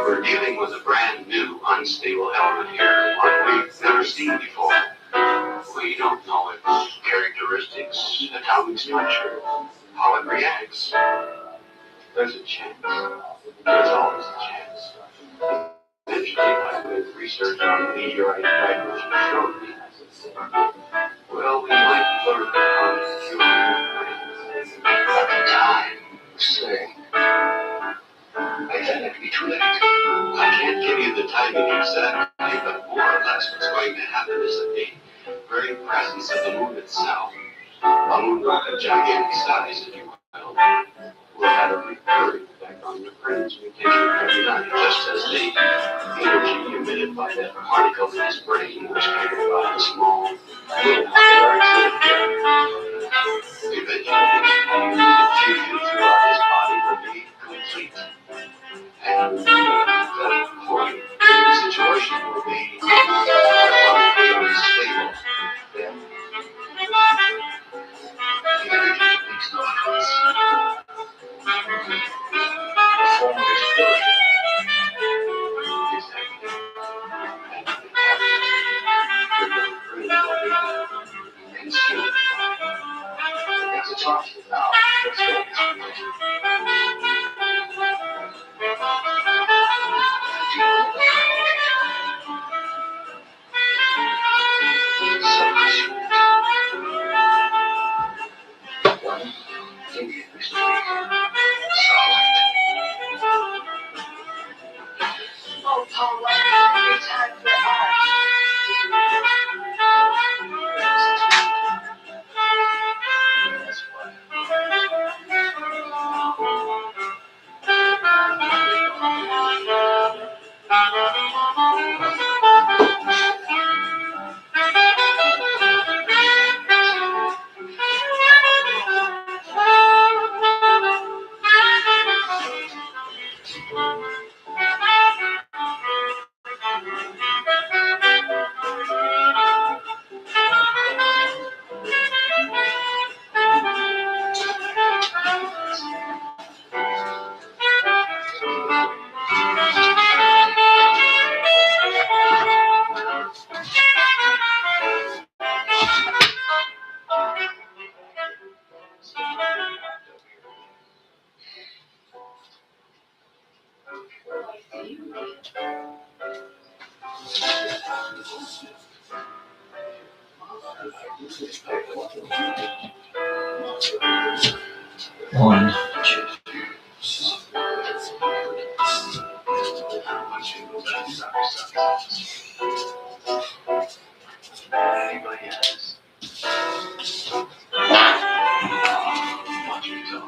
We're dealing with a brand new, unstable element here, one we've never seen before. We don't know its characteristics, atomic structure, how it reacts. There's a chance. There's always a chance. Eventually, I did research on meteorite fragments showed me. Well, we might learn how to cure it. But the time, say, I think it'd be too late. I can't give you the timing exactly, but more or less what's going to happen is that the very presence of the moon itself, a moon rock of gigantic size, if you will have a recurring effect on your brain's mutation every night, just as the energy emitted by that particle in his brain, which came about a small little eventually, the fusion throughout his body will be complete. And that point, the situation will be unstable. Then, the energy makes no difference. The form of explosion is active. And the consumed. That's a talk now. Let's go. Maybe next week. Solid. Oh, Paul, when is your time for art? That's what. One. Anybody else? Watch yourself.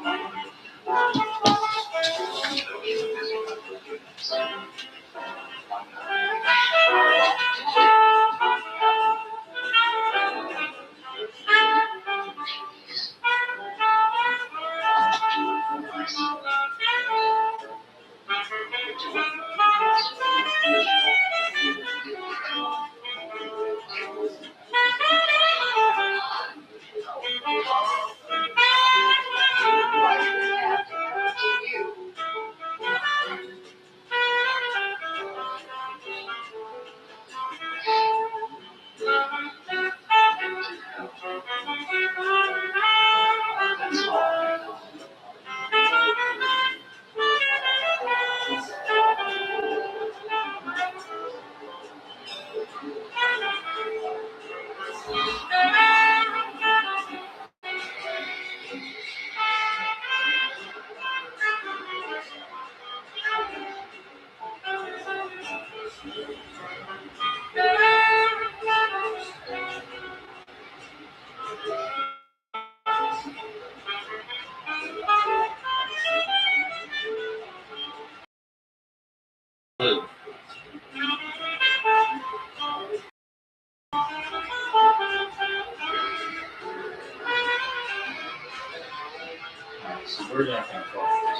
So we're not going to call this.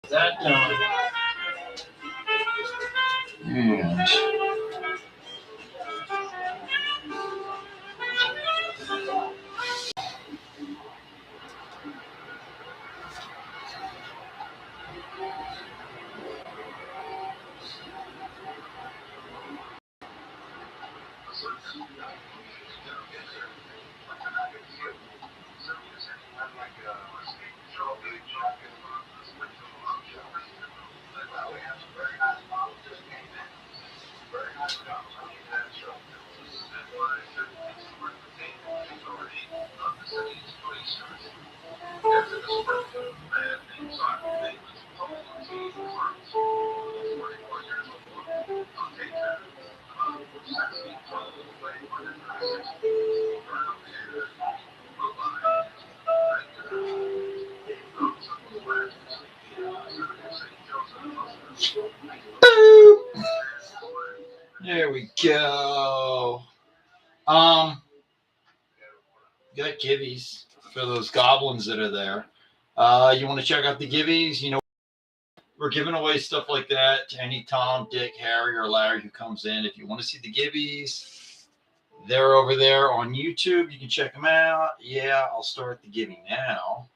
Is that done? And boom! There we go. Got gibbies for those goblins that are there. You want to check out the gibbies? You know, we're giving away stuff like that to any Tom, Dick, Harry, or Larry who comes in. If you want to see the gibbies, they're over there on YouTube. You can check them out. Yeah, I'll start the giving now.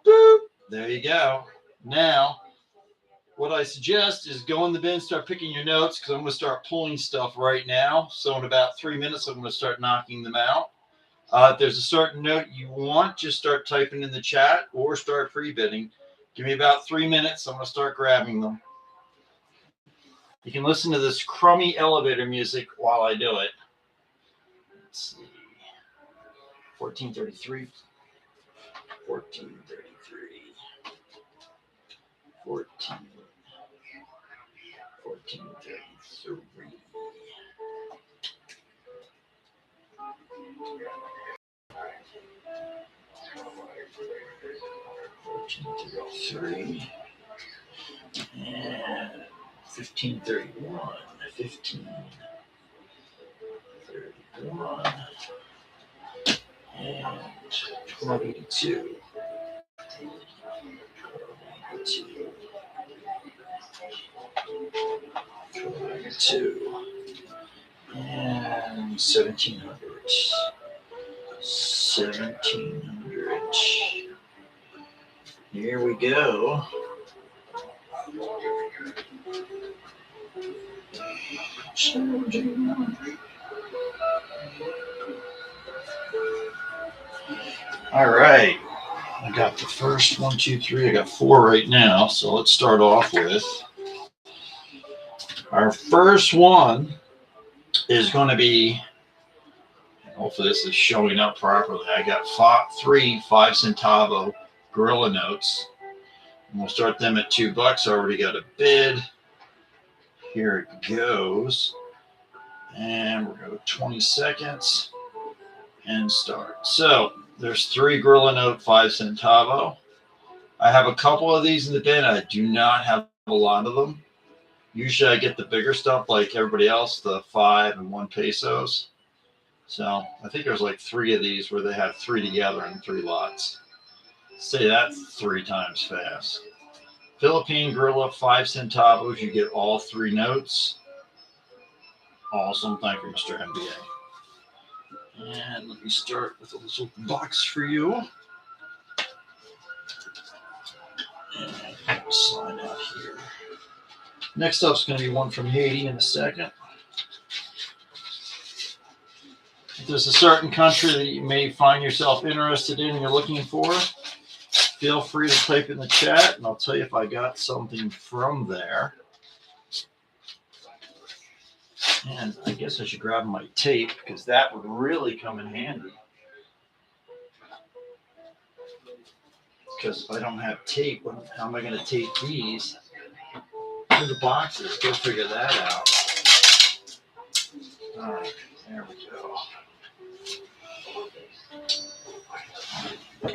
Boop. There you go. Now, what I suggest is go in the bin, start picking your notes, because I'm going to start pulling stuff right now. So in about 3 minutes, I'm going to start knocking them out. If there's a certain note you want, just start typing in the chat or start pre-bidding. Give me about 3 minutes. I'm going to start grabbing them. You can listen to this crummy elevator music while I do it. Let's see. 1433. 1433. 1433. 1433. And 1531. 1531. And 1282. 1282. And 1700. 1700. Here we go. All right. I got the first 1, 2, 3. I got 4 right now. So let's start off with our first one is going to be, hopefully this is showing up properly. I got 3 5-centavo Gorilla Notes. And we'll start them at $2. I already got a bid. Here it goes. And we're going to go 20 seconds and start. So there's 3 Gorilla Note 5-centavo. I have a couple of these in the bin. I do not have a lot of them. Usually I get the bigger stuff like everybody else, the 5 and 1 pesos. So I think there's like 3 of these where they have 3 together in 3 lots. Say that 3 times fast. Philippine Gorilla 5-centavos. You get all 3 notes. Awesome. Thank you, Mr. MBA. And let me start with a little box for you. And sign out here. Next up is going to be one from Haiti in a second. If there's a certain country that you may find yourself interested in and you're looking for, feel free to type in the chat and I'll tell you if I got something from there. And I guess I should grab my tape because that would really come in handy. Because if I don't have tape, how am I going to tape these to the boxes? Go figure that out. All right, there we go.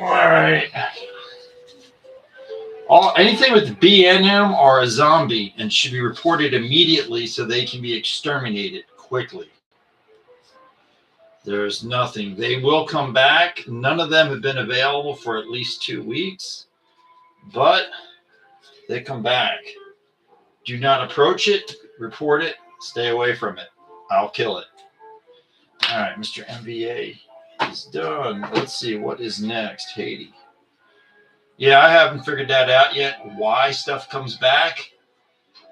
All right. Anything with BNM or a zombie and should be reported immediately so they can be exterminated quickly. There's nothing. They will come back. None of them have been available for at least 2 weeks, but they come back. Do not approach it, report it, stay away from it. I'll kill it. All right, Mr. MBA is done. Let's see what is next. Haiti. Yeah, I haven't figured that out yet, why stuff comes back,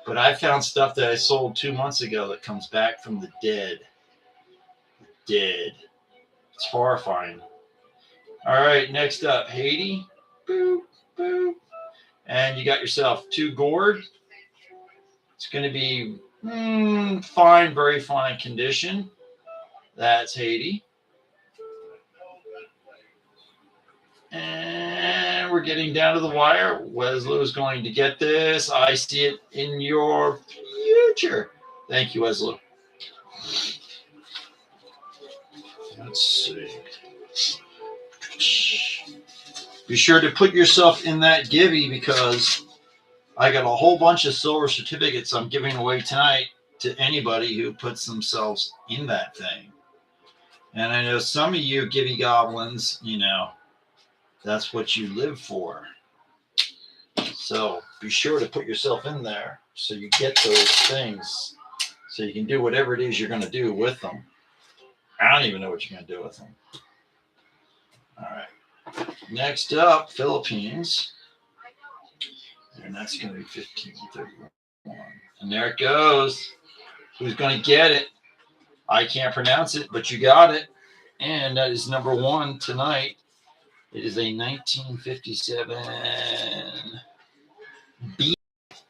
but I found stuff that I sold 2 months ago that comes back from the dead. Dead. It's horrifying. All right, next up, Haiti. Boop, boop. And you got yourself 2 gourd. It's going to be fine, very fine condition. That's Haiti. And we're getting down to the wire. Weslow is going to get this. I see it in your future. Thank you, Weslow. Let's see. Be sure to put yourself in that givey because I got a whole bunch of silver certificates I'm giving away tonight to anybody who puts themselves in that thing. And I know some of you givey goblins, you know, that's what you live for. So be sure to put yourself in there so you get those things so you can do whatever it is you're going to do with them. I don't even know what you're going to do with them. All right. Next up, Philippines. And that's going to be 1531. And there it goes. Who's going to get it? I can't pronounce it, but you got it. And that is number 1 tonight. It is a 1957 B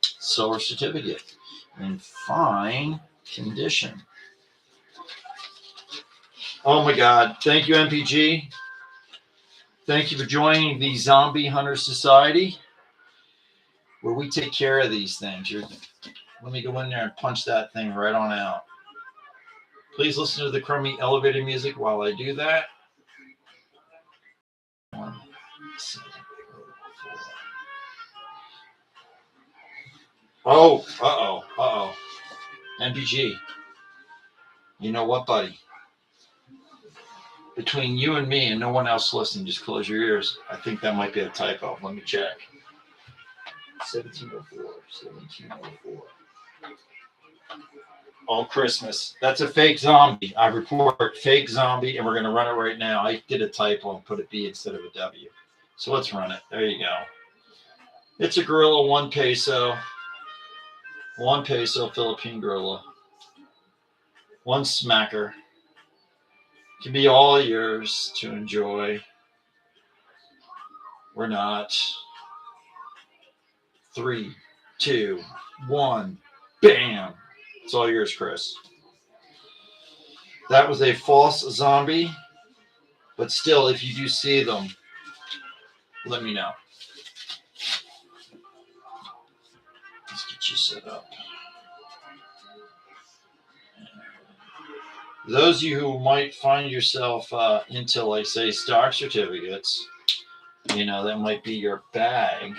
silver certificate. in fine condition. Oh my God. Thank you, MPG. Thank you for joining the Zombie Hunter Society, where we take care of these things. Let me go in there and punch that thing right on out. Please listen to the crummy elevator music while I do that. 1, 7, 4. Oh. MPG. You know what, buddy? Between you and me and no one else listening, just close your ears. I think that might be a typo. Let me check. 1704. All Christmas. That's a fake zombie. I report fake zombie, and we're going to run it right now. I did a typo and put a B instead of a W. So let's run it. There you go. It's a gorilla, 1 peso. 1 peso Philippine gorilla. 1 smacker. Can be all yours to enjoy. We're not. 3, 2, 1. Bam. It's all yours, Chris. That was a false zombie, but still, if you do see them, let me know. Let's get you set up. Those of you who might find yourself into, like, say, stock certificates, that might be your bag.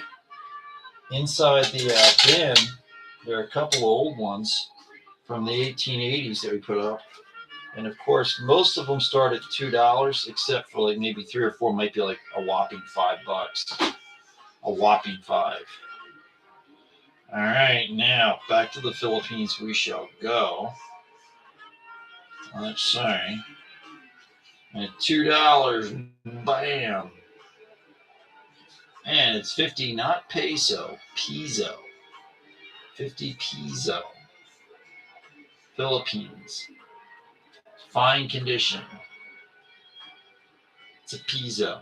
Inside the bin, there are a couple of old ones from the 1880s that we put up. And of course, most of them start at $2, except for like maybe 3 or 4 might be like a whopping $5. A whopping 5. All right, now back to the Philippines we shall go. Let's say at $2, bam. And it's 50, not peso, peso. 50 peso. Philippines. Fine condition. It's a peso.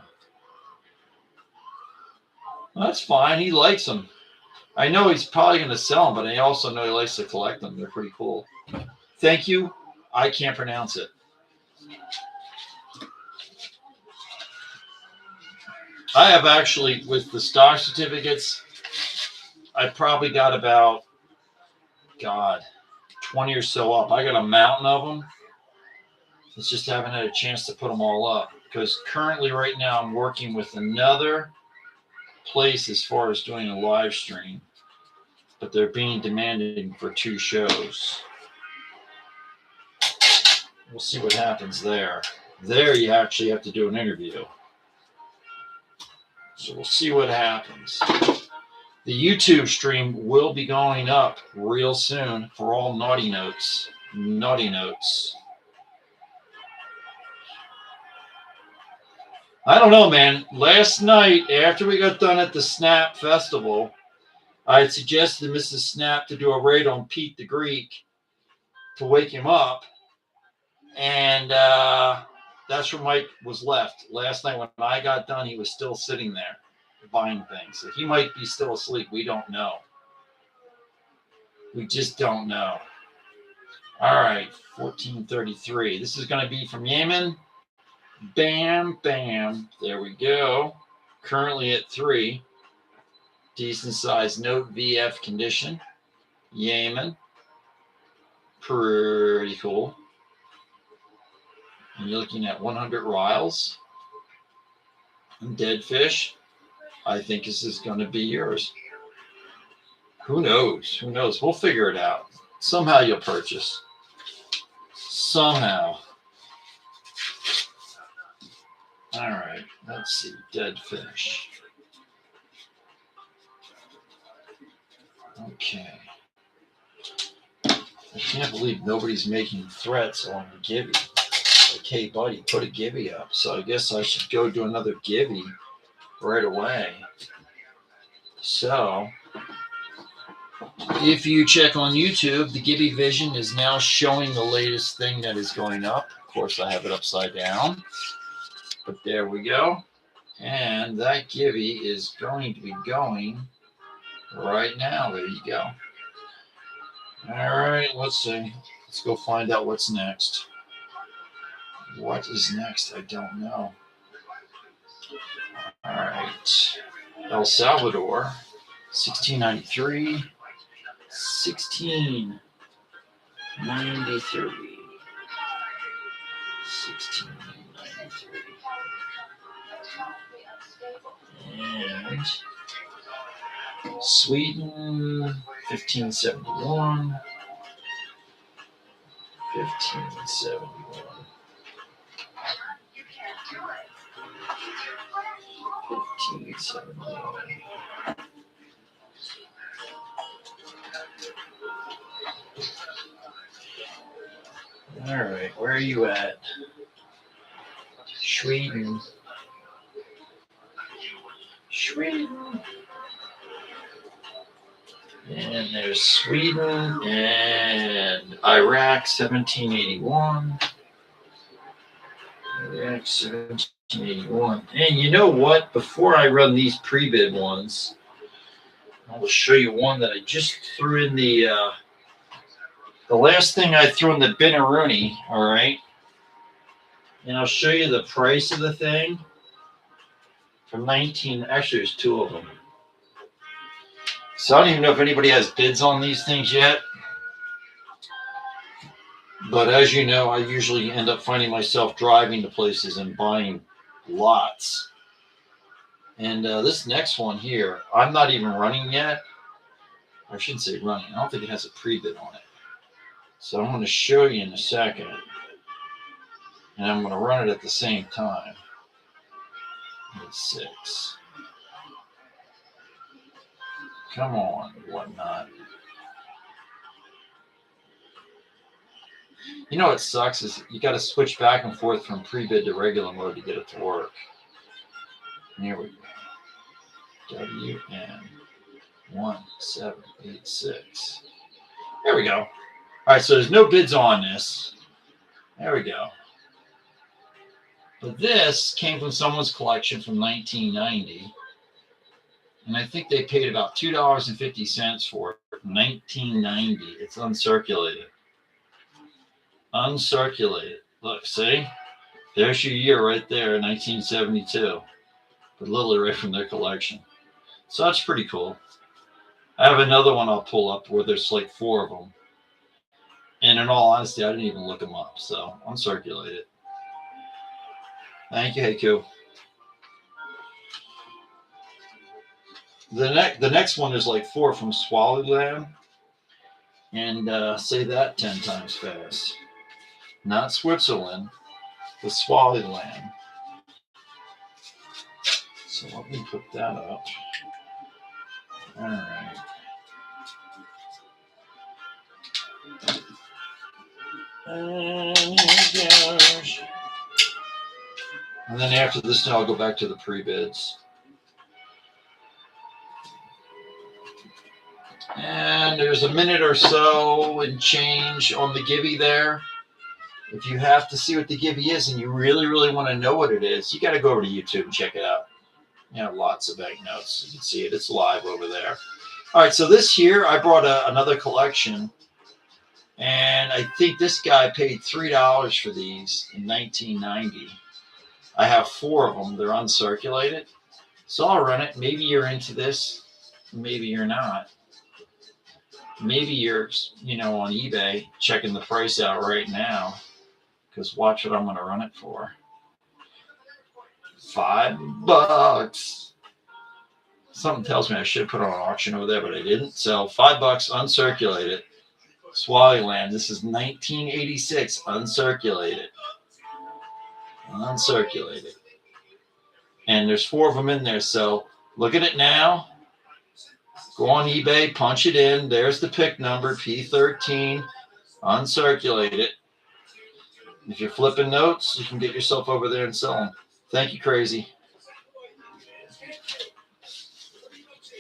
Well, that's fine. He likes them. I know he's probably going to sell them, but I also know he likes to collect them. They're pretty cool. Thank you. I can't pronounce it. I have actually, with the stock certificates, I probably got about, 20 or so up. I got a mountain of them. It's just haven't had a chance to put them all up. Because currently, right now, I'm working with another place as far as doing a live stream. But they're being demanded for 2 shows. We'll see what happens there. There, you actually have to do an interview. So we'll see what happens. The YouTube stream will be going up real soon for all naughty notes. Naughty notes. I don't know, man. Last night, after we got done at the Snap Festival, I had suggested to Mrs. Snap to do a raid on Pete the Greek to wake him up. And that's where Mike was left. Last night when I got done, he was still sitting there buying things. So he might be still asleep. We don't know. We just don't know. All right, 1433. This is going to be from Yemen. Bam, bam. There we go. Currently at 3. Decent size note, VF condition. Yemen. Pretty cool. And you're looking at 100 riles. And dead fish. I think this is going to be yours. Who knows? Who knows? We'll figure it out. Somehow you'll purchase. Somehow. All right. Let's see. Dead fish. Okay. I can't believe nobody's making threats on the Gibby. Like, hey, buddy, put a Gibby up. So I guess I should go do another Gibby right away. So, if you check on YouTube, the Gibby Vision is now showing the latest thing that is going up. Of course, I have it upside down. But there we go. And that Gibby is going to be going right now. There you go. All right, let's see. Let's go find out what's next. What is next? I don't know. All right. El Salvador, 1693. 1693. 1693. And Sweden, 1571. 1571. 1571. All right, where are you at? Sweden. Sweden. And there's Sweden and Iraq, 1781. Iraq, 1781. And you know what? Before I run these pre-bid ones, I will show you one that I just threw in the last thing I threw in the Binaroonie, all right? And I'll show you the price of the thing from 19, actually there's two of them. So I don't even know if anybody has bids on these things yet. But as you know, I usually end up finding myself driving to places and buying lots. And this next one here, I'm not even running yet. I shouldn't say running. I don't think it has a pre-bid on it. So I'm going to show you in a second. And I'm going to run it at the same time. It's 6. Come on, WhatNot. You know what sucks is you got to switch back and forth from pre-bid to regular mode to get it to work. And here we go. WN1786. There we go. All right, so there's no bids on this. There we go. But this came from someone's collection from 1990. And I think they paid about $2.50 for it. 1990. It's uncirculated. Uncirculated. Look, see? There's your year right there, 1972. But literally right from their collection. So that's pretty cool. I have another one I'll pull up where there's like 4 of them. And in all honesty, I didn't even look them up. So uncirculated. Thank you, Heiku. The next one is like 4 from Swallowland. And say that 10 times fast. Not Switzerland, but Swallowland. So let me put that up. All right. And then after this, I'll go back to the pre-bids. And there's a minute or so and change on the Gibby there. If you have to see what the Gibby is and you really, really want to know what it is, you got to go over to YouTube and check it out. You know, lots of banknotes. You can see it. It's live over there. All right, so this here, I brought another collection. And I think this guy paid $3 for these in 1990. I have 4 of them. They're uncirculated. So I'll run it. Maybe you're into this. Maybe you're not. Maybe you're, on eBay checking the price out right now. Because watch what I'm going to run it for. $5. Something tells me I should put on an auction over there, but I didn't. So $5 uncirculated. Swallowland. This is 1986 uncirculated. Uncirculated. And there's 4 of them in there. So look at it now. Go on eBay, punch it in. There's the pick number, P13. Uncirculate it. If you're flipping notes, you can get yourself over there and sell them. Thank you, Crazy.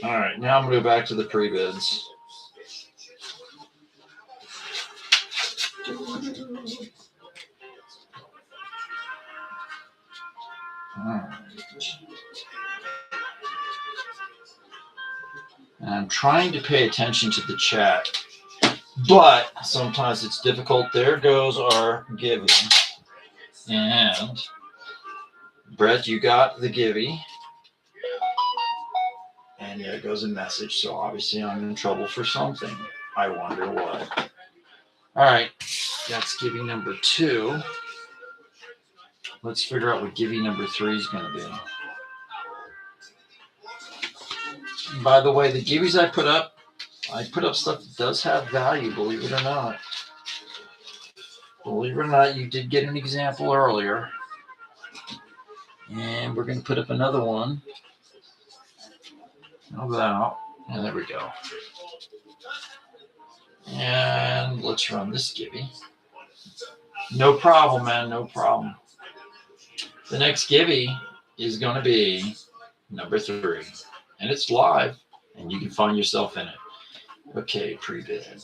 All right, now I'm going to go back to the pre-bids. All right. And I'm trying to pay attention to the chat but sometimes it's difficult. There goes our giving. And Brett, you got the givey. And there goes a message. So obviously I'm in trouble for something. I wonder what. All right. That's givey number 2. Let's figure out what givey number 3 is going to be. By the way, the givvies I put up stuff that does have value, believe it or not. Believe it or not, you did get an example earlier. And we're going to put up another one. How about, and there we go. And let's run this givey. No problem, man, no problem. The next givey is going to be number 3. And it's live, and you can find yourself in it. Okay, pre-bid.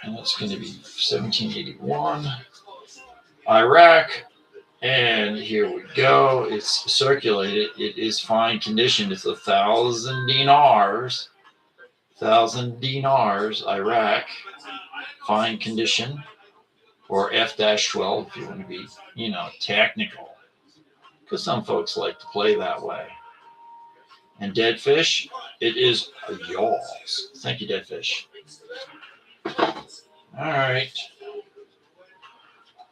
And that's going to be 1781. Iraq. And here we go. It's circulated. It is fine condition. It's 1,000 dinars. 1,000 dinars, Iraq. Fine condition. Or F-12 if you want to be, technical. Because some folks like to play that way. And dead fish, it is yours. Thank you, dead fish. All right.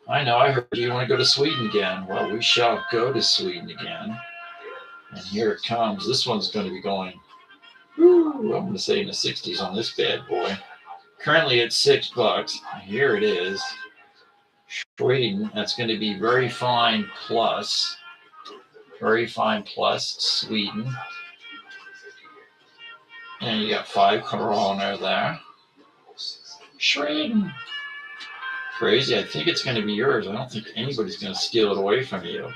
I know, I heard you want to go to Sweden again. Well, we shall go to Sweden again. And here it comes. This one's going to be going, I'm going to say in the 60s on this bad boy. Currently it's $6. Here it is. Sweden, that's going to be very fine plus. Very fine plus, Sweden. And you got 5 krona there. Sweden. Crazy. I think it's going to be yours. I don't think anybody's going to steal it away from you.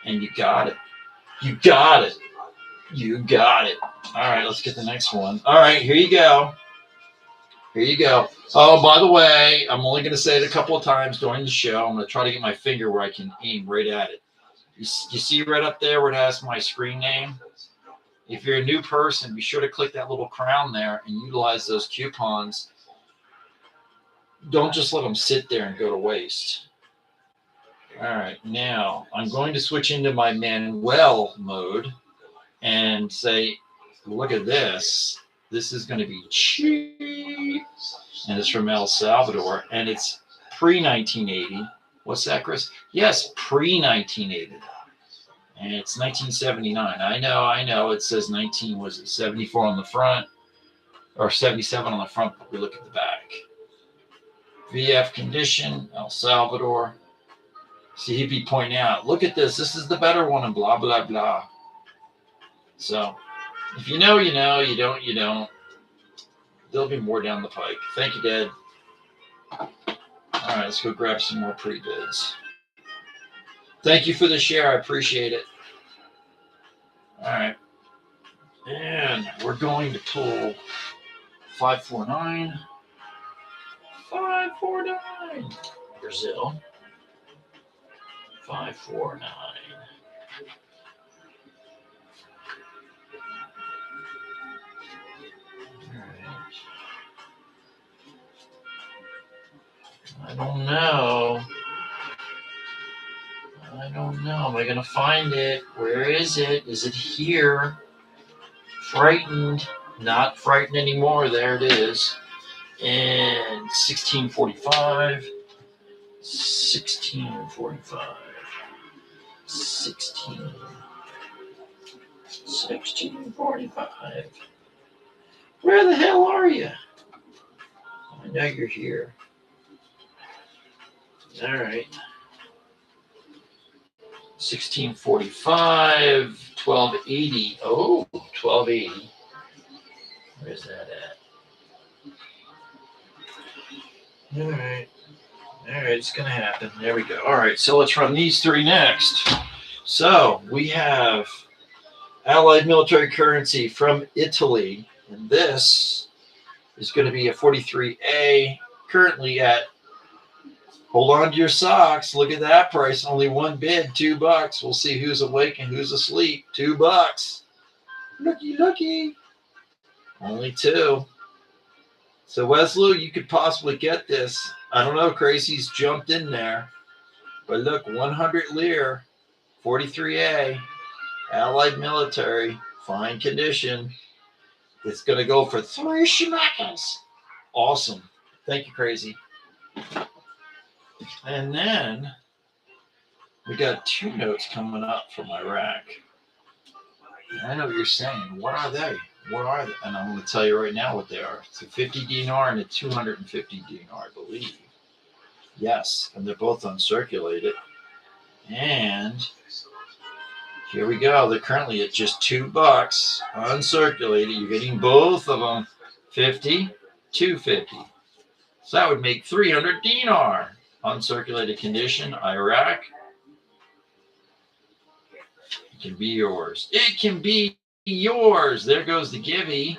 And you got it. You got it. You got it. All right, let's get the next one. All right, here you go. Here you go. Oh, by the way, I'm only going to say it a couple of times during the show. I'm going to try to get my finger where I can aim right at it. You see right up there where it has my screen name? If you're a new person, be sure to click that little crown there and utilize those coupons. Don't just let them sit there and go to waste. All right, now I'm going to switch into my Manuel mode and say, look at this. This is going to be cheap. And it's from El Salvador. And it's pre-1980. What's that, Chris? Yes, pre-1980. And it's 1979. I know. It says 74 on the front. Or 77 on the front, but we look at the back. VF condition, El Salvador. See, he'd be pointing out, look at this. This is the better one and blah, blah, blah. So, if you know, you know. You don't, you don't. There'll be more down the pike. Thank you, Dad. All right, let's go grab some more pre-bids. Thank you for the share. I appreciate it. All right. And we're going to pull 549. 549. Brazil. 549. All right. I don't know. Am I going to find it? Where is it? Is it here? Frightened. Not frightened anymore. There it is. And 1645. 1645. 1645. Where the hell are you? I know you're here. All right. 1645, 1280. Oh, 1280. Where's that at? All right. It's going to happen. There we go. All right, so let's run these 3 next. So we have Allied military currency from Italy. And this is going to be a 43A, currently at, hold on to your socks. Look at that price. Only one bid, $2. We'll see who's awake and who's asleep. $2. Looky. Only 2. So Weslew, you could possibly get this. I don't know. Crazy's jumped in there. But look, 100 Lear, 43A, Allied Military, fine condition. It's going to go for 3 schmackles. Awesome. Thank you, Crazy. And then we got 2 notes coming up from Iraq. I know what you're saying. What are they? What are they? And I'm going to tell you right now what they are. It's a 50 dinar and a 250 dinar, I believe. Yes, and they're both uncirculated. And here we go. They're currently at just $2 uncirculated. You're getting both of them 50, 250. So that would make 300 dinar. Uncirculated condition, Iraq. It can be yours. It can be yours. There goes the Gibby.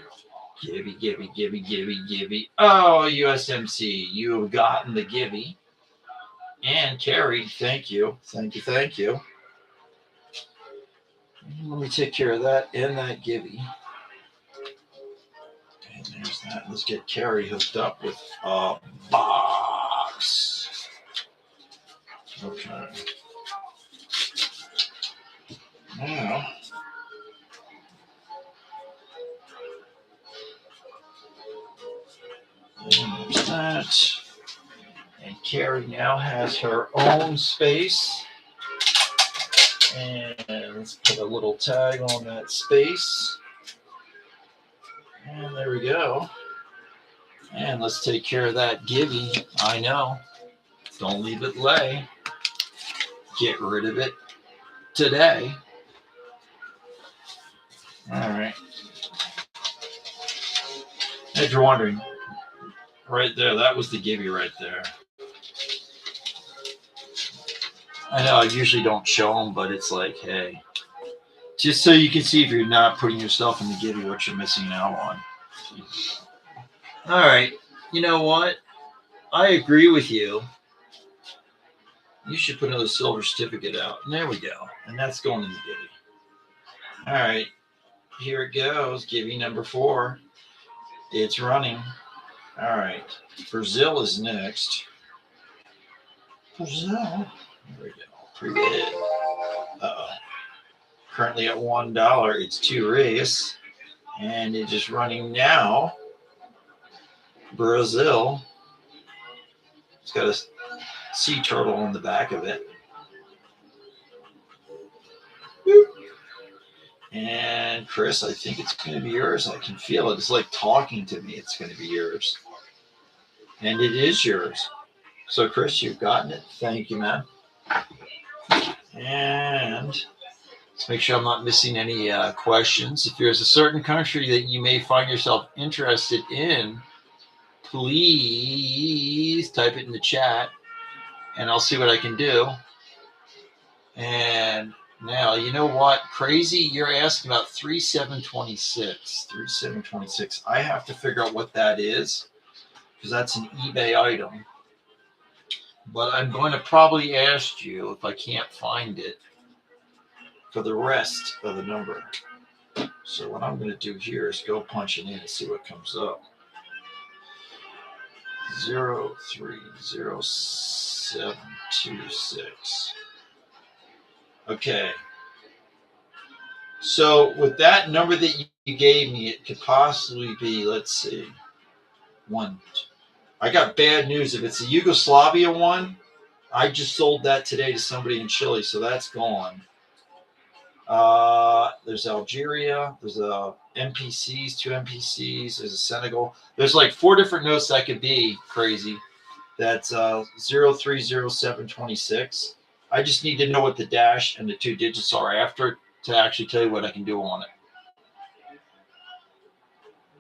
Gibby, Gibby, Gibby, Gibby, Gibby. Oh, USMC, you have gotten the Gibby. And Carrie, thank you. Thank you, thank you. Let me take care of that and that Gibby. And there's that. Let's get Carrie hooked up with a box. Okay. Now, there's that. And Carrie now has her own space. And let's put a little tag on that space. And there we go. And let's take care of that Gibby. I know. Don't leave it lay. Get rid of it today. All right. If you're wondering, right there, that was the Gibby right there. I know I usually don't show them, but it's like, hey, just so you can see if you're not putting yourself in the Gibby, what you're missing out on. All right. You know what? I agree with you. You should put another silver certificate out. And there we go. And that's going in the Gibby. All right. Here it goes. Gibby number 4. It's running. All right. Brazil is next. Brazil. There we go. Pre-bid. Uh-oh. Currently at $1. It's 2 race. And it is running now. Brazil. It's got a sea turtle on the back of it. And Chris, I think it's going to be yours. I can feel it. It's like talking to me. It's going to be yours. And it is yours. So, Chris, you've gotten it. Thank you, man. And let's make sure I'm not missing any questions. If there's a certain country that you may find yourself interested in, please type it in the chat, and I'll see what I can do. And now, you know what? Crazy, you're asking about 3726. 3726. I have to figure out what that is, because that's an eBay item. But I'm going to probably ask you, if I can't find it, for the rest of the number. So what I'm going to do here is go punch it in and see what comes up. 030726. Okay. So with that number that you gave me, it could possibly be, let's see, one. I got bad news. If it's a Yugoslavia one, I just sold that today to somebody in Chile, so that's gone. There's Algeria. There's a NPCs, 2 NPCs. There's a Senegal. There's like 4 different notes that could be Crazy. That's 030726. I just need to know what the dash and the 2 digits are after to actually tell you what I can do on it.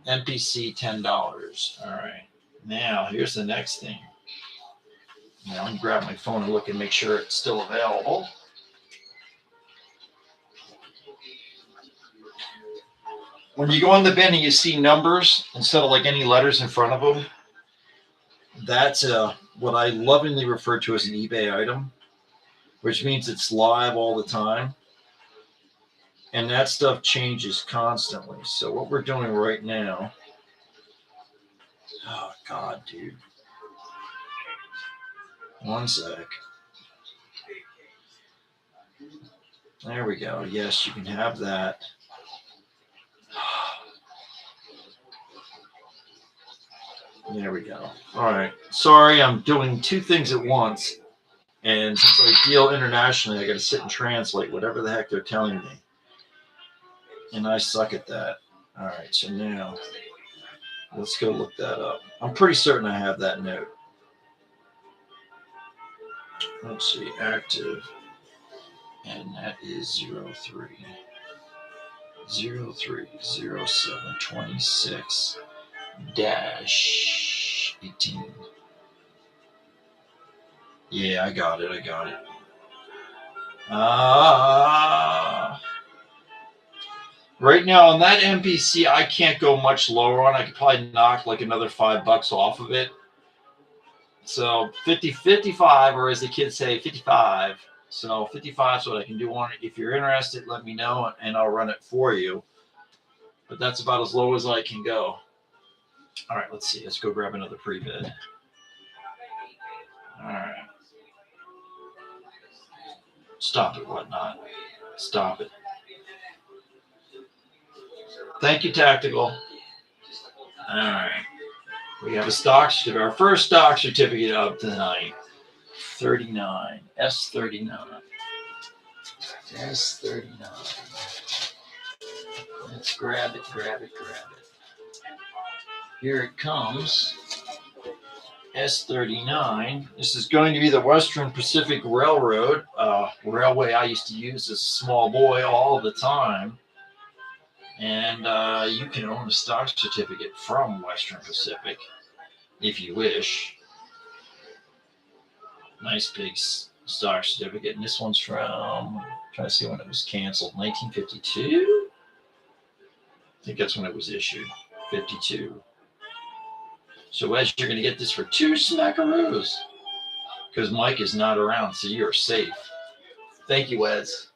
NPC $10. All right. Now here's the next thing. Now I'm gonna grab my phone and look and make sure it's still available. When you go on the bin and you see numbers instead of like any letters in front of them, that's what I lovingly refer to as an eBay item, which means it's live all the time. And that stuff changes constantly. So what we're doing right now, oh God, dude. One sec. There we go. Yes, you can have that. There we go. All right. Sorry, I'm doing two things at once. And since I deal internationally, I got to sit and translate whatever the heck they're telling me. And I suck at that. All right. So now let's go look that up. I'm pretty certain I have that note. Let's see. Active. And that is 03. 030726 dash 18. Yeah, I got it. Right now on that MPC, I can't go much lower on. I could probably knock like another $5 off of it. So 55, or as the kids say, 55. So 55 is what I can do on it. If you're interested, let me know and I'll run it for you. But that's about as low as I can go. All right, let's see. Let's go grab another pre-bid. All right. Stop it, WhatNot. Stop it. Thank you, Tactical. All right. We have a stock certificate. Our first stock certificate of tonight. 39. S39. S39. Let's grab it. Here it comes. S39. This is going to be the Western Pacific Railroad, railway I used to use as a small boy all the time. And you can own a stock certificate from Western Pacific if you wish. Nice big stock certificate. And this one's from, I'm trying to see when it was canceled, 1952? I think that's when it was issued, 52. So Wes, you're going to get this for 2 smackaroos because Mike is not around, so you're safe. Thank you, Wes.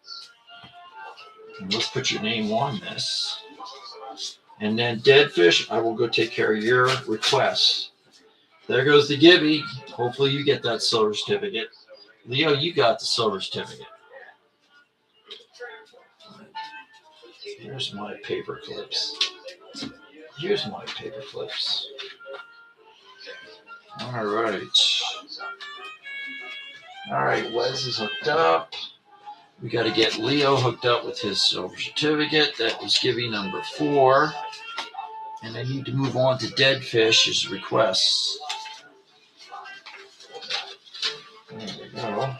And let's put your name on this. And then Deadfish, I will go take care of your requests. There goes the Gibby. Hopefully you get that silver certificate. Leo, you got the silver certificate. Here's my paper clips. All right, Wes is hooked up. We got to get Leo hooked up with his silver certificate. That was Gibby number 4. And I need to move on to Deadfish's requests. There we go.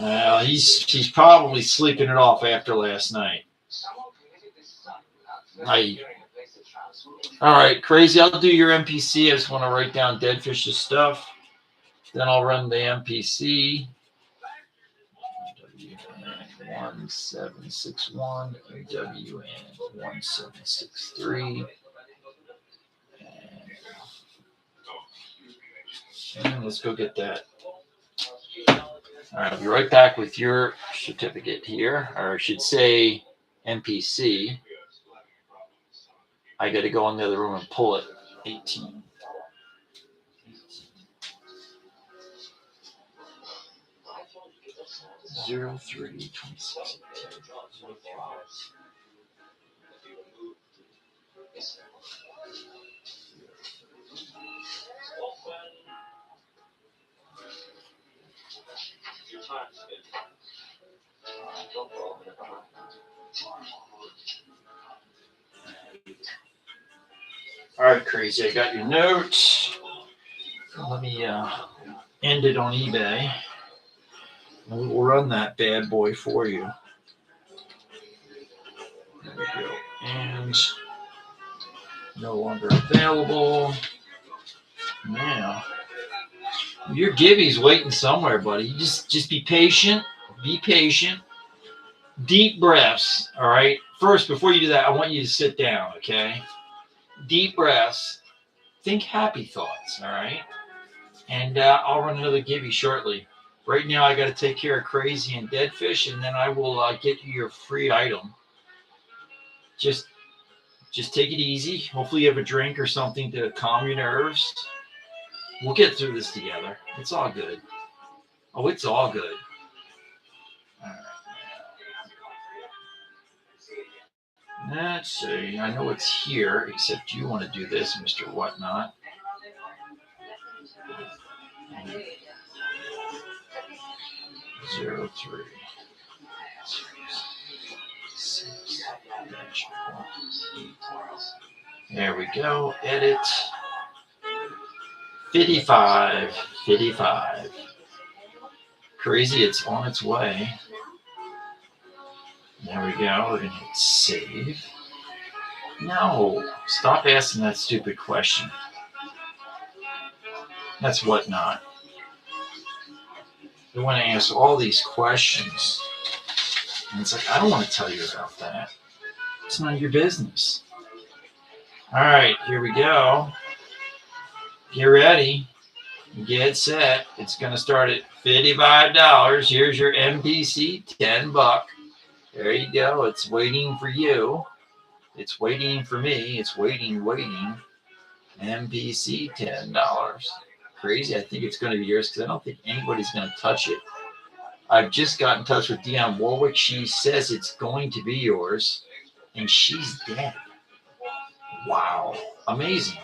Well, he's probably sleeping it off after last night. All right, Crazy. I'll do your MPC. I just want to write down Deadfish's stuff. Then I'll run the MPC. 1761, WN 1763. And let's go get that. All right, I'll be right back with your certificate here, or I should say MPC. I got to go in the other room and pull it. 18. Zero 03 26. All right, Crazy. I got your notes. Let me end it on eBay. And we'll run that bad boy for you. There we go. And no longer available. Now, your Gibby's waiting somewhere, buddy. You just be patient. Be patient. Deep breaths, all right? First, before you do that, I want you to sit down, okay? Deep breaths. Think happy thoughts, all right? And I'll run another give you shortly. Right now, I got to take care of Crazy and Deadfish, and then I will get you your free item. Just take it easy. Hopefully, you have a drink or something to calm your nerves. We'll get through this together. It's all good. Oh, it's all good. All right. Let's see. I know it's here, except you want to do this, Mr. Whatnot. 03 6 There we go. Edit. 55. Crazy, it's on its way. There we go. We're going to hit save. No, stop asking that stupid question. That's Whatnot. They want to ask all these questions. And it's like, I don't want to tell you about that. It's none of your business. All right, here we go. Get ready. Get set. It's going to start at $55. Here's your MPC, $10. There you go. It's waiting for you. It's waiting for me. It's waiting. MPC, $10. Crazy. I think it's going to be yours because I don't think anybody's going to touch it. I've just got in touch with Dionne Warwick. She says it's going to be yours, and she's dead. Wow. Amazing.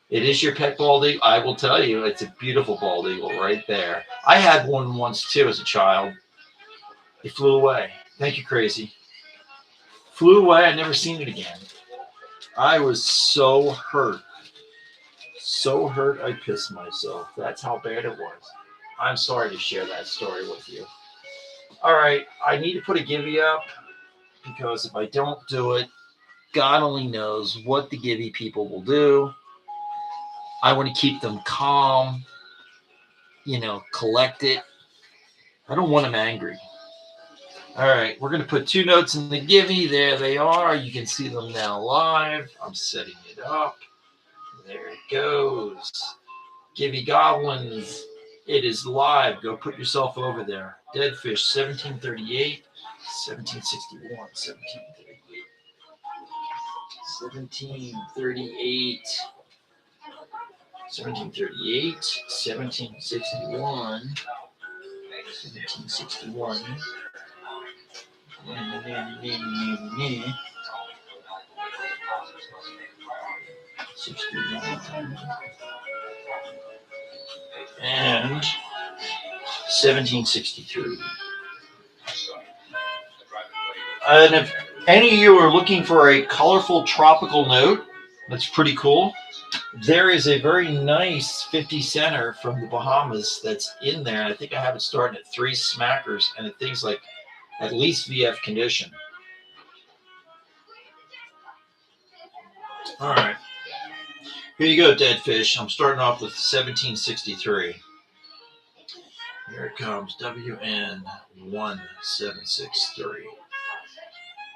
It is your pet bald eagle. I will tell you, it's a beautiful bald eagle right there. I had one once, too, as a child. It flew away. Thank you, Crazy. Flew away. I'd never seen it again. I was so hurt. So hurt I pissed myself. That's how bad it was. I'm sorry to share that story with you. All right. I need to put a givey up because if I don't do it, God only knows what the givey people will do. I want to keep them calm, collected. I don't want them angry. All right, we're going to put 2 notes in the givey. There they are. You can see them now live. I'm setting it up. There it goes. Givey Goblins. It is live. Go put yourself over there. Deadfish, 1738, 1761, 1738, 1738. 1738, 1761, 1761, 61, and 1763. And if any of you are looking for a colorful tropical note, that's pretty cool. There is a very nice 50 center from the Bahamas that's in there. I think I have it starting at 3 smackers, and it things like at least VF condition. All right. Here you go, Deadfish. I'm starting off with 1763. Here it comes, WN1763.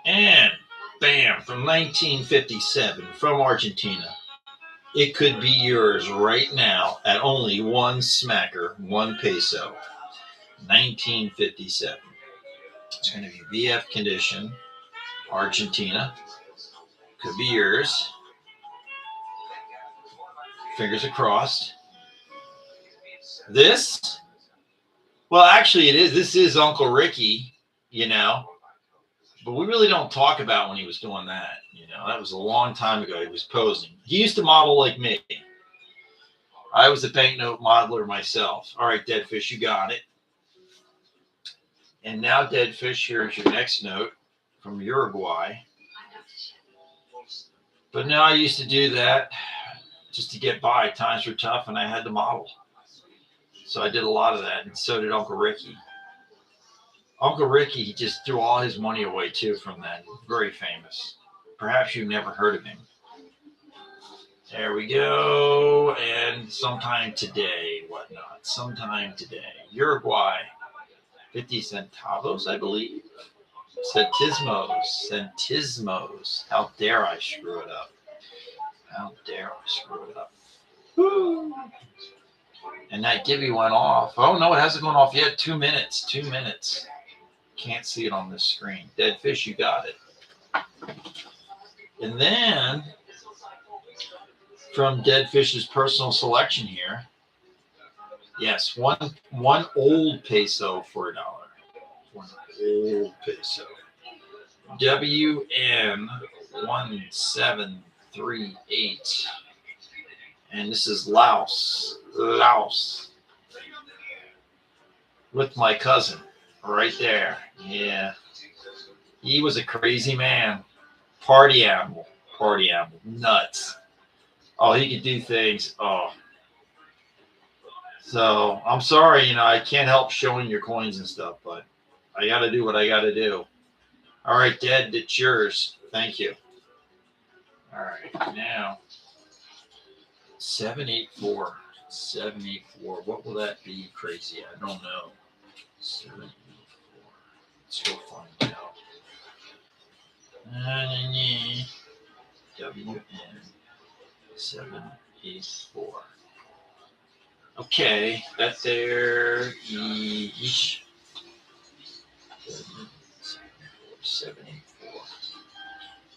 And bam, from 1957, from Argentina. It could be yours right now at only 1 smacker, 1 peso. 1957. It's going to be VF condition, Argentina. Could be yours. Fingers crossed. This? Well, actually, it is. This is Uncle Ricky, But we really don't talk about when he was doing that. That was a long time ago. He was posing. He used to model like me. I was a banknote modeler myself. All right, Deadfish, you got it. And now, Deadfish, here's your next note from Uruguay. But now I used to do that just to get by. Times were tough, and I had to model. So I did a lot of that, and so did Uncle Ricky. Uncle Ricky, he just threw all his money away, too, from that. Very famous. Perhaps you've never heard of him. There we go. And sometime today, Whatnot. Sometime today. Uruguay. 50 centavos, I believe. Centismos. How dare I screw it up? Woo. And that Gibby went off. Oh, no, it hasn't gone off yet. 2 minutes. 2 minutes. Can't see it on this screen. Dead fish, you got it. And then from Dead Fish's personal selection here, yes, one old peso for $1. One old peso. WN1738. And this is Laos. With my cousin right there. Yeah. He was a crazy man. Party animal. Nuts. Oh, he could do things. Oh. So I'm sorry, I can't help showing your coins and stuff, but I got to do what I got to do. All right, Dad, it's yours. Thank you. All right, now 784. 784. What will that be? Crazy. I don't know. 784. Let's go find out. WN 784. Okay, that there. Each 784.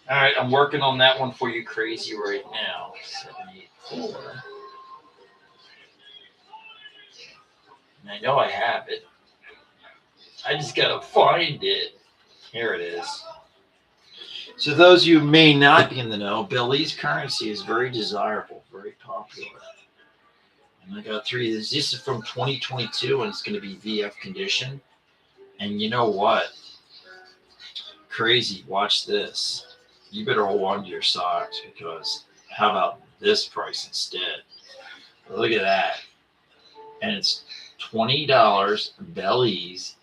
All right, I'm working on that one for you, crazy, right now. 784. And I know I have it. I just gotta find it. Here it is. So those of you who may not be in the know, Belize currency is very desirable, very popular. And I got 3 of these. This is from 2022, and it's going to be VF condition. And you know what? Crazy. Watch this. You better hold on to your socks, because how about this price instead? Look at that. And it's $20 Belize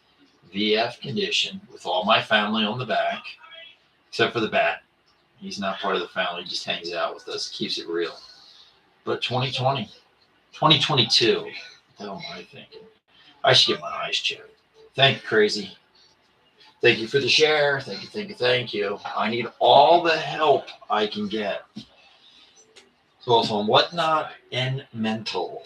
VF condition with all my family on the back, except for the bat. He's not part of the family. He just hangs out with us, keeps it real. But 2022. What the hell am I thinking? I should get my eyes checked. Thank you, crazy. Thank you for the share. Thank you. I need all the help I can get. So also on WhatNot and Mental.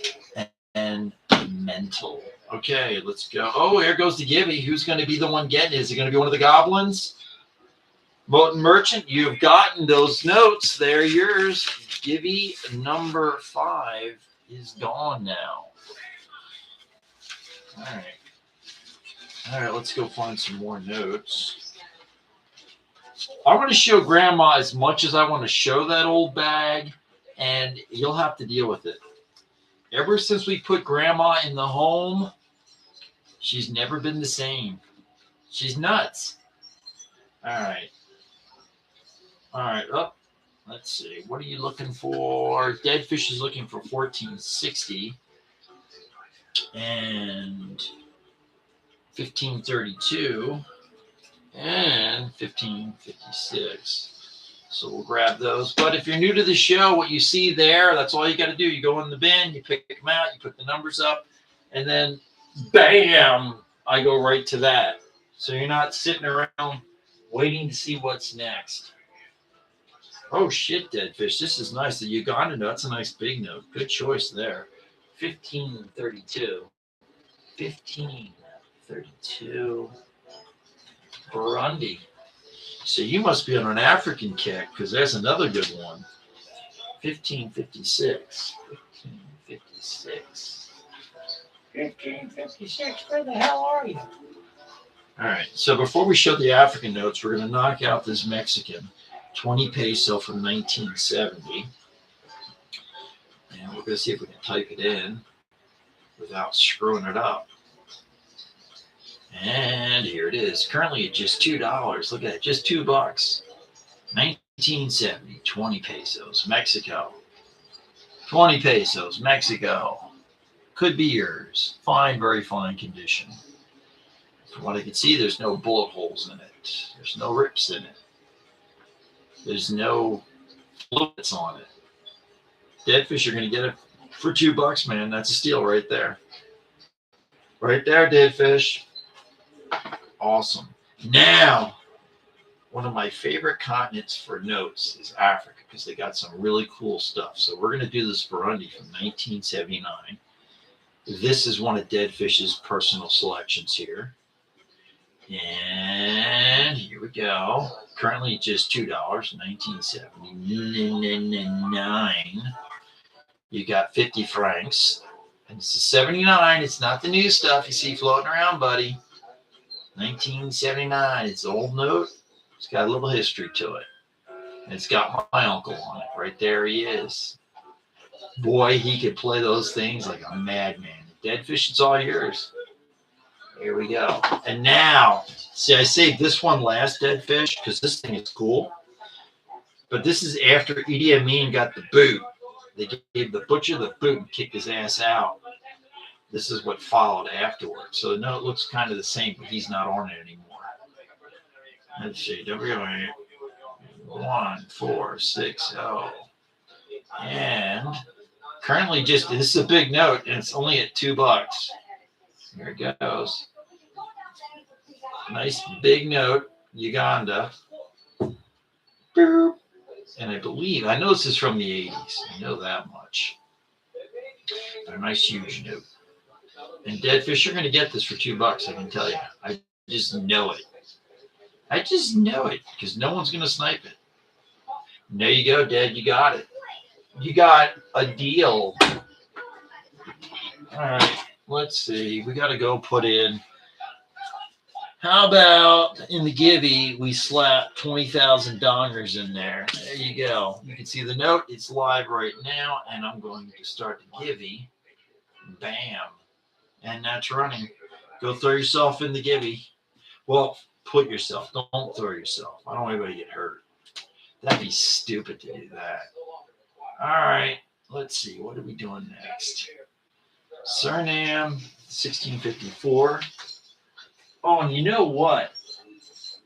Okay, let's go. Oh, here goes the Gibby. Who's going to be the one getting it? Is it going to be one of the goblins? Moten Merchant, you've gotten those notes. They're yours. Gibby number 5 is gone now. All right, let's go find some more notes. I want to show Grandma as much as I want to show that old bag, and you'll have to deal with it. Ever since we put Grandma in the home, she's never been the same. She's nuts. All right. Let's see. What are you looking for? Dead Fish is looking for 1460 and 1532 and 1556. So we'll grab those. But if you're new to the show, what you see there, that's all you got to do. You go in the bin, you pick them out, you put the numbers up, and then bam, I go right to that. So you're not sitting around waiting to see what's next. Oh, shit, Dead Fish. This is nice. The Uganda note. That's a nice big note. Good choice there. 1532. 1532. Burundi. So you must be on an African kick, because there's another good one. 1556. 1556. 1556. Where the hell are you? All right. So before we show the African notes, we're going to knock out this Mexican. 20 peso from 1970. And we're going to see if we can type it in without screwing it up. And here it is. Currently at just $2. Look at that. Just $2. 1970. 20 pesos. Mexico. 20 pesos. Mexico. Could be yours. Fine, very fine condition. From what I can see, there's no bullet holes in it. There's no rips in it. There's no fluids on it. Dead Fish, you're going to get it for $2, man. That's a steal right there. Right there, Dead Fish. Awesome. Now, one of my favorite continents for notes is Africa because they got some really cool stuff. So we're going to do this Burundi from 1979. This is one of Dead Fish's personal selections here. And here we go. Currently just $2, 1979. You got 50 francs. And it's a 79. It's not the new stuff you see floating around, buddy. 1979. It's an old note. It's got a little history to it. And it's got my uncle on it. Right there he is. Boy, he could play those things like a madman. Dead Fish, it's all yours. Here we go. And now, see, I saved this one last, Dead Fish, because this thing is cool. But this is after Idi Amin got the boot. They gave the butcher the boot and kicked his ass out. This is what followed afterwards. So no, it looks kind of the same, but he's not on it anymore. Let's see. WA 1460. And currently just, this is a big note, and it's only at $2. Here it goes. Nice big note, Uganda. Boop. And I believe, I know this is from the 80s. I know that much. A nice huge note. And Dead Fish, you're going to get this for $2, I can tell you. I just know it. I just know it because no one's going to snipe it. There you go, Dead. You got it. You got a deal. All right. Let's see. We got to go put in. How about in the Givey, we slap 20,000 dongers in there. There you go. You can see the note. It's live right now, and I'm going to start the Givey. Bam. And that's running. Go throw yourself in the Givey. Well, put yourself. Don't throw yourself. I don't want anybody to get hurt. That'd be stupid to do that. All right. Let's see. What are we doing next? Suriname, 1654. Oh, and you know what?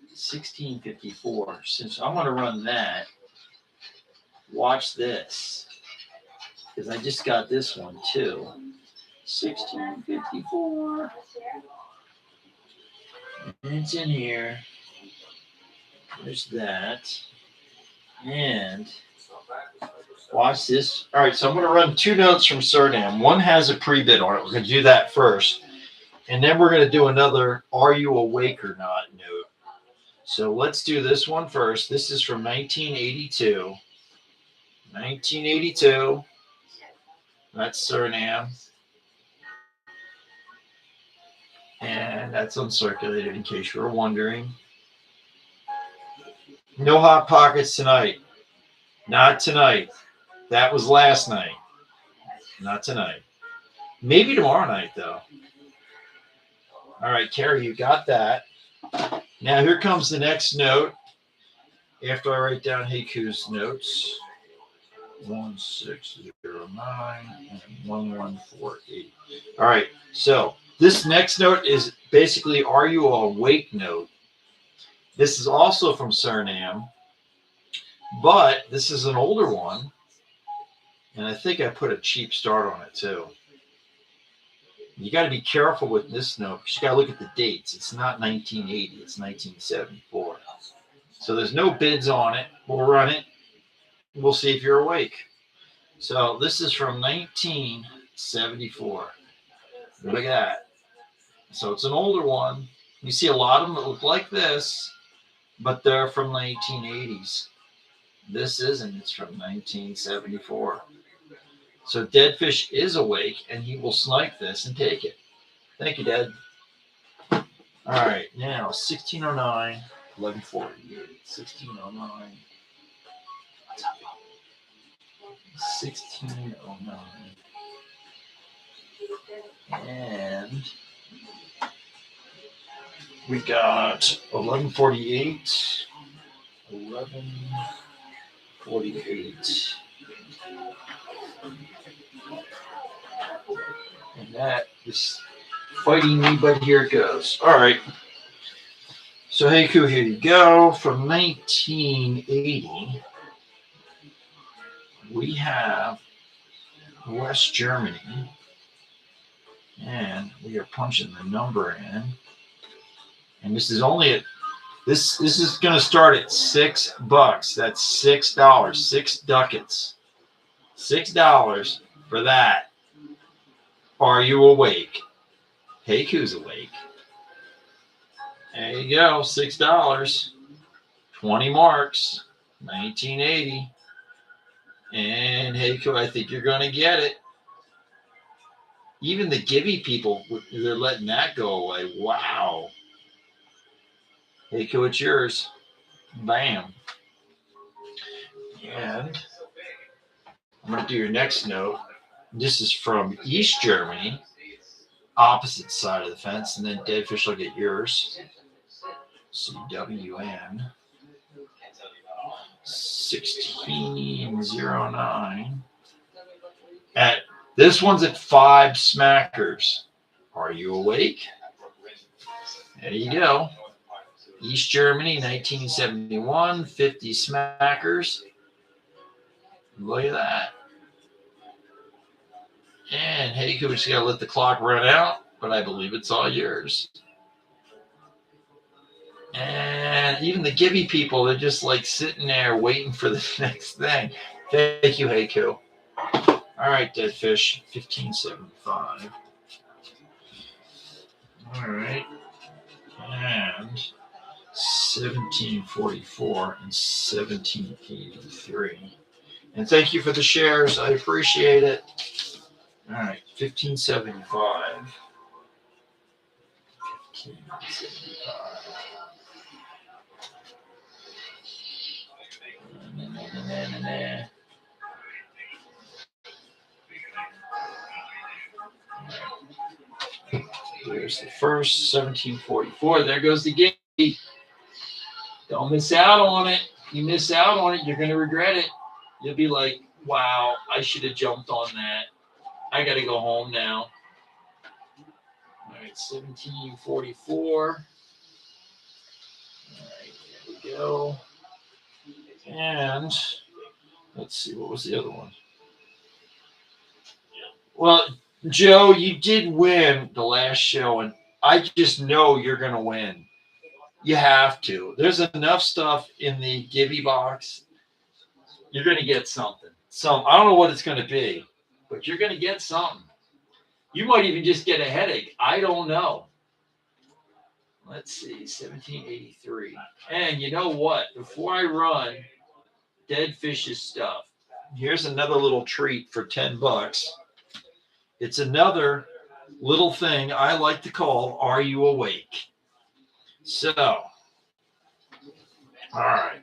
1654. Since I'm going to run that, watch this. Because I just got this one too. 1654. And it's in here. There's that. And watch this. All right, so I'm going to run two notes from Suriname. One has a pre-bid on it. We're going to do that first. And then we're going to do another Are You Awake or Not note. So let's do this one first. This is from 1982. 1982. That's Suriname. And that's uncirculated in case you were wondering. No Hot Pockets tonight. Not tonight. That was last night. Not tonight. Maybe tomorrow night, though. All right, Carrie, you got that. Now here comes the next note. After I write down Heiku's notes. 1609 and 1148. All right, so this next note is basically Are You Awake note. This is also from Suriname, but this is an older one. And I think I put a cheap start on it too. You got to be careful with this note because you got to look at the dates. It's not 1980, it's 1974. So there's no bids on it. We'll run it. We'll see if you're awake. So this is from 1974. Look at that. So it's an older one. You see a lot of them that look like this, but they're from 1980s. This isn't. It's from 1974. So Dead Fish is awake, and he will snipe this and take it. Thank you, Dead. All right, now 1609, 1148, 1609. 1609. And we got 1148. 1148. And that is fighting me, but here it goes. All right. So, Heiku, here you go. From 1980. We have West Germany, and we are punching the number in. And this is only at This is going to start at $6. That's $6. 6 ducats. $6 for that. Are you awake? Heiku's awake. There you go. $6. 20 marks. 1980. And Heiku, I think you're going to get it. Even the Gibby people, they're letting that go away. Wow. Heiku, it's yours. Bam. And I'm going to do your next note. This is from East Germany, opposite side of the fence, and then Deadfish will get yours. CWN 1609. This one's at 5 smackers. Are you awake? There you go. East Germany, 1971, 50 smackers. Look at that. And Heiku, we just got to let the clock run out, but I believe it's all yours. And even the Gibby people, they're just like sitting there waiting for the next thing. Thank you, Heiku. All right, Deadfish, 1575. All right. And 1744 and 1783. And thank you for the shares. I appreciate it. All right, 1575. 1575. There's the first, 1744. There goes the gate. Don't miss out on it. You miss out on it, you're going to regret it. You'll be like, wow, I should have jumped on that. I got to go home now. All right, 1744. All right, there we go. And let's see, what was the other one? Well, Joe, you did win the last show, and I just know you're going to win. You have to. There's enough stuff in the Gibby box. You're going to get something. I don't know what it's going to be, but you're going to get something. You might even just get a headache. I don't know. Let's see, 1783. And you know what? Before I run Deadfish's stuff, here's another little treat for $10. It's another little thing I like to call Are You Awake? So, all right.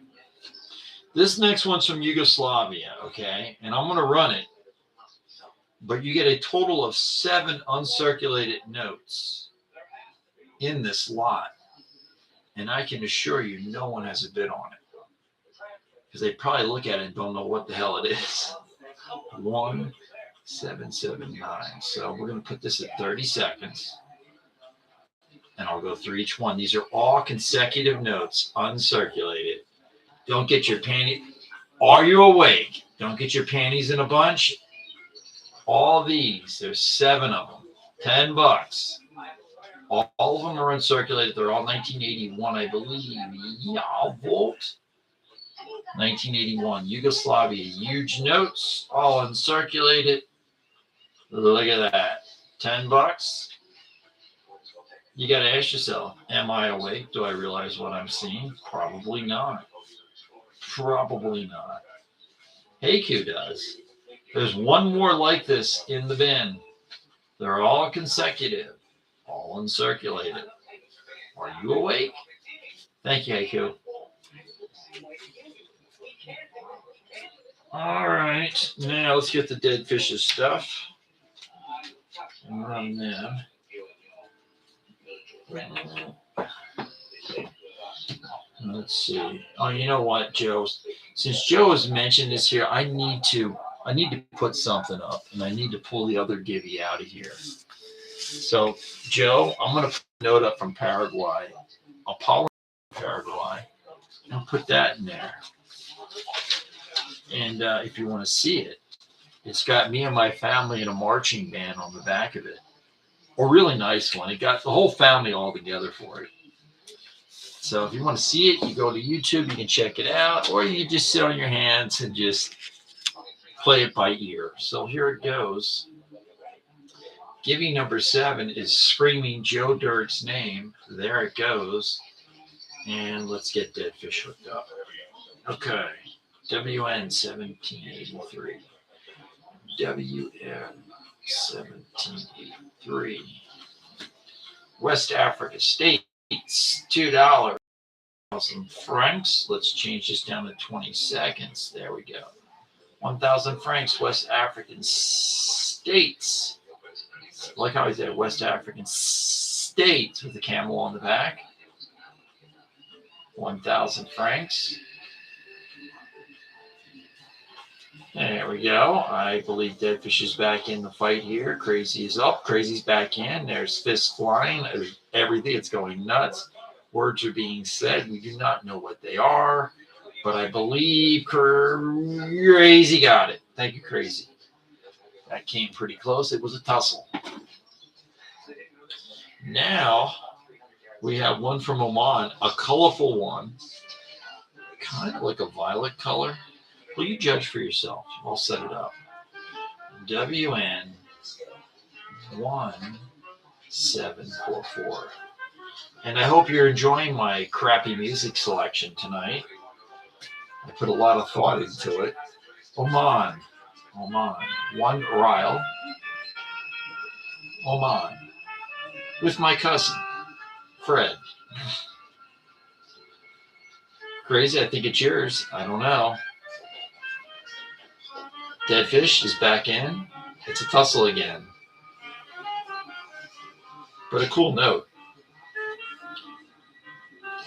This next one's from Yugoslavia, okay? And I'm going to run it. But you get a total of 7 uncirculated notes in this lot. And I can assure you no one has a bid on it. Because they probably look at it and don't know what the hell it is. 1779. So we're going to put this at 30 seconds. And I'll go through each one. These are all consecutive notes, uncirculated. Don't get your panties. Are you awake? Don't get your panties in a bunch. All these, there's 7 of them. $10. All of them are uncirculated. They're all 1981, I believe. Yeah, Volt. 1981. Yugoslavia. Huge notes, all uncirculated. Look at that. $10. You got to ask yourself, am I awake? Do I realize what I'm seeing? Probably not. Probably not. Heiku does. There's one more like this in the bin. They're all consecutive, all uncirculated. Are you awake? Thank you, Heiku. All right. Now let's get the Deadfish's stuff and run them. Let's see. Oh, you know what, Joe? Since Joe has mentioned this here, I need to put something up, and I need to pull the other Gibby out of here. So, Joe, I'm going to put a note up from Paraguay. Apollo, Paraguay. I'll put that in there. And if you want to see it, it's got me and my family in a marching band on the back of it. A really nice one. It got the whole family all together for it. So if you want to see it, you go to YouTube, you can check it out, or you just sit on your hands and just play it by ear. So here it goes. Giving number 7 is Screaming Joe Dirt's name. There it goes. And let's get Dead Fish hooked up. Okay. WN 1783. WN 1783. West Africa States, $2. 1,000 francs. Let's change this down to 20 seconds. There we go. 1,000 francs, West African states. I like how I said West African states with the camel on the back. 1,000 francs. There we go. I believe Deadfish is back in the fight here. Crazy is up. Crazy's back in. There's fists flying. There's everything. It's going nuts. Words are being said. We do not know what they are, but I believe Crazy got it. Thank you, Crazy. That came pretty close. It was a tussle. Now we have one from Oman, a colorful one, kind of like a violet color. Well, you judge for yourself. I'll set it up. WN 1744. And I hope you're enjoying my crappy music selection tonight. I put a lot of thought into it. Oman. One Ryle. Oman. With my cousin, Fred. Crazy, I think it's yours. I don't know. Deadfish is back in. It's a tussle again. But a cool note.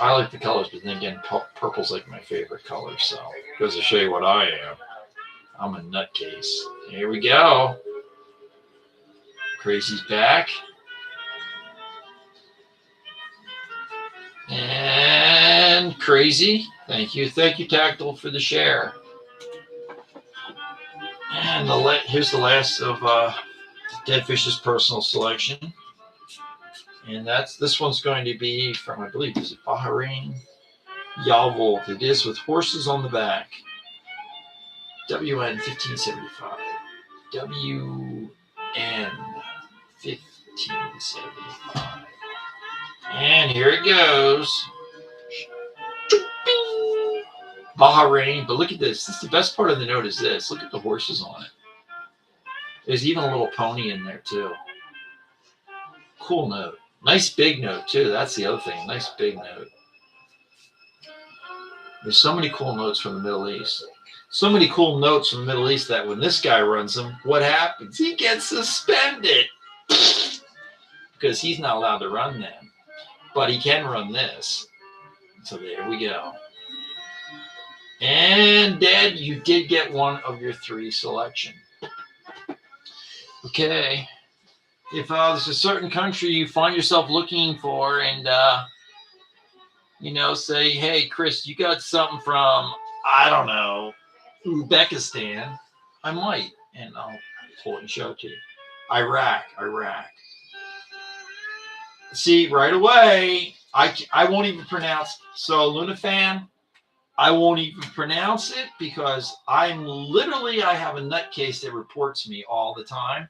I like the colors, but then again, purple's like my favorite color, so it goes to show you what I am. I'm a nutcase. Here we go. Crazy's back. And Crazy. Thank you. Thank you, Tactile, for the share. And here's the last of Deadfish's personal selection. And this one's going to be from, I believe, is it Bahrain? Yalvold. It is with horses on the back. WN 1575. WN 1575. And here it goes. Bahrain. But look at this. This is the best part of the note is this. Look at the horses on it. There's even a little pony in there, too. Cool note. Nice big note, too. That's the other thing. Nice big note. There's so many cool notes from the Middle East. So many cool notes from the Middle East that when this guy runs them, what happens? He gets suspended. Because he's not allowed to run them. But he can run this. So there we go. And Dad, you did get one of your 3 selection. Okay. If there's a certain country you find yourself looking for and, say, hey, Chris, you got something from, I don't know, Uzbekistan, I might. And I'll pull it and show it to you. Iraq. See, right away, I won't even pronounce. So, Luna fan, I won't even pronounce it because I have a nutcase that reports me all the time.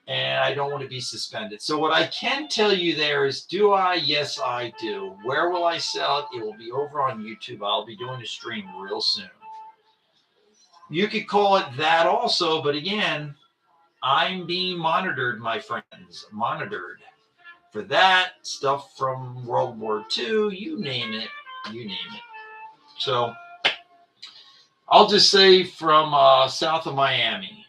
And I don't want to be suspended. So what I can tell you there is, do I? Yes, I do. Where will I sell it? It will be over on YouTube. I'll be doing a stream real soon. You could call it that also, but again, I'm being monitored, my friends. Monitored. For that, stuff from World War II, you name it. So I'll just say from south of Miami.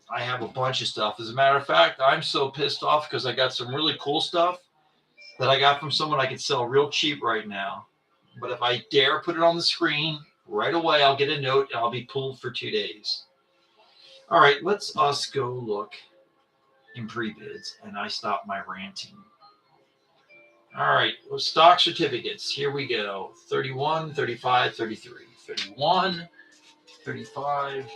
I have a bunch of stuff. As a matter of fact, I'm so pissed off because I got some really cool stuff that I got from someone I could sell real cheap right now. But if I dare put it on the screen, right away I'll get a note and I'll be pulled for 2 days. All right, let's us go look in pre-bids, and I stop my ranting. All right, well, stock certificates. Here we go. 31, 35, 33. 31, 35.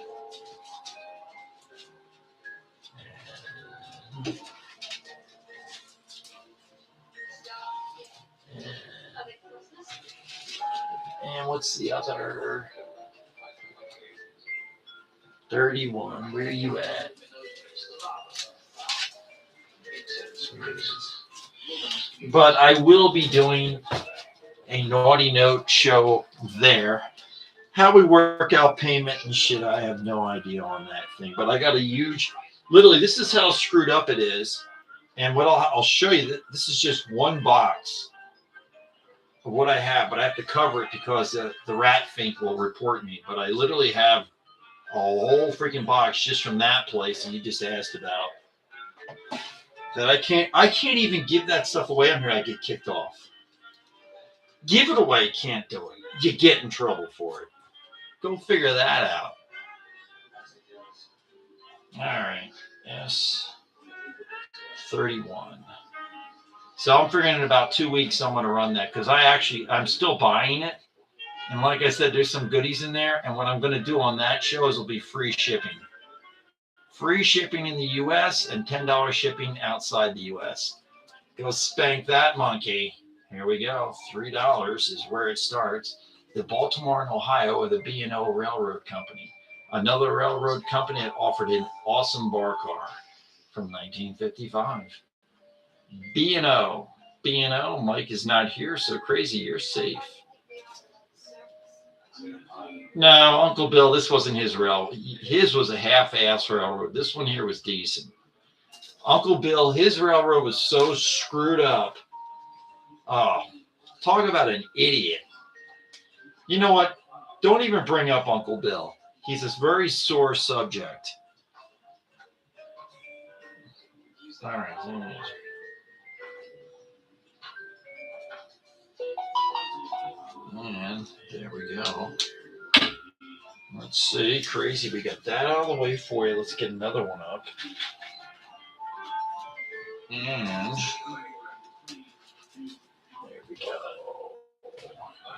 what's the other? 31. Where are you at? But I will be doing a Naughty Note show there. How we work out payment and shit, I have no idea on that thing. But I got a huge, literally, this is how screwed up it is. And what I'll show you, that this is just one box of what I have, but I have to cover it because the rat fink will report me. But I literally have a whole freaking box just from that place that you just asked about. That I can't even give that stuff away on here. I get kicked off. Give it away, can't do it. You get in trouble for it. Go figure that out. All right, S31. So I'm figuring in about 2 weeks I'm going to run that because I'm still buying it. And like I said, there's some goodies in there. And what I'm going to do on that show is it'll be free shipping. Free shipping in the U.S. and $10 shipping outside the U.S. Go spank that monkey. Here we go. $3 is where it starts. The Baltimore and Ohio or the B&O Railroad Company. Another railroad company that offered an awesome bar car from 1955. B&O. B&O, Mike is not here, so crazy, you're safe. No, Uncle Bill, this wasn't his rail. His was a half-ass railroad. This one here was decent. Uncle Bill, his railroad was so screwed up. Oh, talk about an idiot. You know what? Don't even bring up Uncle Bill. He's this very sore subject. All right, there it is. And there we go. Let's see. Crazy. We got that out of the way for you. Let's get another one up. And there we go.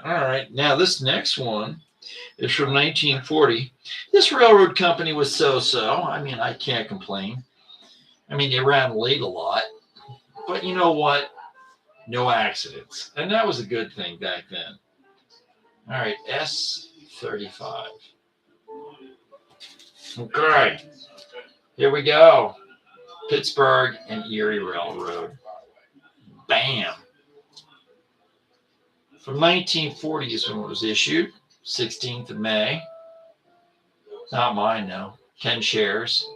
All right. Now, this next one is from 1940. This railroad company was so-so. I mean, I can't complain. I mean, they ran late a lot. But you know what? No accidents. And that was a good thing back then. All right. S35. Okay. Here we go. Pittsburgh and Erie Railroad. Bam. From 1940 is when it was issued. 16th of May. Not mine, no. 10 shares.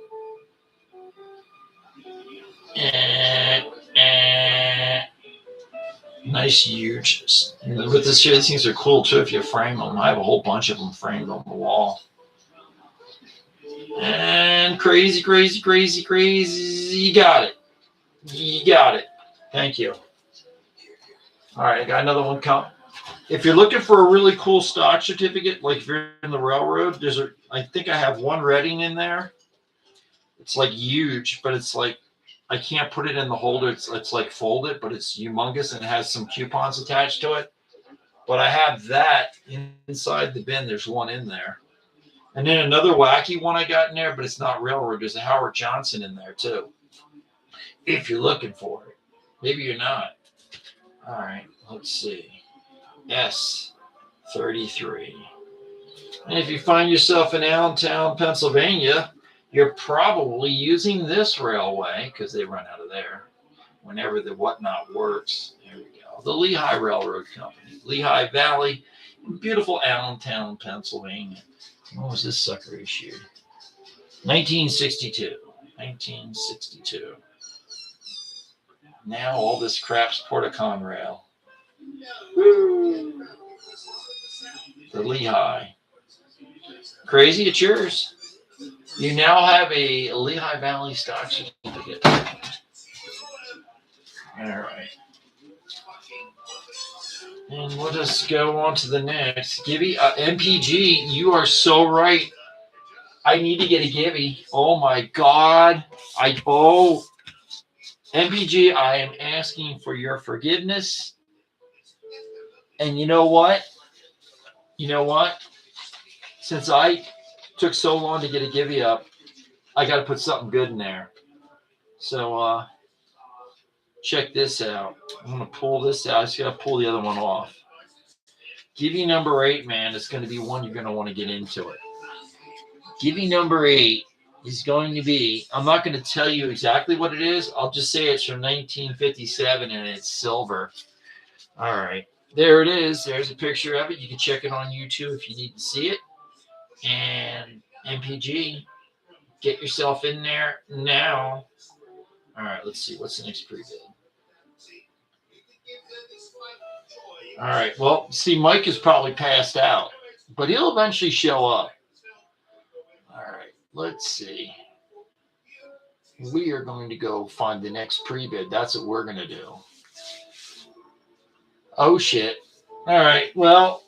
Nice, huge. With this here, these things are cool too if you frame them. I have a whole bunch of them framed on the wall. And crazy, crazy, crazy, crazy. You got it. You got it. Thank you. All right, I got another one coming. If you're looking for a really cool stock certificate, like if you're in the railroad, I think I have one Reading in there. It's like huge, but it's like, I can't put it in the holder. It's like folded, but it's humongous and it has some coupons attached to it. But I have that inside the bin. There's one in there. And then another wacky one I got in there, but it's not railroad. There's a Howard Johnson in there too. If you're looking for it. Maybe you're not. All right, let's see. S33. And if you find yourself in Allentown, Pennsylvania, you're probably using this railway because they run out of there whenever the WhatNot works. There we go. The Lehigh Railroad Company. Lehigh Valley, beautiful Allentown, Pennsylvania. When was this sucker issued? 1962. 1962. Now all this crap's Port-a-Conrail. Woo! The Lehigh. Crazy, it's yours. You now have a Lehigh Valley stock certificate. All right. And let us go on to the next. Gibby, MPG, you are so right. I need to get a Gibby. Oh my God. MPG, I am asking for your forgiveness. And you know what? You know what? Since I took so long to get a Gibby up, I got to put something good in there. So check this out. I'm going to pull this out. I just got to pull the other one off. Givey number 8, man, is going to be one you're going to want to get into it. Givey number 8 is going to be, I'm not going to tell you exactly what it is. I'll just say it's from 1957 and it's silver. All right. There it is. There's a picture of it. You can check it on YouTube if you need to see it. And MPG, get yourself in there now. All right, let's see. What's the next pre-bid? All right. Well, see, Mike is probably passed out, but he'll eventually show up. All right. Let's see. We are going to go find the next pre-bid. That's what we're going to do. Oh, shit. All right. Well,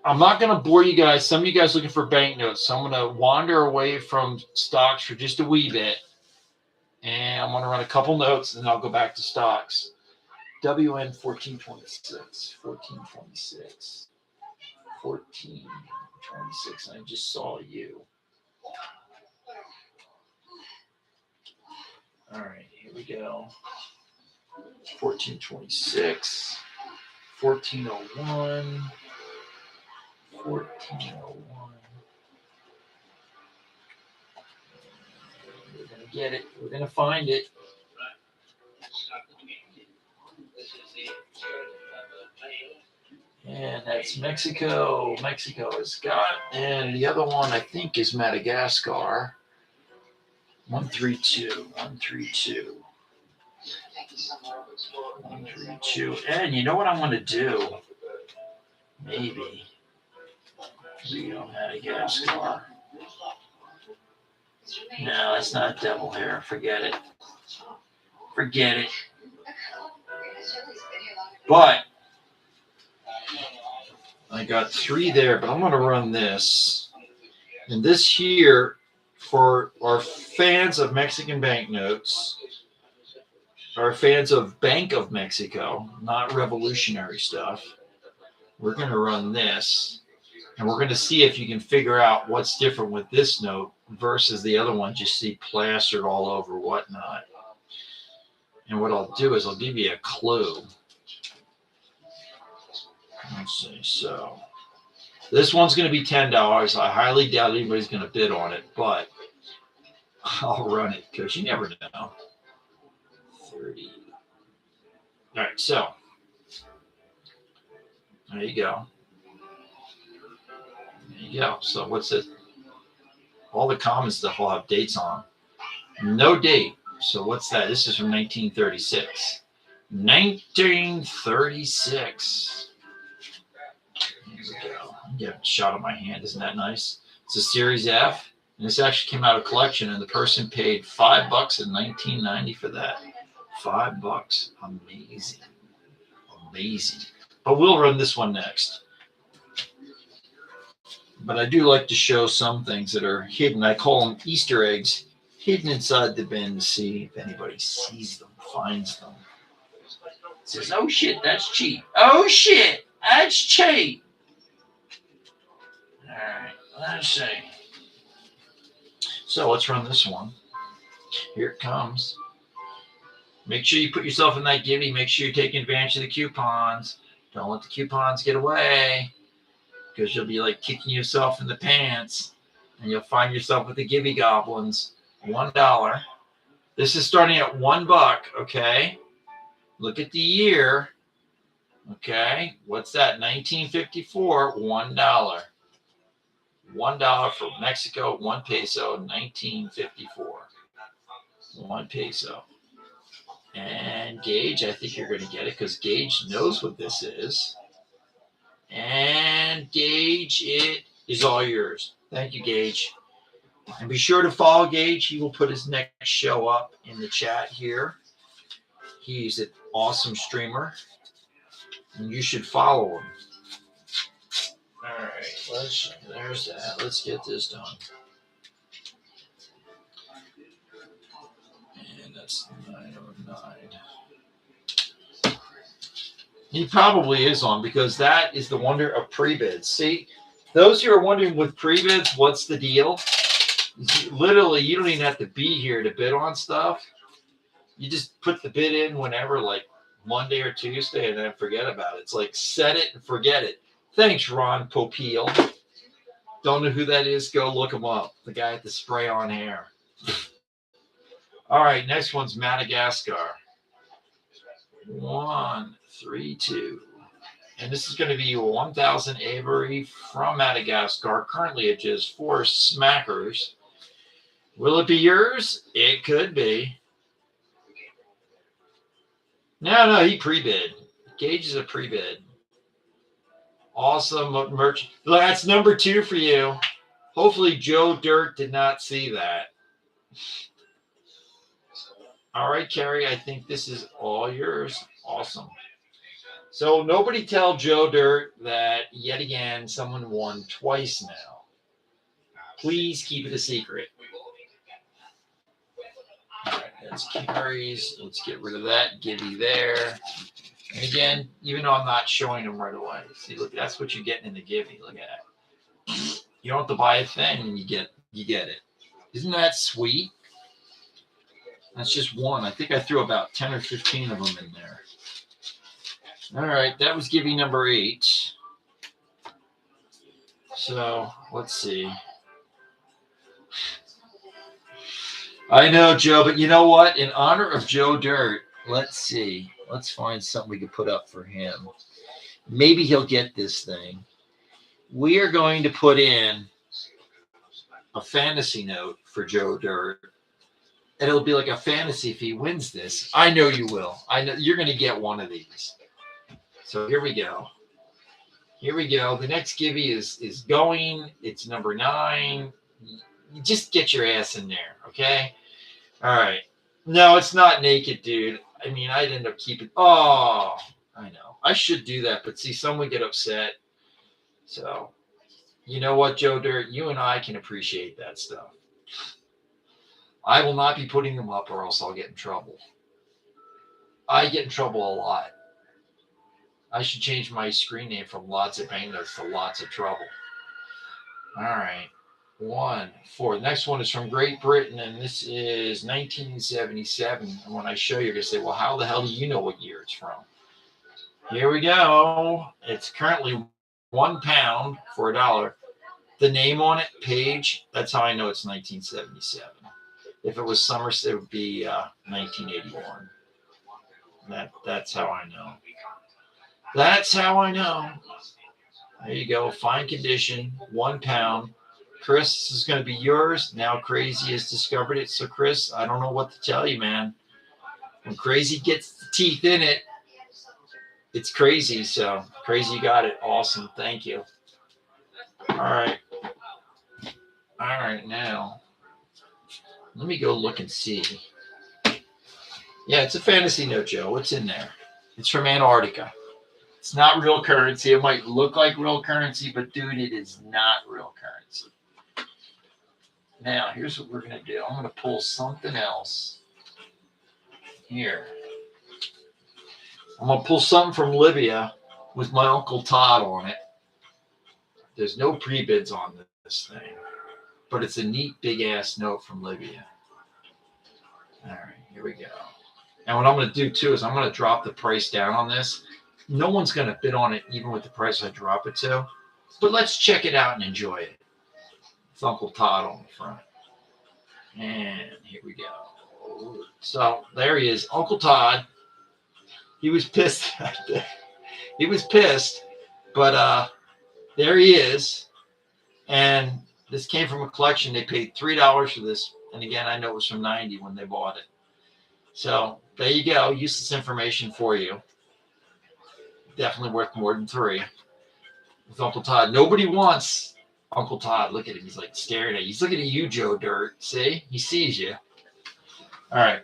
I'm not going to bore you guys. Some of you guys looking for banknotes. So I'm going to wander away from stocks for just a wee bit. And I'm going to run a couple notes, and then I'll go back to stocks. WN 1426. 1426. 1426. I just saw you. All right, here we go. 1426. 1401. 1401. We're going to get it. We're going to find it. And that's Mexico. Mexico is got. And the other one, I think, is Madagascar. 132. 132. 132. And you know what I'm going to do? Maybe. Rio, Madagascar. No, that's not devil hair. Forget it. Forget it. But I got 3 there, but I'm going to run this. And this here, for our fans of Mexican banknotes, our fans of Bank of Mexico, not revolutionary stuff, we're going to run this. And we're going to see if you can figure out what's different with this note versus the other ones you see plastered all over WhatNot. And what I'll do is I'll give you a clue. Let's see. So this one's going to be $10. I highly doubt anybody's going to bid on it, but I'll run it because you never know. 30. All right. So there you go. There you go. So what's it? All the common stuff will have dates on. No date. So what's that? This is from 1936. 1936. Here we go. Get a shot of my hand. Isn't that nice? It's a Series F. And this actually came out of collection, and the person paid $5 in 1990 for that. $5. Amazing. Amazing. But we'll run this one next. But I do like to show some things that are hidden. I call them Easter eggs, hidden inside the bin to see if anybody sees them, finds them. Says, oh shit, that's cheap. Oh shit, that's cheap. All right, let's see. So let's run this one. Here it comes. Make sure you put yourself in that Givey. Make sure you're taking advantage of the coupons. Don't let the coupons get away, because you'll be like kicking yourself in the pants, and you'll find yourself with the Givey goblins. $1. This is starting at $1. Okay. Look at the year. Okay. What's that? 1954. $1. $1 for Mexico. 1 peso. 1954. 1 peso. And Gage, I think you're going to get it because Gage knows what this is. And Gage, it is all yours. Thank you, Gage. And be sure to follow Gage. He will put his next show up in the chat here. He's an awesome streamer, and you should follow him. All right, there's that. Let's get this done. And that's 909. He probably is on, because that is the wonder of pre-bids. See, those who are wondering with pre-bids, what's the deal? Literally, you don't even have to be here to bid on stuff. You just put the bid in whenever, like Monday or Tuesday, and then forget about it. It's like set it and forget it. Thanks, Ron Popeil. Don't know who that is? Go look him up. The guy with the spray on hair. All right, next one's Madagascar. 1, 3, 2. And this is going to be 1,000 Avery from Madagascar. Currently at just 4 smackers. Will it be yours? It could be. No, he pre-bid. Gage is a pre-bid. Awesome merch. That's number 2 for you. Hopefully Joe Dirt did not see that. All right, Carrie, I think this is all yours. Awesome. So nobody tell Joe Dirt that yet again someone won twice now. Please keep it a secret. All right, that's Carrie's. Let's get rid of that. Gibby there. And again, even though I'm not showing them right away. See, look, that's what you're getting in the Gibby. Look at that. You don't have to buy a thing and you get it. Isn't that sweet? That's just one. I think I threw about 10 or 15 of them in there. All right, that was Gibby number 8. So let's see. I know, Joe, but you know what? In honor of Joe Dirt, let's see. Let's find something we can put up for him. Maybe he'll get this thing. We are going to put in a fantasy note for Joe Dirt. And it'll be like a fantasy if he wins this. I know you will. I know you're going to get one of these. So here we go. Here we go. The next Gibby is going. It's number 9. You just get your ass in there, okay? All right. No, it's not naked, dude. I mean, I'd end up keeping. Oh, I know. I should do that, but see, someone get upset. So, you know what, Joe Dirt? You and I can appreciate that stuff. I will not be putting them up or else I'll get in trouble. I get in trouble a lot. I should change my screen name from Lots of Banknotes to Lots of Trouble. All right. 1, 4. The next one is from Great Britain, and this is 1977. And when I show you, you're going to say, well, how the hell do you know what year it's from? Here we go. It's currently £1 for $1. The name on it, Page, that's how I know it's 1977. If it was Somerset, it would be 1981. That's how I know. That's how I know. There you go. Fine condition, £1. Chris, this is going to be yours. Now Crazy has discovered it. So, Chris, I don't know what to tell you, man. When Crazy gets the teeth in it, it's crazy. So, Crazy, you got it. Awesome. Thank you. All right. All right, now. Let me go look and see. Yeah, it's a fantasy note, Joe. What's in there? It's from Antarctica. It's not real currency. It might look like real currency, but, dude, it is not real currency. Now, here's what we're going to do. I'm going to pull something else here. I'm going to pull something from Libya with my Uncle Todd on it. There's no pre-bids on this thing, but it's a neat big-ass note from Libya. All right, here we go. And what I'm going to do, too, is I'm going to drop the price down on this. No one's going to bid on it, even with the price I drop it to. But let's check it out and enjoy it. It's Uncle Todd on the front. And here we go. So there he is, Uncle Todd. He was pissed. He was pissed, but there he is. And this came from a collection. They paid $3 for this. And again, I know it was from 90 when they bought it. So there you go. Useless information for you. Definitely worth more than 3. With Uncle Todd. Nobody wants Uncle Todd. Look at him. He's like staring at you. He's looking at you, Joe Dirt. See? He sees you. All right.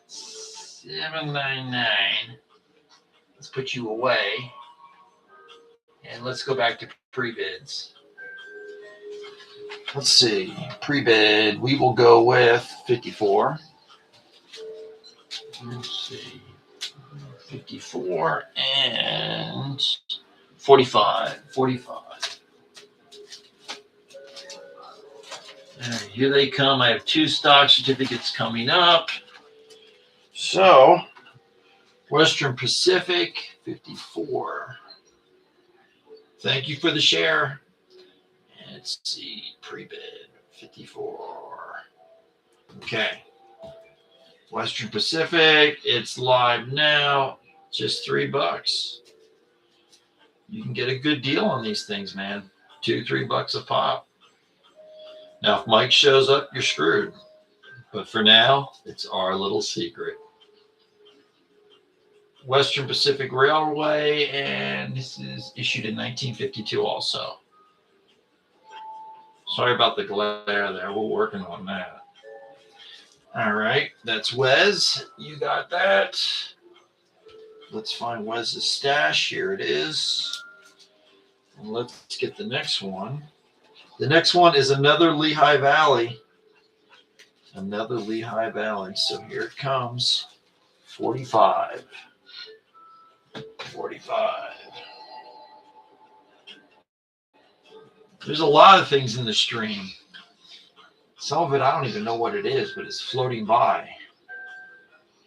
$7.99. Let's put you away. And let's go back to pre-bids. Let's see. Pre-bid. We will go with 54. Let's see. 54 and 45. 45. All right, here they come. I have 2 stock certificates coming up. So, Western Pacific, 54. Thank you for the share. And let's see, pre-bid 54. Okay. Western Pacific, it's live now. Just $3. You can get a good deal on these things, man. $2-3 a pop. Now, if Mike shows up, you're screwed. But for now, it's our little secret. Western Pacific Railway, and this is issued in 1952 also. Sorry about the glare there. We're working on that. All right, that's Wes. You got that. Let's find Wes's stash. Here it is. And let's get the next one. The next one is another Lehigh Valley. Another Lehigh Valley. So here it comes. 45. 45. There's a lot of things in the stream. Some of it I don't even know what it is, but it's floating by.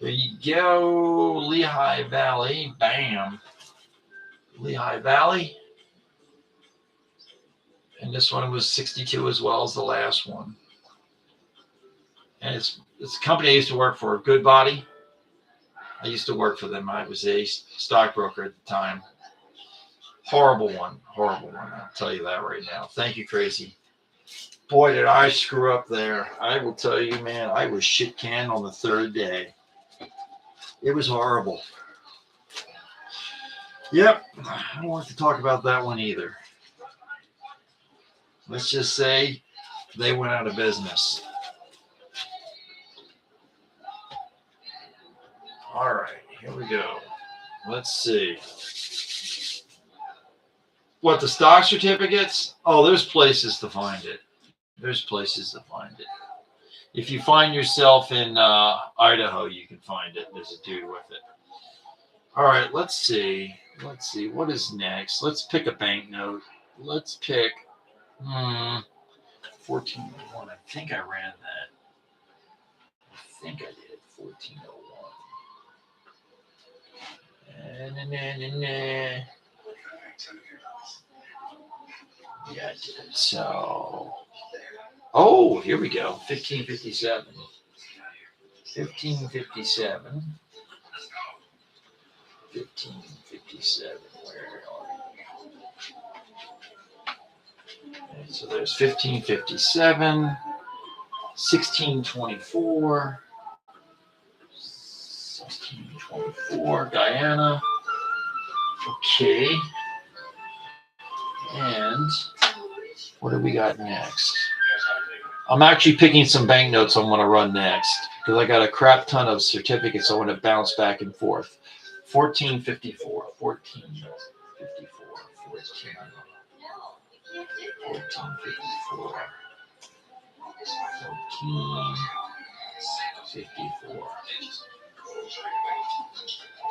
There you go. Lehigh Valley. Bam. Lehigh Valley. And this one was 62 as well as the last one. And it's a company I used to work for, Goodbody. I used to work for them. I was a stockbroker at the time. Horrible one. Horrible one. I'll tell you that right now. Thank you, Crazy. Boy, did I screw up there. I will tell you, man, I was shit canned on the third day. It was horrible. Yep. I don't want to talk about that one either. Let's just say they went out of business. All right, here we go. Let's see. What, the stock certificates? Oh, there's places to find it. There's places to find it. If you find yourself in Idaho, you can find it. There's a dude with it. All right, let's see. Let's see. What is next? Let's pick a banknote. Let's pick 1401. I think I ran that. I think I did 1401. Yeah, I did. So, oh, here we go. 1557. 1557. 1557. Where are you? Okay, so there's 1557, 1624, 1624, Guyana. Okay. And what do we got next? I'm actually picking some banknotes I'm going to run next because I got a crap ton of certificates I want to bounce back and forth. 1454, 1454, 1454, 1454.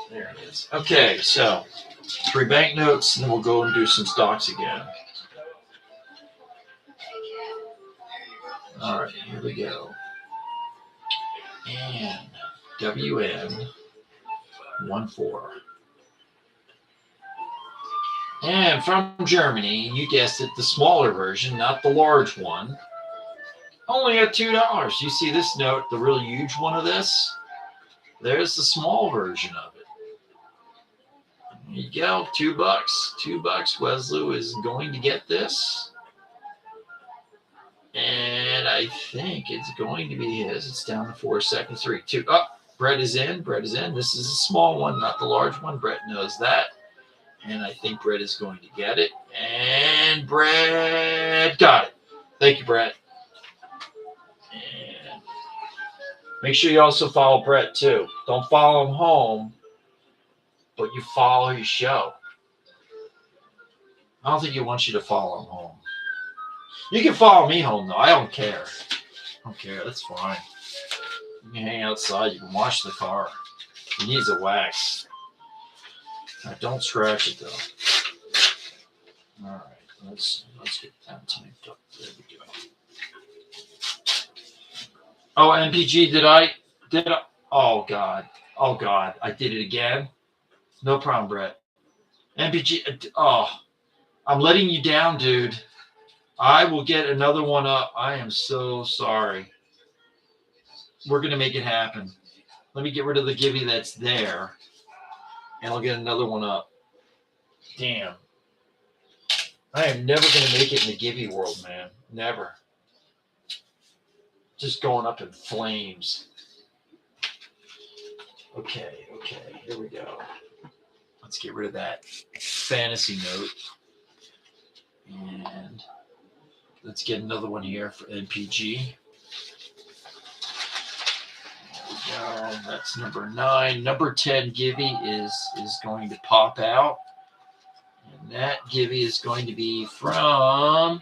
There it is. Okay, so 3 banknotes, and then we'll go and do some stocks again. All right, here we go. And WN 14. And from Germany, you guessed it, the smaller version, not the large one. Only at $2. You see this note, the really huge one of this? There's the small version of it. There you go, $2. $2. Weslew is going to get this. And I think it's going to be his. It's down to 4 seconds. 3, 2. Oh, Brett is in. Brett is in. This is a small one, not the large one. Brett knows that. And I think Brett is going to get it. And Brett got it. Thank you, Brett. And make sure you also follow Brett, too. Don't follow him home, but you follow his show. I don't think he wants you to follow him home. You can follow me home, though. I don't care. I don't care. That's fine. You can hang outside. You can wash the car. It needs a wax. Don't scratch it, though. All right. Let's get that typed up. There we go. Oh, MPG, did I? Oh, God. Oh, God. I did it again. No problem, Brett. MPG. Oh, I'm letting you down, dude. I will get another one up. I am so sorry. We're going to make it happen. Let me get rid of the Gibby that's there, and I'll get another one up. Damn. I am never going to make it in the Gibby world, man. Never. Just going up in flames. Okay, here we go. Let's get rid of that fantasy note. And let's get another one here for NPG. There we go. That's number 9. Number 10 Gibby is going to pop out. And that Gibby is going to be from,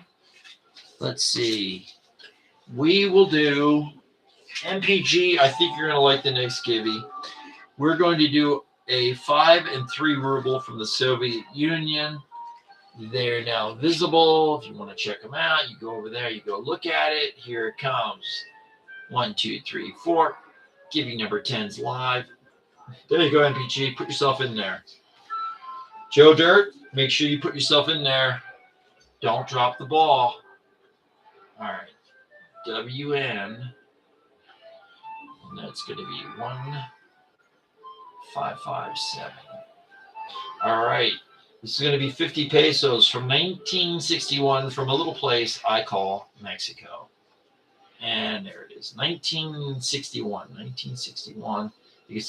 let's see. We will do MPG. I think you're going to like the next Gibby. We're going to do a 5 and 3 ruble from the Soviet Union. They're now visible. If you want to check them out, you go over there, you go look at it. Here it comes. 1, 2, 3, 4. Gibby number 10's live. There you go, MPG. Put yourself in there. Joe Dirt, make sure you put yourself in there. Don't drop the ball. All right. WN. And that's going to be 1557. All right. This is going to be 50 pesos from 1961 from a little place I call Mexico. And there it is. 1961. You can see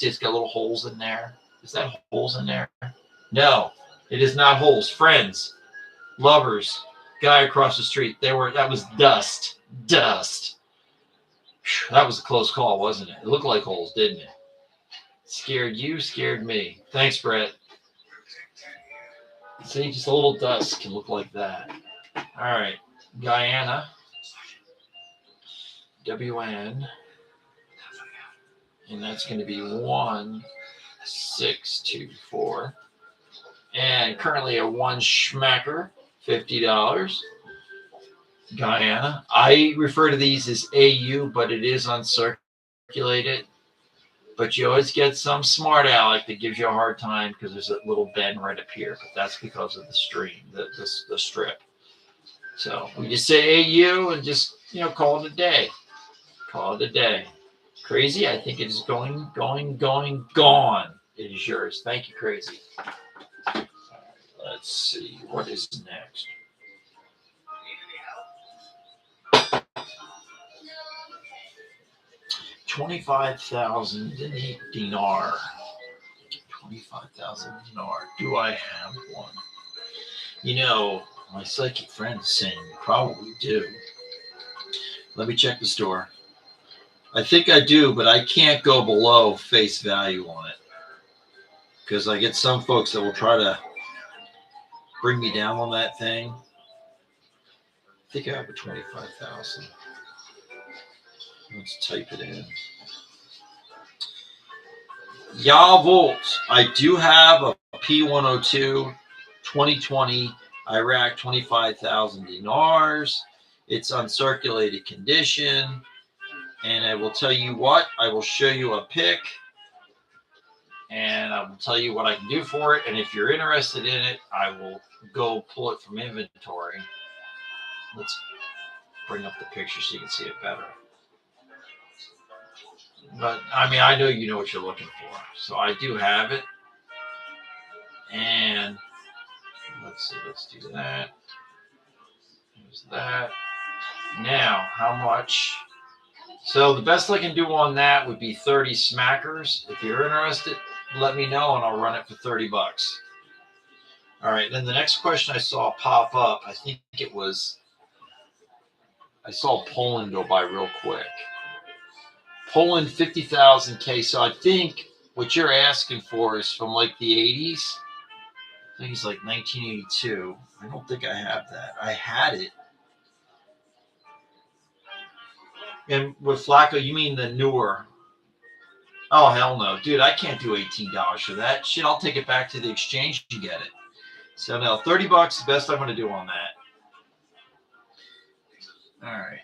it's got little holes in there. Is that holes in there? No, it is not holes. Friends, lovers, guy across the street. That was dust. Dust. Whew, that was a close call, wasn't it? It looked like holes, didn't it? Scared you, scared me. Thanks, Brett. See, just a little dust can look like that. All right, Guyana. WN. And that's going to be 1624. And currently a 1 schmacker, $50. Guyana. I refer to these as AU, but it is uncirculated. But you always get some smart aleck that gives you a hard time because there's a little bend right up here. But that's because of the stream, the strip. So we just say AU and just, call it a day. Call it a day. Crazy, I think it is gone. It is yours. Thank you, Crazy. All right, let's see. What is next? $25,000 dinar. 25,000 dinar. Do I have one? My psychic friend is saying you probably do. Let me check the store. I think I do, but I can't go below face value on it because I get some folks that will try to bring me down on that thing. I think I have a 25,000. Let's type it in. Jawohl. I do have a P102 2020 Iraq 25,000 dinars. It's uncirculated condition. And I will tell you what, I will show you a pic. And I will tell you what I can do for it. And if you're interested in it, I will go pull it from inventory. Let's bring up the picture so you can see it better. But, I know you know what you're looking for. So I do have it. And let's see, let's do that. There's that. Now, how much? So the best I can do on that would be 30 smackers. If you're interested, let me know and I'll run it for $30. All right, then the next question I saw pop up, I think it was, I saw Poland go by real quick. Poland 50,000 K. So I think what you're asking for is from like the 80s. I think it's like 1982. I don't think I have that. I had it. And with Flacco, you mean the newer? Oh, hell no. Dude, I can't do $18 for that. Shit, I'll take it back to the exchange and get it. So no, $30 is the best I'm going to do on that. All right.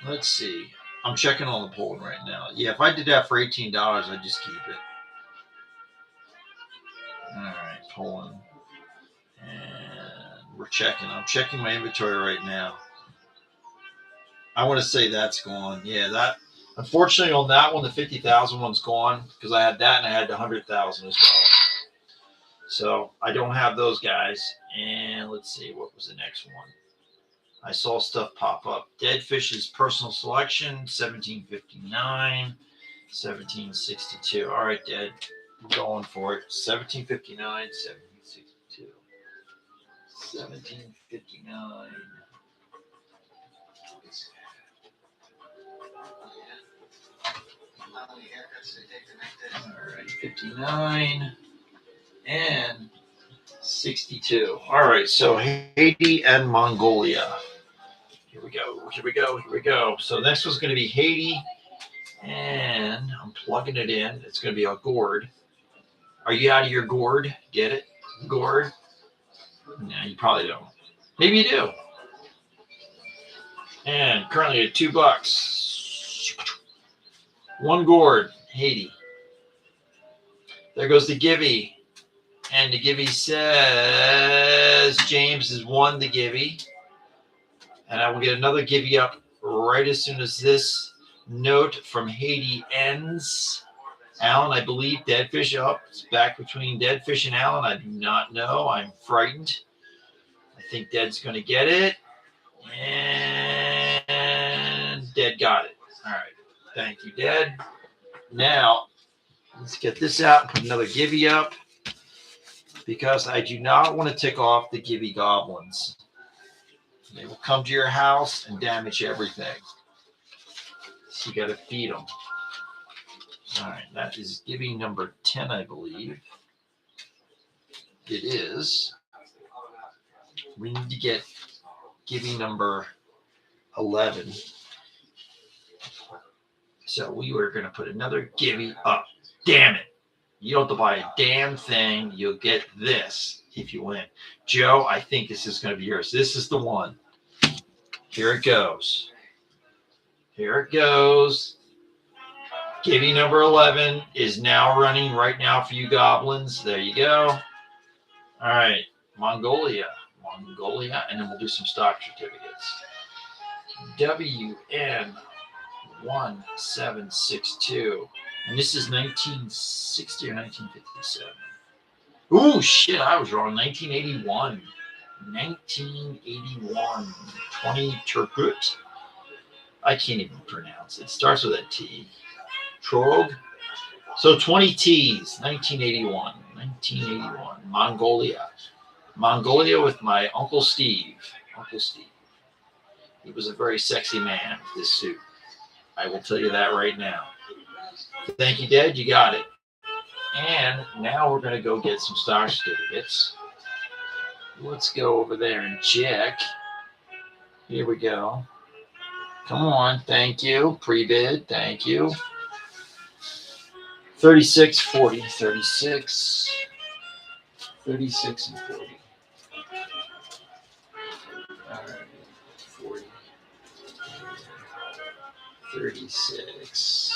Let's see. I'm checking on the Poland right now. Yeah, if I did that for $18, I'd just keep it. All right, Poland. And We're checking. I'm checking my inventory right now. I want to say that's gone. Yeah, that. Unfortunately, on that one, the 50,000 one's gone because I had that and I had the 100,000 as well. So I don't have those guys. And let's see, what was the next one? I saw stuff pop up. Dead Fish's personal selection, 1759, 1762. All right, Dead. We're going for it. 1759, 1762. 1759. All right, 59 and 62. All right, so Haiti and Mongolia. Here we go. Here we go. Here we go. So next was going to be Haiti, and I'm plugging it in. It's going to be a gourd. Are you out of your gourd? Get it? Gourd? No, you probably don't. Maybe you do. And currently at $2. One gourd, Haiti. There goes the Givey. And the Givey says James has won the Givey. And I will get another Givey up right as soon as this note from Haiti ends. Alan, I believe Deadfish up. It's back between Deadfish and Alan. I do not know. I'm frightened. I think Dead's going to get it. And Dead got it. All right. Thank you, Dead. Now, let's get this out and put another Givey up because I do not want to tick off the Givey goblins. They will come to your house and damage everything. So you got to feed them. All right, that is Givey number 10, I believe. It is. We need to get Givey number 11. So we were going to put another Givey up. Damn it. You don't have to buy a damn thing. You'll get this if you win. Joe, I think this is going to be yours. This is the one. Here it goes. Here it goes. Givey number 11 is now running right now for you goblins. There you go. All right. Mongolia. And then we'll do some stock certificates. WN1762. And this is 1960 or 1957. Ooh, shit, I was wrong. 1981. 1981. 20 Turgut. I can't even pronounce it. It starts with a T. Trog. So 20 T's. 1981. 1981. Mongolia with my Uncle Steve. He was a very sexy man with this suit. I will tell you that right now. Thank you, Dad. You got it. And now we're going to go get some stock certificates. Let's go over there and check. Here we go. Come on. Thank you. Pre-bid. Thank you. 36, 40. 36 and 40. All right. 40. 36.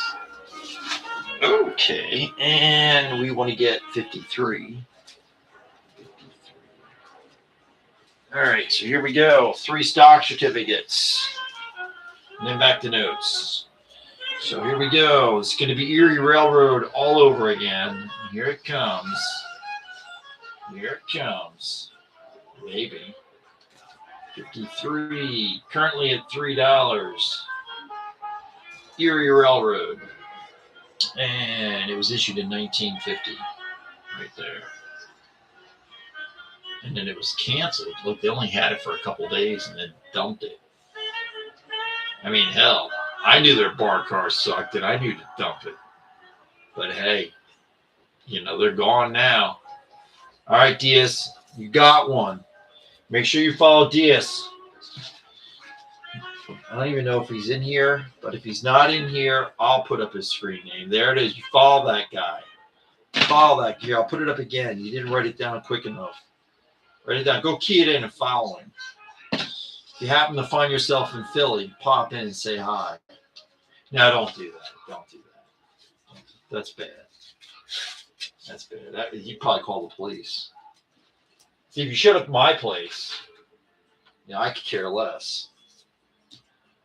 Okay, and we want to get 53. All right, so here we go. 3 stock certificates. And then back to notes. So here we go. It's going to be Erie Railroad all over again. Here it comes. Maybe. 53. Currently at $3. Erie Railroad. And it was issued in 1950. Right there. And then it was canceled. Look, they only had it for a couple days and then dumped it. I mean, hell, I knew their bar cars sucked and I knew to dump it. But hey, they're gone now. All right, Diaz, you got one. Make sure you follow Diaz. I don't even know if he's in here, but if he's not in here, I'll put up his screen name. There it is. You follow that guy. Here, I'll put it up again. You didn't write it down quick enough. Write it down. Go key it in and follow him. If you happen to find yourself in Philly, pop in and say hi. No, don't do that. That's bad. You probably call the police. See, if you showed up at my place, Yeah, I could care less.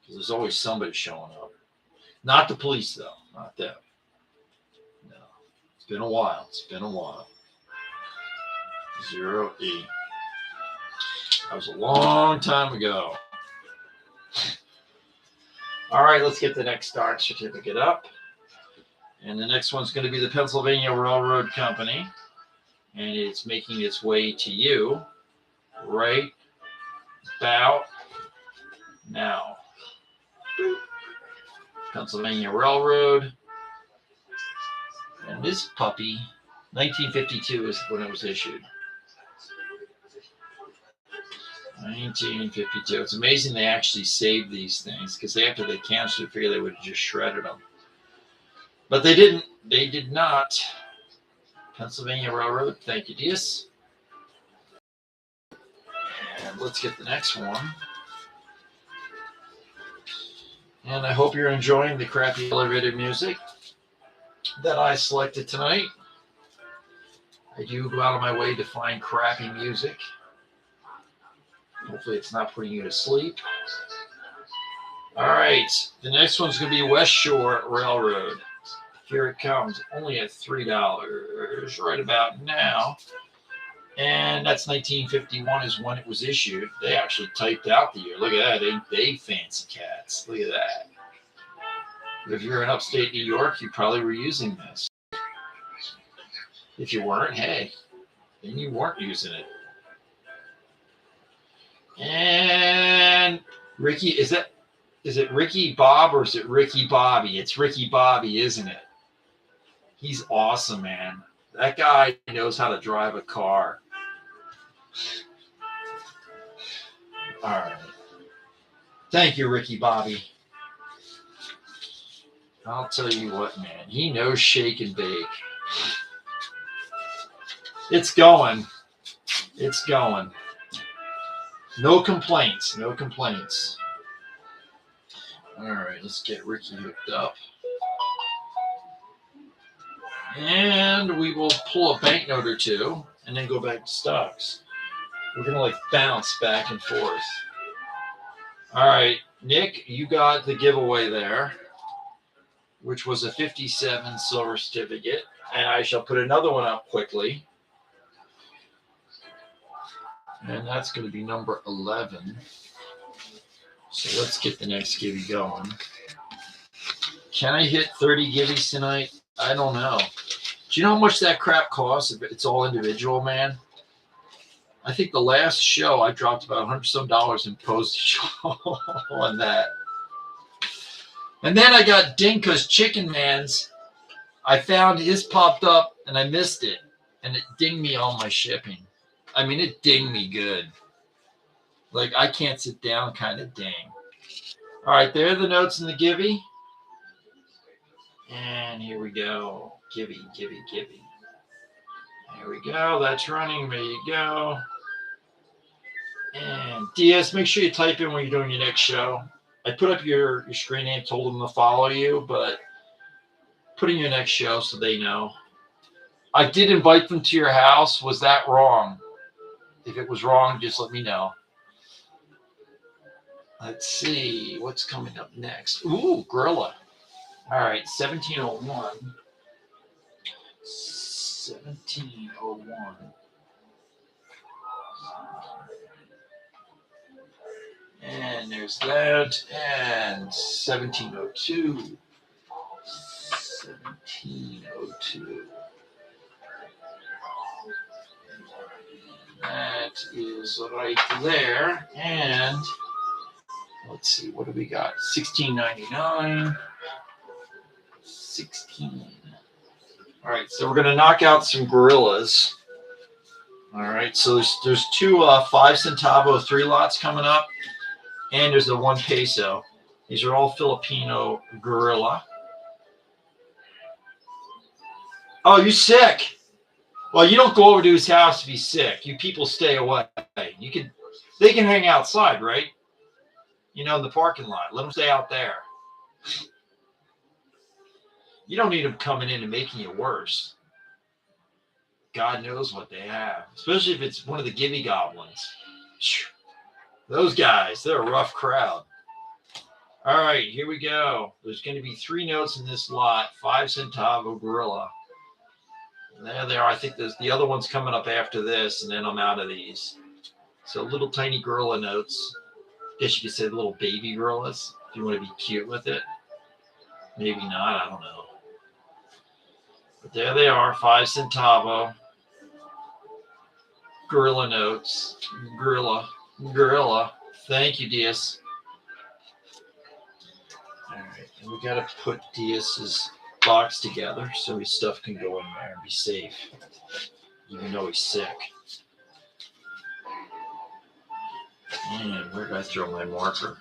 There's always somebody showing up. Not the police, though. Not them. No. It's been a while. It's been a while. 08. That was a long time ago. All right, let's get the next start certificate up. And the next one's going to be the Pennsylvania Railroad Company. And it's making its way to you right about now. Pennsylvania Railroad. And this puppy, 1952 is when it was issued. 1952. It's amazing they actually saved these things, because after they canceled, I figured they would have just shredded them. But they didn't. They did not. Pennsylvania Railroad. Thank you, Diaz. And let's get the next one. And I hope you're enjoying the crappy elevator music that I selected tonight. I do go out of my way to find crappy music. Hopefully it's not putting you to sleep. All right, the next one's going to be West Shore Railroad. Here it comes, only at $3 right about now. And that's 1951 is when it was issued. They actually typed out the year. Look at that, ain't they fancy cats? Look at that. But if you're in upstate New York, you probably were using this. If you weren't, hey, then you weren't using it. And Ricky, is it Ricky Bob or is it Ricky Bobby? It's Ricky Bobby, isn't it? He's awesome, man. That guy knows how to drive a car. All right. Thank you, Ricky Bobby. I'll tell you what, man. He knows shake and bake. It's going. It's going. No complaints. No complaints. All right, let's get Ricky hooked up. And we will pull a banknote or two and then go back to stocks. We're going to like bounce back and forth. All right, Nick, you got the giveaway there, which was a 57 silver certificate. And I shall put another one up quickly. And that's going to be number 11. So let's get the next givey going. Can I hit 30 givvies tonight? I don't know. Do you know how much that crap costs if it's all individual, man? I think the last show I dropped about $100 some in postage on that. And then I got dinged because Chicken Man's, I found his popped up and I missed it. And it dinged me on my shipping. I mean, it dinged me good. Like, I can't sit down kind of ding. All right, there are the notes in the givey. And here we go. Givey. There we go. That's running. There you go. And DS, make sure you type in when you're doing your next show. I put up your screen name, told them to follow you, but put in your next show so they know. I did invite them to your house. Was that wrong? If it was wrong, just let me know. Let's see what's coming up next. Ooh, Gorilla. All right, 1701. 1701. And there's that. And 1702. 1702. That is right there. And let's see, what do we got? 1699. 16. All right, so we're going to knock out some gorillas. All right, so there's two 5 centavo 3 lots coming up, and there's a 1 peso. These are all Filipino gorilla. Oh, you sick? Well, you don't go over to his house to be sick. You people stay away. They can hang outside, right? You know, in the parking lot. Let them stay out there. You don't need them coming in and making it worse. God knows what they have, especially if it's one of the givey goblins. Those guys, they're a rough crowd. All right, here we go. There's going to be 3 notes in this lot. 5 centavo gorilla. There they are. I think there's the other one's coming up after this, and then I'm out of these. So little tiny gorilla notes. Guess you could say little baby gorillas if you want to be cute with it. Maybe not. I don't know. But there they are. 5 centavo. Gorilla notes. Gorilla. Thank you, Diaz. All right, and we got to put Diaz's box together so his stuff can go in there and be safe, even though he's sick. Man, where did I throw my marker?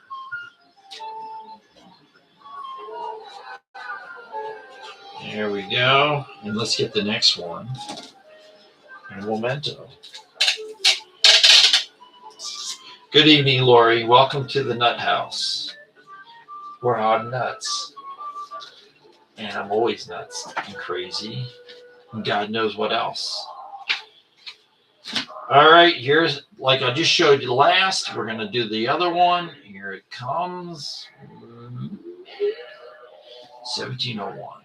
There we go. And let's get the next one. And memento. Good evening, Lori. Welcome to the Nut House. We're on nuts. And I'm always nuts and crazy. And God knows what else. All right, here's, like I just showed you last, we're going to do the other one. Here it comes. 1701.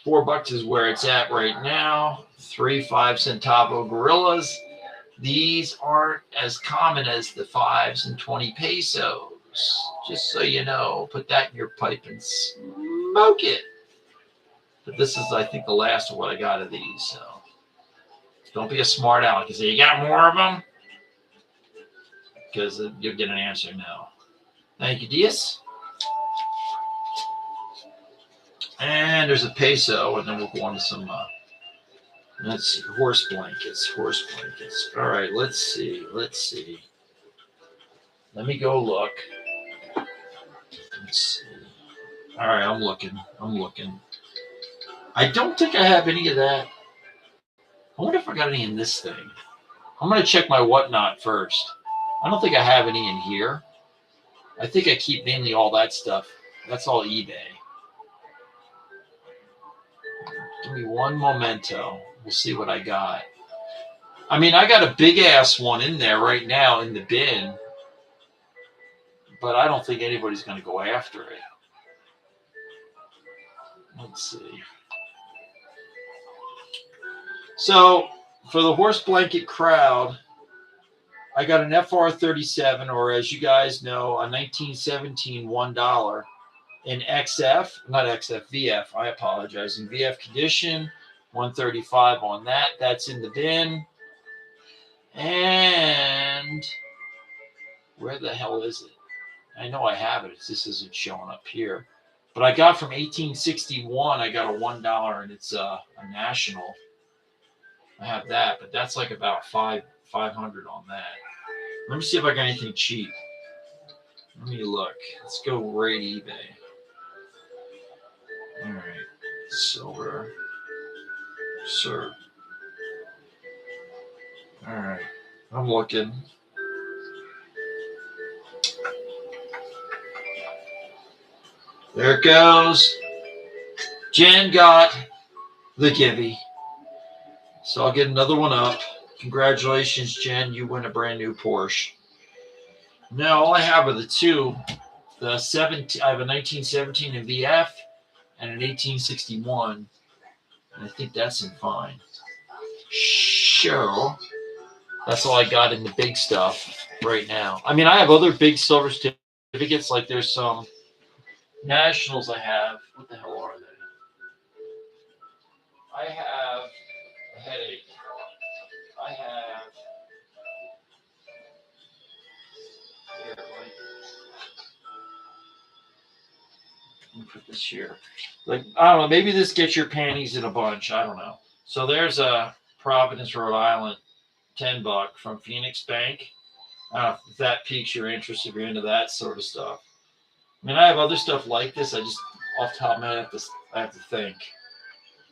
$4 is where it's at right now. 3 5 centavo gorillas. These aren't as common as the 5s and 20 pesos. Just so you know, put that in your pipe and smoke it. But this is, I think, the last of what I got of these. So don't be a smart aleck and say, you got more of them? Because you'll get an answer no. Thank you, Diaz. And there's a peso, and then we'll go on to some, let's see, horse blankets. All right, let's see. Let me go look. Let's see. All right, I'm looking. I don't think I have any of that. I wonder if I got any in this thing. I'm going to check my WhatNot first. I don't think I have any in here. I think I keep mainly all that stuff. That's all eBay. Give me one memento. We'll see what I got. I mean, I got a big-ass one in there right now in the bin. But I don't think anybody's going to go after it. Let's see. So, for the horse blanket crowd, I got an FR37, or as you guys know, a 1917 $1 in XF, not XF, VF, I apologize, in VF condition, 135 on that. That's in the bin. And where the hell is it? I know I have it. This isn't showing up here. But I got from 1861, I got a $1, and it's a national. I have that, but that's like about 500 on that. Let me see if I got anything cheap. Let me look. Let's go right eBay. All right, silver, sir. All right, I'm looking. There it goes. Jen got the Gibby. So I'll get another one up. Congratulations, Jen. You win a brand new Porsche. Now all I have are the two. I have a 1917 in VF and an 1861. And I think that's in fine. So that's all I got in the big stuff right now. I mean, I have other big silver certificates. Like there's some nationals I have. What the hell are they? I have a headache. I have here, like, let me put this here. Like, I don't know, maybe this gets your panties in a bunch. I don't know. So there's a Providence, Rhode Island, $10 from Phoenix Bank. I don't know if that piques your interest if you're into that sort of stuff. I mean, I have other stuff like this. I just off the top of my head I have to think.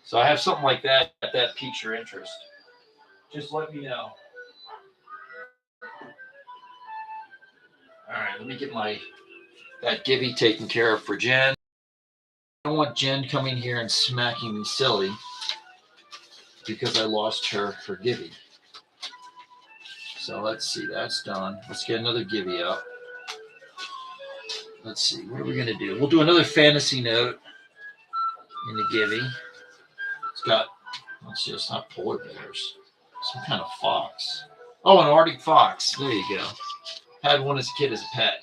So I have something like that piques your interest. Just let me know. All right, let me get that Gibby taken care of for Jen. I don't want Jen coming here and smacking me silly because I lost her for Gibby. So let's see, that's done. Let's get another Gibby up. Let's see, what are we gonna do? We'll do another fantasy note in the Gibby. It's got, let's see, it's not polar bears. Some kind of fox. Oh, an Arctic fox. There you go. Had one as a kid as a pet.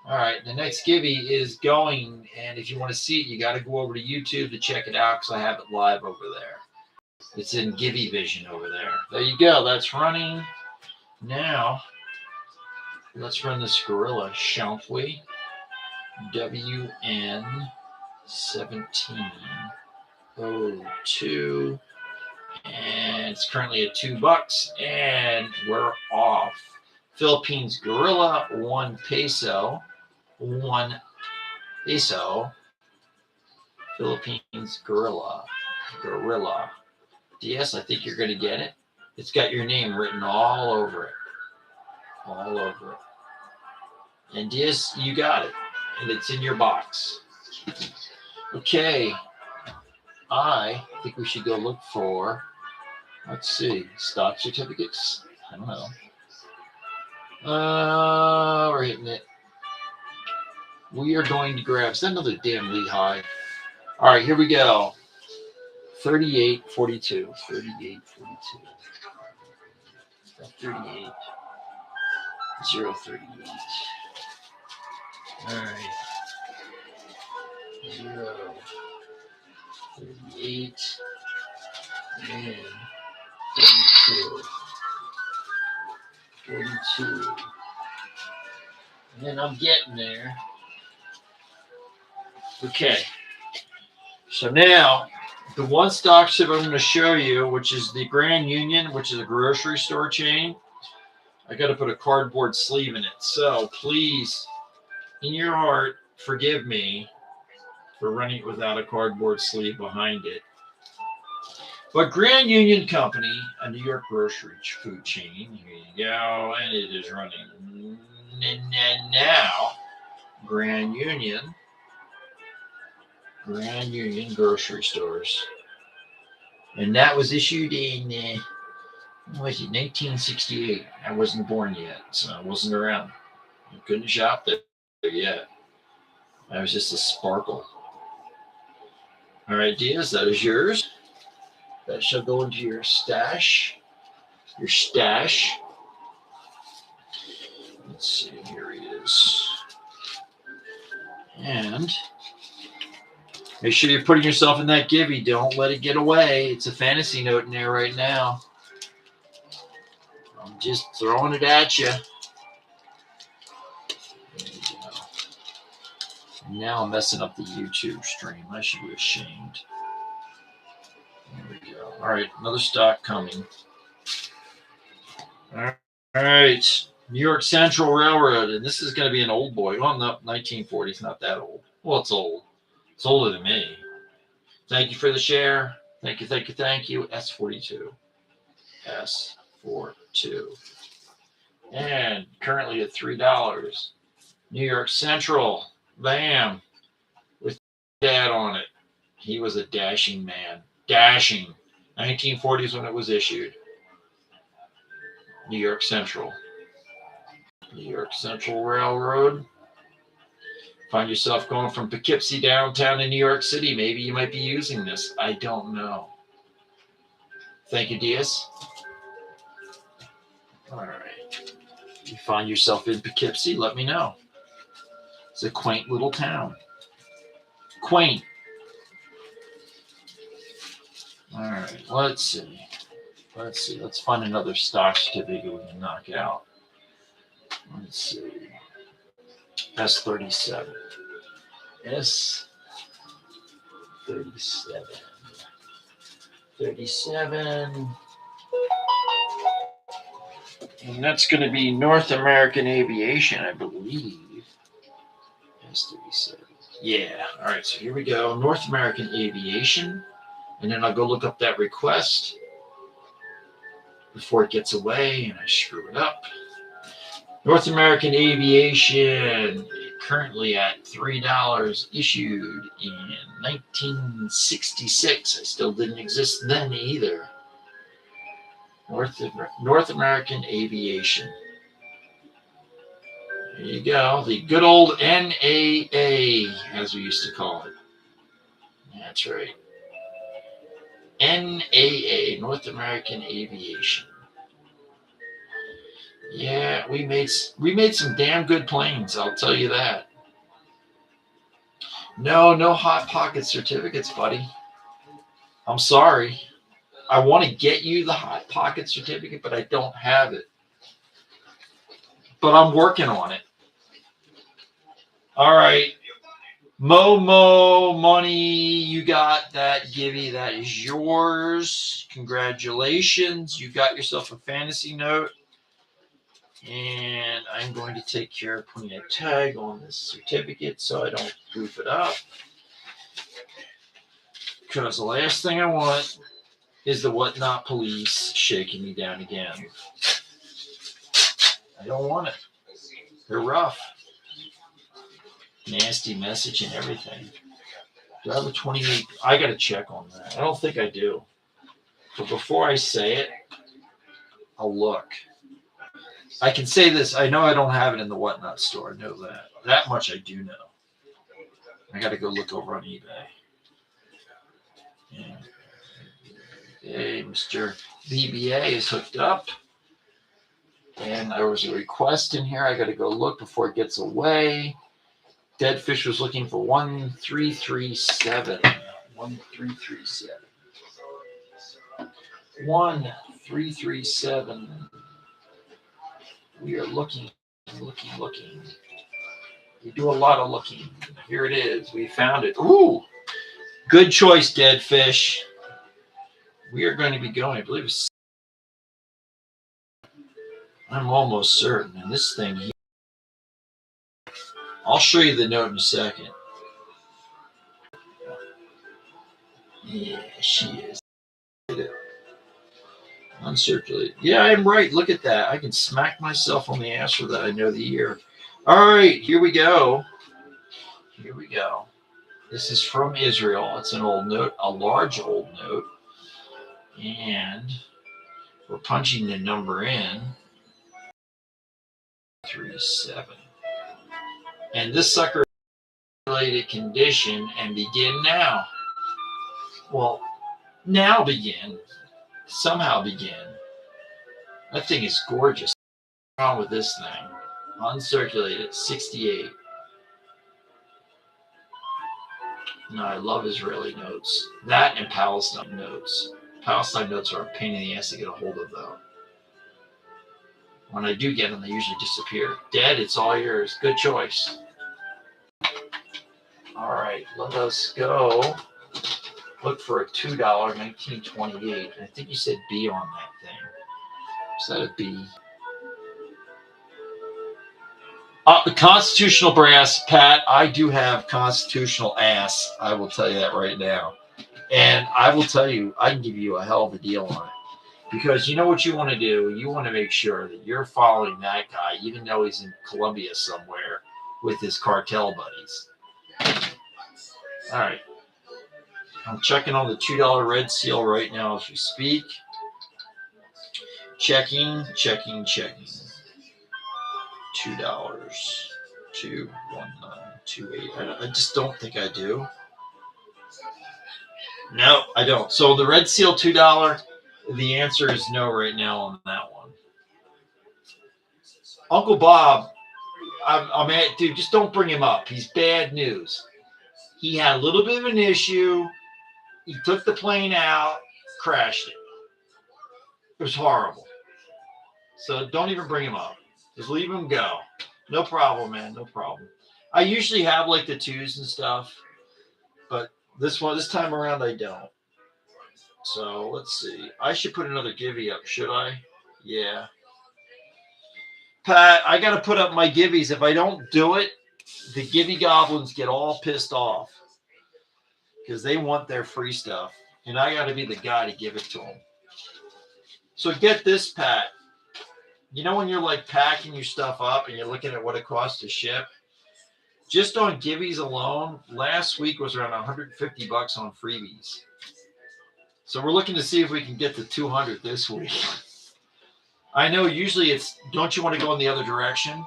All right, the next Gibby is going, and if you want to see it, you got to go over to YouTube to check it out because I have it live over there. It's in Gibby Vision over there. There you go. That's running. Now, let's run this gorilla, shall we? WN1702. And it's currently at $2, and we're off. Philippines gorilla, 1 peso. 1 peso. Philippines gorilla. DS, I think you're going to get it. It's got your name written all over it. All over it. And DS, you got it. And it's in your box. Okay. I think we should go look for, let's see, stock certificates. I don't know. We're hitting it. We are going to grab, is that another damn Lehigh? All right, here we go. 38.42. 38.42. 38. 0.38. All right. 0.38. And 32. 42. And then I'm getting there. Okay. So now, the one stock chip I'm going to show you, which is the Grand Union, which is a grocery store chain, I got to put a cardboard sleeve in it. So please, in your heart, forgive me for running it without a cardboard sleeve behind it. But Grand Union Company, a New York grocery food chain, here you go, and it is running now. Grand Union grocery stores. And that was issued in, what was it, 1968. I wasn't born yet, so I wasn't around. I couldn't shop there yet. I was just a sparkle. All right, Diaz, that is yours. That shall go into your stash. Your stash. Let's see, here he is. And make sure you're putting yourself in that Gibby. Don't let it get away. It's a fantasy note in there right now. I'm just throwing it at you. There you go. Now I'm messing up the YouTube stream. I should be ashamed. There we go. All right, another stock coming. All right, New York Central Railroad, and this is going to be an old boy. Well, no, 1940s, not that old. Well, it's old. It's older than me. Thank you for the share. Thank you, thank you, thank you. S42. S42. And currently at $3. New York Central. Bam. With Dad on it. He was a dashing man. Dashing. 1940s when it was issued. New York Central. New York Central Railroad. Find yourself going from Poughkeepsie downtown to New York City. Maybe you might be using this. I don't know. Thank you, Diaz. All right. If you find yourself in Poughkeepsie, let me know. It's a quaint little town. Quaint. All right. Let's see. Let's find another stock certificate we can knock out. Let's see. S37. S37. 37. And that's going to be North American Aviation, I believe. S37. Yeah. All right. So here we go. North American Aviation. And then I'll go look up that request before it gets away and I screw it up. North American Aviation, currently at $3, issued in 1966. I still didn't exist then either. North American Aviation. There you go. The good old NAA, as we used to call it. That's right. NAA, North American Aviation. Yeah, we made some damn good planes, I'll tell you that. No Hot Pocket certificates, buddy. I'm sorry. I want to get you the Hot Pocket certificate, but I don't have it. But I'm working on it. All right. Momo money, you got that, Givey. That is yours. Congratulations. You got yourself a fantasy note. And I'm going to take care of putting a tag on this certificate so I don't goof it up. Because the last thing I want is the WhatNot police shaking me down again. I don't want it. They're rough. Nasty message and everything. Do I have a 28? I got to check on that. I don't think I do. But before I say it, I'll look. I can say this. I know I don't have it in the WhatNot store. I know that. That much I do know. I got to go look over on eBay. Yeah. Hey, Mr. VBA is hooked up. And there was a request in here. I got to go look before it gets away. Deadfish was looking for 1337. 1337. 1337. We are looking. You do a lot of looking. Here it is. We found it. Ooh, good choice, Deadfish. We are going to be going, I believe it's, I'm almost certain. And this thing here, I'll show you the note in a second. Yeah, she is. Uncirculated. Yeah, I'm right. Look at that. I can smack myself on the ass for that. I know the year. All right, here we go. Here we go. This is from Israel. It's an old note, a large old note. And we're punching the number in. 37. And this sucker related condition and begin now. Well, now begin. Somehow begin. That thing is gorgeous. What's wrong with this thing? Uncirculated, 68. No, I love Israeli notes. That and Palestine notes. Palestine notes are a pain in the ass to get a hold of, though. When I do get them, they usually disappear. Dead, it's all yours. Good choice. All right, let us go. Look for a $2, 1928. I think you said B on that thing. Is that a B? The constitutional brass, Pat. I do have constitutional ass. I will tell you that right now. And I will tell you, I can give you a hell of a deal on it. Because you know what you want to do? You want to make sure that you're following that guy, even though he's in Colombia somewhere with his cartel buddies. All right. I'm checking on the $2 red seal right now as we speak. Checking. $2. 21928. I just don't think I do. No, I don't. So the red seal $2. The answer is no right now on that one. Uncle Bob, I'm at, dude, just don't bring him up. He's bad news. He had a little bit of an issue. He took the plane out, crashed it. It was horrible. So don't even bring him up. Just leave him go. No problem, man. No problem. I usually have like the twos and stuff, but this time around, I don't. So let's see. I should put another Givey up, should I? Yeah. Pat, I got to put up my Giveys. If I don't do it, the Givey goblins get all pissed off because they want their free stuff. And I got to be the guy to give it to them. So get this, Pat. You know when you're like packing your stuff up and you're looking at what it costs to ship? Just on Giveys alone, last week was around $150 on freebies. So we're looking to see if we can get to 200 this week. I know usually it's, don't you want to go in the other direction?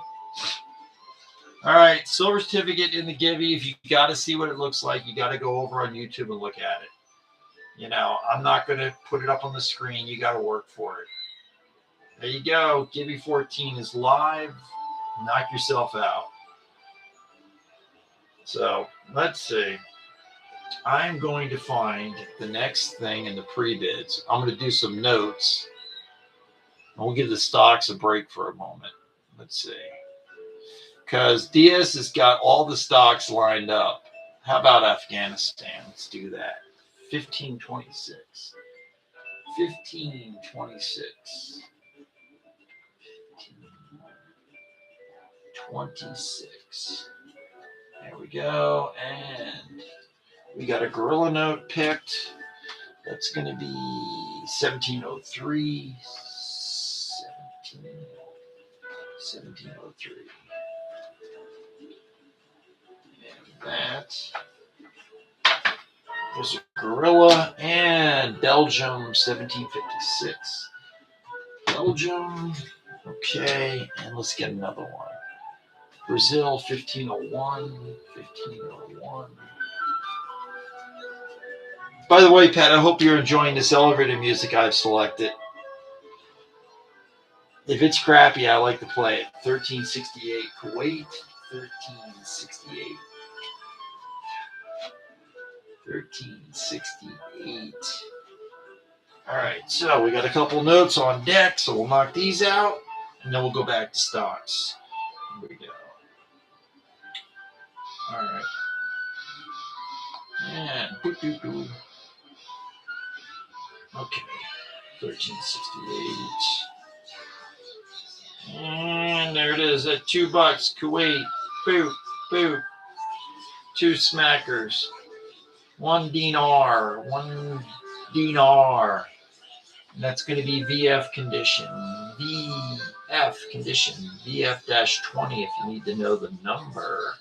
All right, silver certificate in the Gibby. If you got to see what it looks like, you got to go over on YouTube and look at it. You know, I'm not going to put it up on the screen. You got to work for it. There you go. Gibby 14 is live. Knock yourself out. So let's see. I'm going to find the next thing in the pre-bids. I'm going to do some notes. And we'll give the stocks a break for a moment. Let's see. Because Diaz has got all the stocks lined up. How about Afghanistan? Let's do that. 1526. 1526. 1526. There we go. And we got a gorilla note picked. That's going to be 1703. 1703. And that. There's a gorilla and Belgium 1756. Belgium. Okay. And let's get another one. Brazil 1501. 1501. By the way, Pat, I hope you're enjoying this elevator music I've selected. If it's crappy, I like to play it. 1368 Kuwait. 1368. 1368. All right, so we got a couple notes on deck, so we'll knock these out, and then we'll go back to stocks. Here we go. All right. And okay. 1368. And there it is at $2. Kuwait. Boop, boop. 2 smackers. 1 dinar. 1 dinar. And that's going to be VF condition. VF condition. VF-20 if you need to know the number.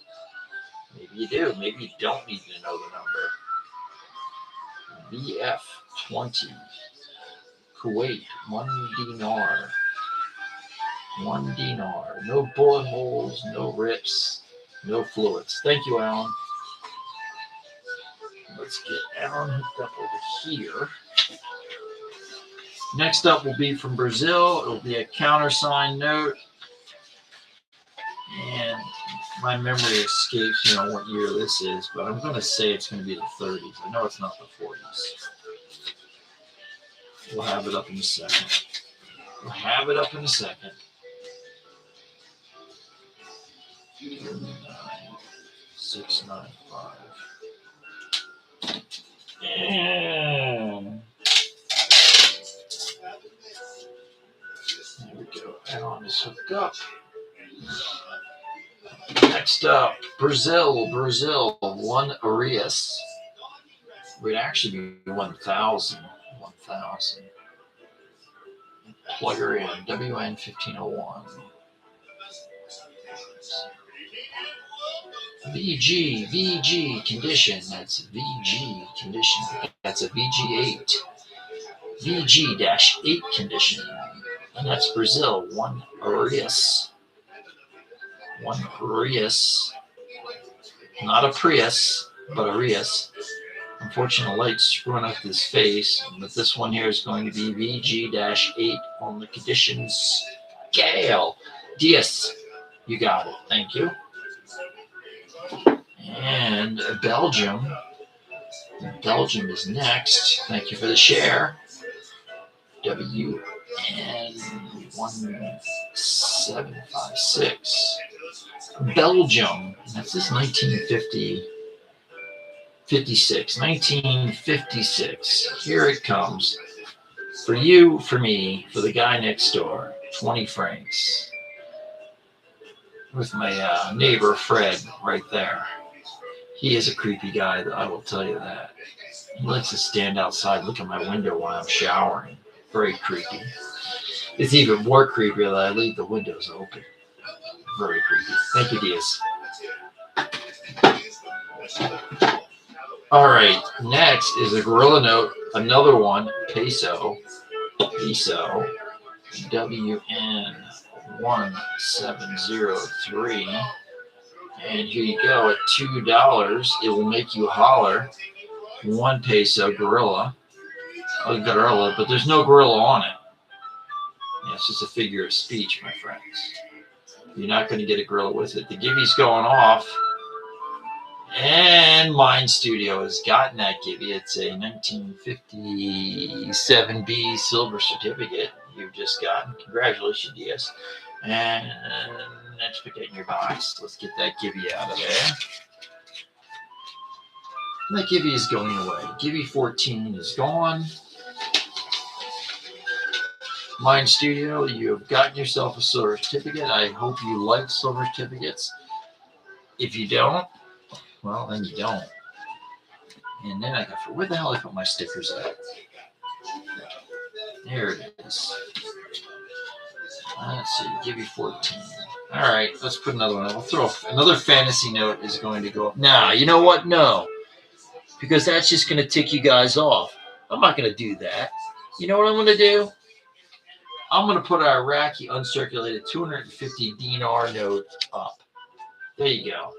Maybe you do. Maybe you don't need to know the number. VF-20. Kuwait. 1 dinar. 1 dinar. No bullet holes, no rips, no fluids. Thank you, Alan. Let's get Alan hooked up over here. Next up will be from Brazil. It will be a countersign note. And my memory escapes, what year this is, but I'm going to say it's going to be the 30s. I know it's not the 40s. We'll have it up in a second. 695. And there we go. Alan is hooked up. Next up, Brazil, 1 Arias. Would actually be 1,000. 1,000. Plug her in, WN 1501. VG condition. That's VG condition. That's a VG8. VG-8 condition. And that's Brazil, 1 Arias. 1 Arias. Not a Prius, but Arias. Unfortunately, the light's screwing up his face, but this one here is going to be VG-8 on the condition scale. Diaz, you got it. Thank you. And Belgium. Belgium is next. Thank you for the share. WN 1756. Belgium. That's this 1956. Here it comes. For you, for me, for the guy next door. 20 francs. With my neighbor, Fred, right there. He is a creepy guy, I will tell you that. He likes to stand outside, look at my window while I'm showering. Very creepy. It's even more creepy that I leave the windows open. Very creepy. Thank you, Diaz. All right, next is a gorilla note, another one, peso. WN1703. And here you go at $2. It will make you holler. 1 peso gorilla. A gorilla, but there's no gorilla on it. Yeah, it's just a figure of speech, my friends. You're not going to get a gorilla with it. The Gibby's going off. And Mind Studio has gotten that Gibby. It's a 1957B silver certificate you've just gotten. Congratulations, yes. And let's put that in your box. Let's get that Gibby out of there. And that Gibby is going away. Gibby 14 is gone. Mind Studio, you have gotten yourself a silver certificate. I hope you like silver certificates. If you don't, well, then you don't. And then I got, where the hell I put my stickers at? There it is. Let's see, give you 14. All right, let's put another one up. We'll throw another fantasy note is going to go up. Now, you know what? No, because that's just going to tick you guys off. I'm not going to do that. You know what I'm going to do? I'm going to put our Iraqi uncirculated 250 dinar note up. There you go.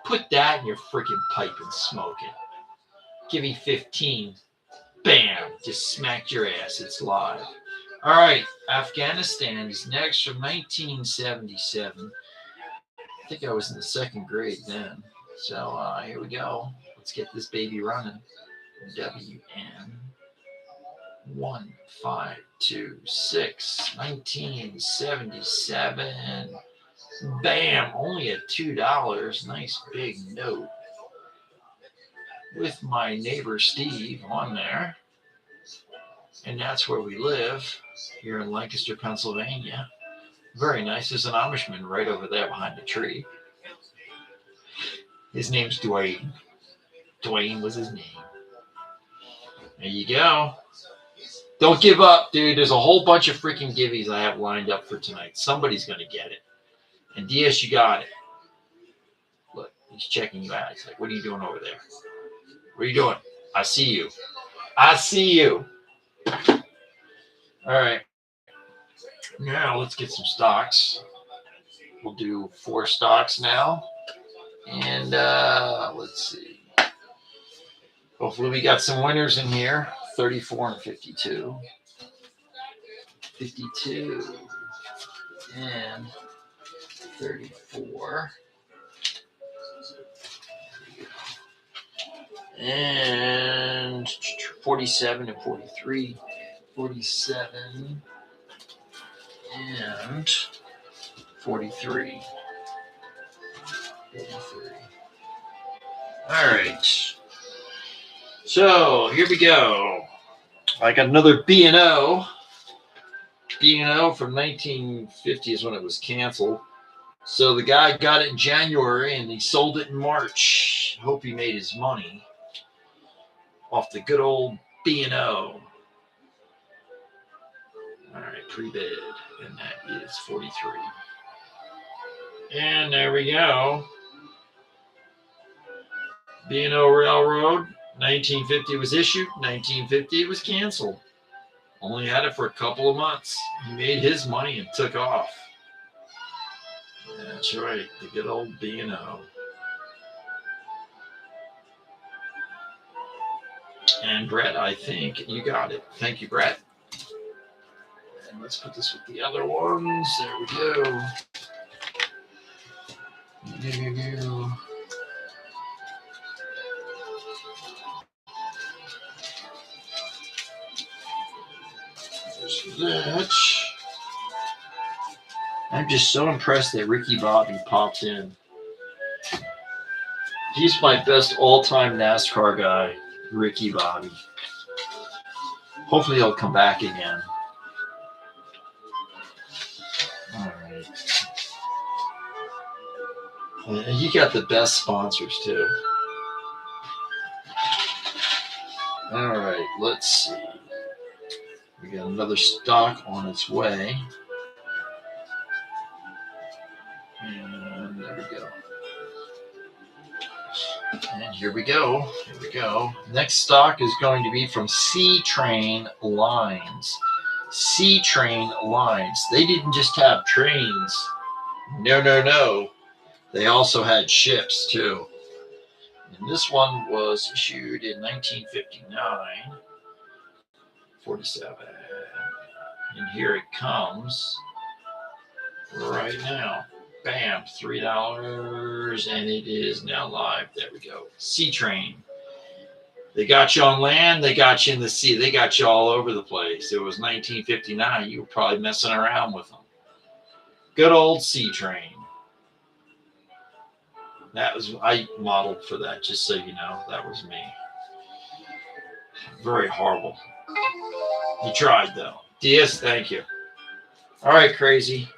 Put that in your freaking pipe and smoke it. Give me 15. Bam. Just smacked your ass. It's live. All right. Afghanistan is next from 1977. I think I was in the 2nd grade then. So here we go. Let's get this baby running. WN 1526 1977. Bam, only at $2. Nice big note with my neighbor Steve on there. And that's where we live, here in Lancaster, Pennsylvania. Very nice. There's an Amishman right over there behind the tree. His name's Dwayne. Dwayne was his name. There you go. Don't give up, dude. There's a whole bunch of freaking gibbies I have lined up for tonight. Somebody's going to get it. And DS, you got it. Look, he's checking you out. He's like, what are you doing over there? What are you doing? I see you. I see you. All right. Now let's get some stocks. We'll do 4 stocks now. And let's see. Hopefully we got some winners in here. 34 and 52. 52 and 34. And 47 and 43. 47 and 43. 43. All right. So here we go. I got another B&O. B&O from 1950 is when it was canceled. So the guy got it in January and he sold it in March. Hope he made his money off the good old B&O. All right, pre-bid, and that is 43. And there we go. B&O Railroad, 1950 was issued, 1950 it was canceled. Only had it for a couple of months. He made his money and took off. That's right, the good old B&O. And Brett, I think you got it. Thank you, Brett. And let's put this with the other ones. There we go. There's that. I'm just so impressed that Ricky Bobby popped in. He's my best all-time NASCAR guy, Ricky Bobby. Hopefully he'll come back again. All right. And he got the best sponsors too. All right, let's see. We got another stock on its way. And there we go. And here we go. Here we go. Next stock is going to be from C-Train Lines. Sea Train Lines. They didn't just have trains. No. They also had ships too. And this one was issued in 1959, 47. And here it comes right now. Bam, $3, and it is now live. There we go. Sea Train. They got you on land, they got you in the sea, they got you all over the place. It was 1959. You were probably messing around with them. Good old Sea Train. I modeled for that, just so you know. That was me. Very horrible. You tried, though. DS, thank you. All right, Crazy.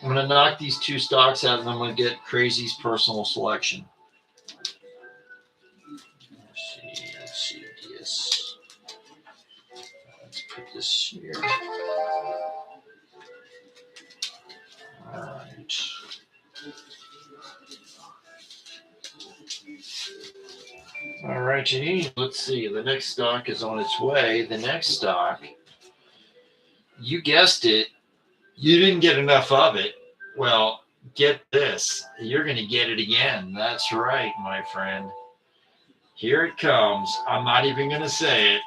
I'm going to knock these two stocks out, and I'm going to get Crazy's personal selection. Let's see, DS. Let's put this here. All right. All righty. Let's see. The next stock is on its way. The next stock, you guessed it, you didn't get enough of it. Well, get this. You're going to get it again. That's right, my friend. Here it comes. I'm not even going to say it,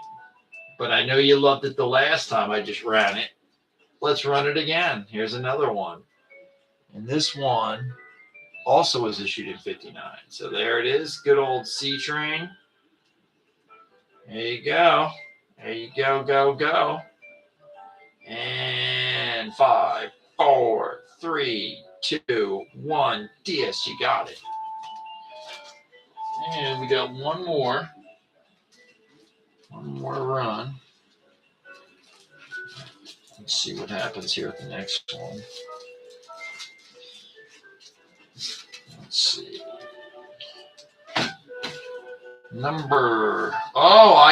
but I know you loved it the last time I just ran it. Let's run it again. Here's another one. And this one also was issued in 59. So there it is. Good old Sea Train. There you go. There you go, go. And 5, 4, 3, 2, 1. DS, you got it. And we got one more. One more run. Let's see what happens here at the next one. Let's see.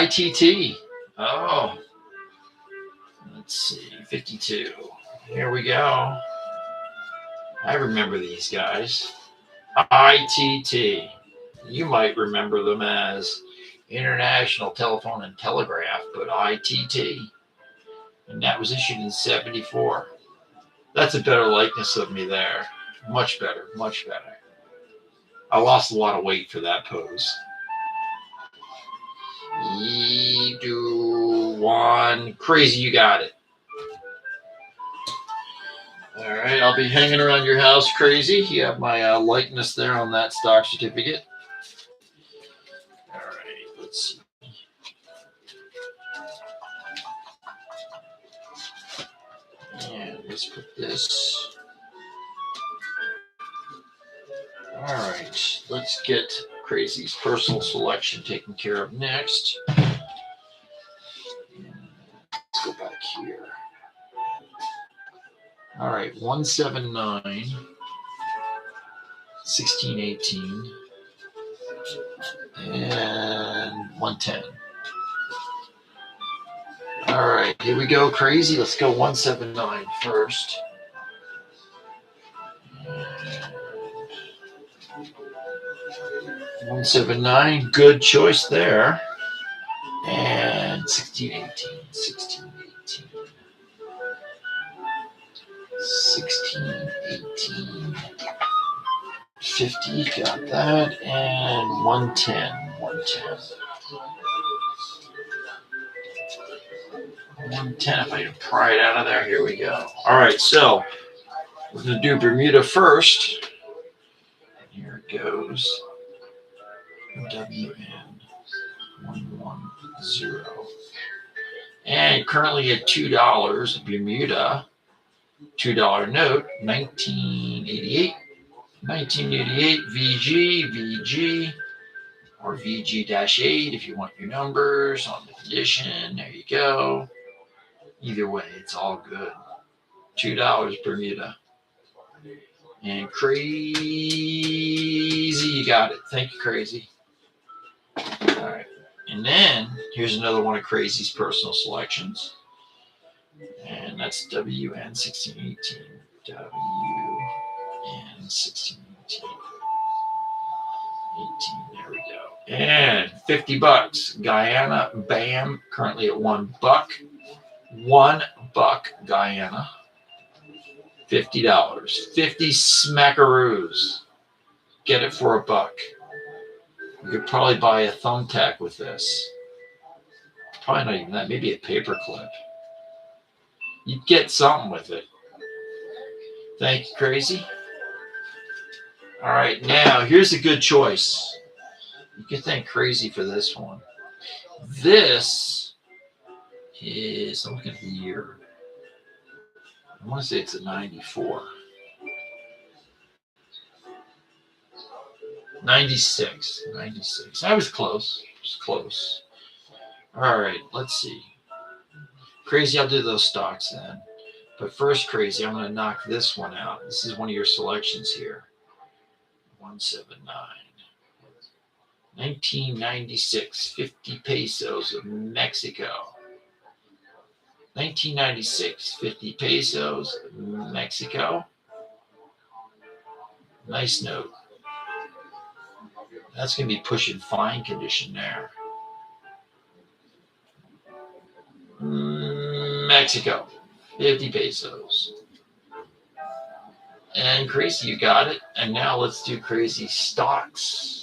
ITT. Oh. Let's see. 52. Here we go. I remember these guys. ITT. You might remember them as International Telephone and Telegraph, but ITT. And that was issued in 74. That's a better likeness of me there. Much better. I lost a lot of weight for that pose. 3, 2, 1. Crazy, you got it. All right, I'll be hanging around your house, Crazy. You have my likeness there on that stock certificate. All right, let's see. And let's put this. All right, let's get Crazy's personal selection taken care of next. Let's go back here. All right, 179, 1618, and 110. All right, here we go, Crazy. Let's go 179 first. 179, good choice there. And 1618, 50, got that. And 110. 110, if I can pry it out of there. Here we go. All right, so we're going to do Bermuda first. Here it goes. WN110. And currently at $2, Bermuda, $2 note, 1988, VG, or VG-8 if you want your numbers on the condition. There you go. Either way, it's all good. $2 Bermuda. And Crazy, you got it. Thank you, Crazy. All right. And then here's another one of Crazy's personal selections. And that's WN1618. WN1618. 18, there we go. And $50. Guyana, bam, currently at $1. $1, Guyana. $50. 50 smackaroos. Get it for $1. You could probably buy a thumbtack with this. Probably not even that. Maybe a paper clip. You'd get something with it. Thank you, Crazy. All right, now here's a good choice. You can thank Crazy for this one. This is, I'm looking at the year. I want to say it's a 94. 96. 96. I was close. Close. All right, let's see. Crazy, I'll do those stocks then. But first, Crazy, I'm going to knock this one out. This is one of your selections here. 179. 1996, 50 pesos of Mexico. 1996, 50 pesos, Mexico. Nice note. That's going to be pushing fine condition there. Mexico, 50 pesos. And Crazy, you got it. And now let's do Crazy stocks.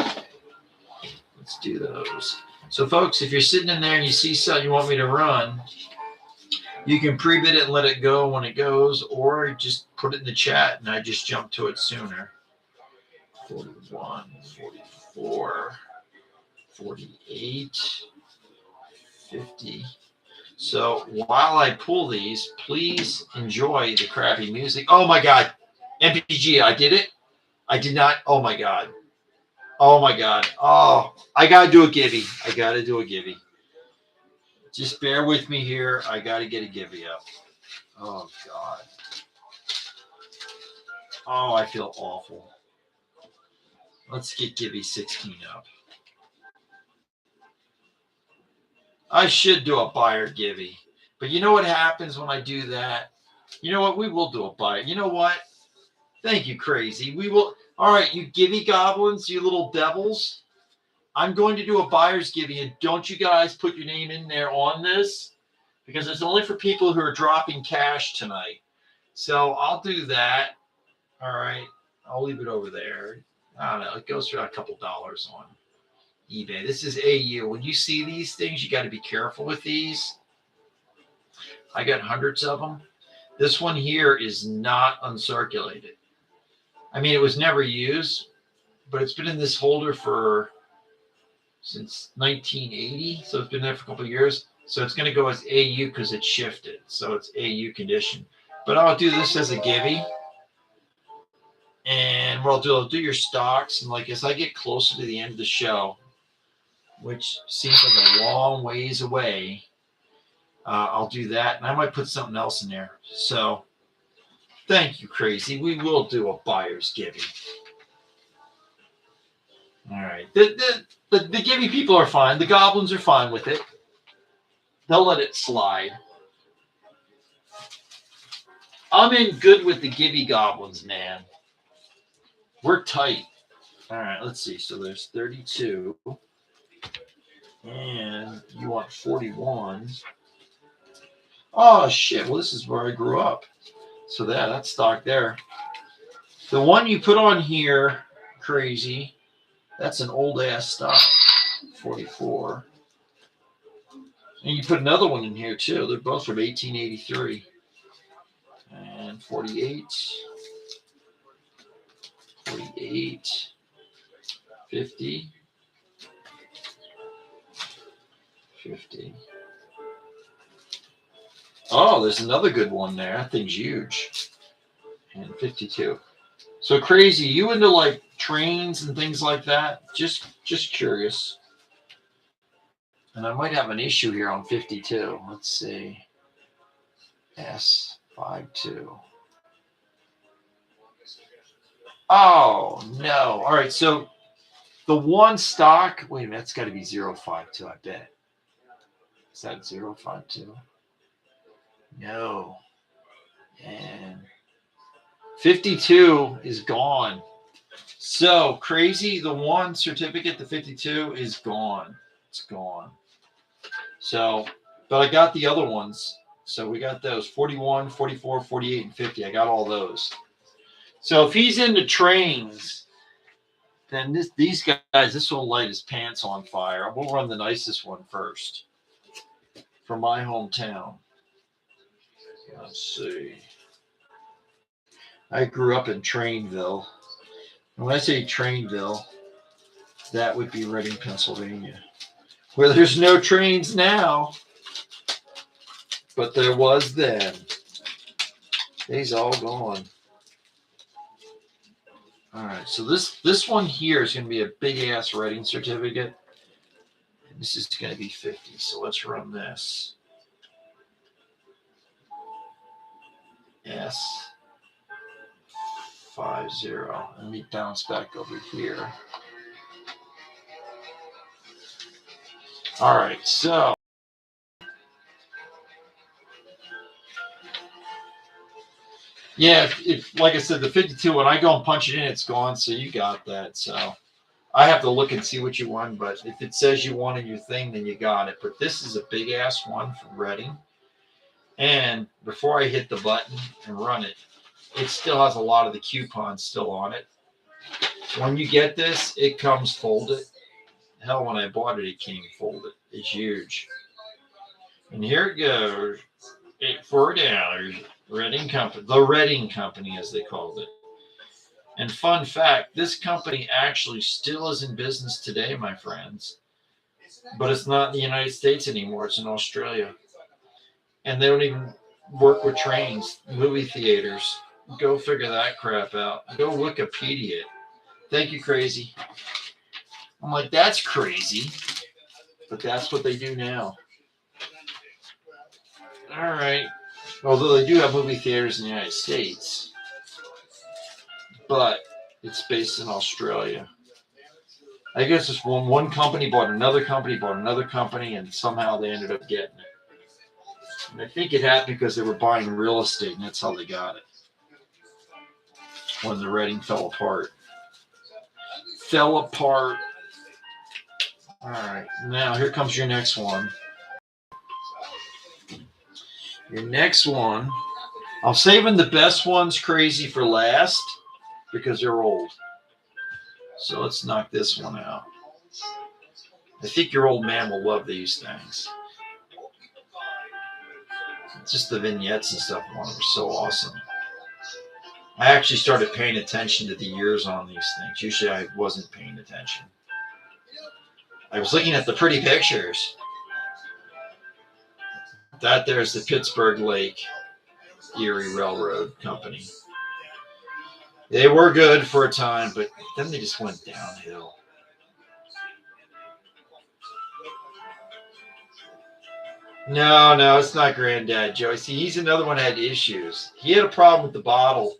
Let's do those. So, folks, if you're sitting in there and you see something you want me to run, you can pre-bid it and let it go when it goes, or just put it in the chat and I just jump to it sooner. 41, 44, 48, 50. So while I pull these, please enjoy the crappy music. Oh my God. MPG, I did it. I did not. Oh my God. Oh my God. Oh, I got to do a givey. I got to do a givey. Just bear with me here. I got to get a givey up. Oh God. Oh, I feel awful. Let's get Gibby 16 up. I should do a buyer Gibby. But you know what happens when I do that? You know what? We will do a buyer. You know what? Thank you, Crazy. We will. All right, you Gibby goblins, you little devils. I'm going to do a buyer's Gibby. And don't you guys put your name in there on this, because it's only for people who are dropping cash tonight. So I'll do that. All right. I'll leave it over there. I don't know. It goes for a couple dollars on eBay. This is AU. When you see these things, you got to be careful with these. I got hundreds of them. This one here is not uncirculated. I mean, it was never used, but it's been in this holder since 1980. So it's been there for a couple of years. So it's going to go as AU because it's shifted. So it's AU condition. But I'll do this as a givey. And what I'll do your stocks. And like as I get closer to the end of the show, which seems like a long ways away, I'll do that. And I might put something else in there. So thank you, Crazy. We will do a buyer's givey. All right. The givey people are fine. The goblins are fine with it. They'll let it slide. I'm in good with the givey goblins, man. We're tight. All right, let's see. So there's 32. And you want 41. Oh, shit. Well, this is where I grew up. So that's stock there. The one you put on here, Crazy, that's an old-ass stock. 44. And you put another one in here, too. They're both from 1883. And 48. 48. 50. 50. Oh, there's another good one there. That thing's huge. And 52. So Crazy, you into like trains and things like that? Just curious. And I might have an issue here on 52. Let's see. S52. Oh, no. All right, so the one stock, wait a minute, that's got to be 052, I bet. Is that 052? No. And 52 is gone. So Crazy, the one certificate, the 52 is gone. It's gone. So, but I got the other ones. So we got those 41, 44, 48, and 50. I got all those. So if he's into trains, then these guys, this will light his pants on fire. We'll run the nicest one first from my hometown. Let's see. I grew up in Trainville. And when I say Trainville, that would be Reading, Pennsylvania, where there's no trains now, but there was then. These all gone. All right, so this one here is going to be a big ass Reading certificate. And this is going to be 50. So let's run this. S50. Let me bounce back over here. All right, so yeah, if like I said, the 52, when I go and punch it in, it's gone. So you got that. So I have to look and see what you won. But if it says you won in your thing, then you got it. But this is a big ass one from Reading. And before I hit the button and run it, it still has a lot of the coupons still on it. When you get this, it comes folded. Hell, when I bought it, it came folded. It's huge. And here it goes. $4. Reading Company. The Reading Company, as they called it. And fun fact, this company actually still is in business today, my friends. But it's not in the United States anymore. It's in Australia. And they don't even work with trains, movie theaters. Go figure that crap out. Go Wikipedia it. Thank you, crazy. I'm like, that's crazy. But that's what they do now. All right. Although they do have movie theaters in the United States. But it's based in Australia. I guess it's one company bought another company, and somehow they ended up getting it. And I think it happened because they were buying real estate, and that's how they got it. When the Reading fell apart. Fell apart. All right. Now, here comes your next one. Your next one. I'm saving the best ones, crazy, for last because they're old. So let's knock this one out. I think your old man will love these things. Just the vignettes and stuff on them are so awesome. I actually started paying attention to the years on these things. Usually I wasn't paying attention. I was looking at the pretty pictures. That there's the Pittsburgh Lake Erie Railroad Company. They were good for a time, but then they just went downhill. No, it's not Granddad Joey. See, he's another one that had issues. He had a problem with the bottle,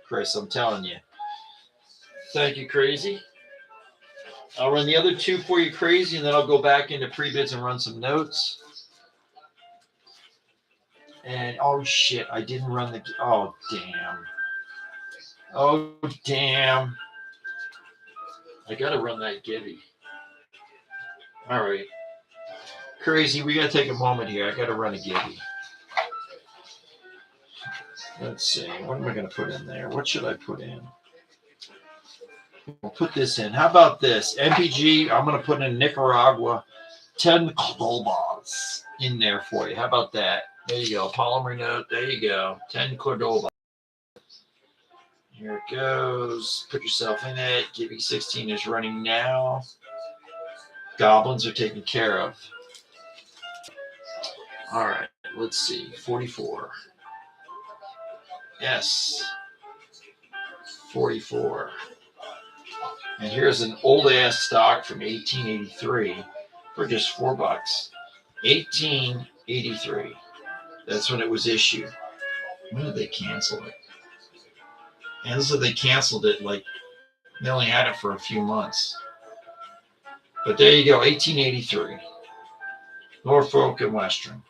Chris, I'm telling you. Thank you, Crazy. I'll run the other two for you, Crazy, and then I'll go back into pre-bids and run some notes. And, oh, shit, I didn't run the... Oh, damn. Oh, damn. I got to run that Gibby. All right. Crazy, we got to take a moment here. I got to run a Gibby. Let's see. What am I going to put in there? What should I put in? We'll put this in. How about this? MPG, I'm going to put in Nicaragua 10 Cordobas in there for you. How about that? There you go. Polymer note. There you go. 10 Cordoba. Here it goes. Put yourself in it. Gibby 16 is running now. Goblins are taken care of. All right. Let's see. 44. Yes. 44. And here's an old ass stock from 1883 for just $4. 1883. That's when it was issued. When did they cancel it? And so they canceled it like they only had it for a few months. But there you go, 1883. Norfolk and Western.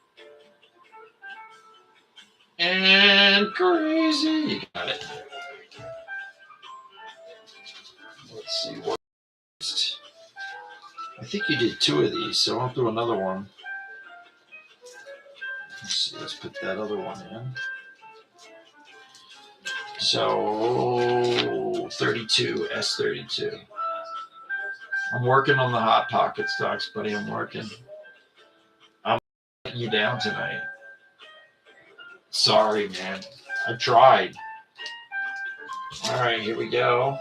And Crazy. You got it. Let's see what. I think you did 2 of these, so I'll do another one. Let's see, let's put that other one in. So 32, S32. I'm working on the Hot Pocket stocks, buddy. I'm working. I'm letting you down tonight. Sorry, man. I tried. All right, here we go.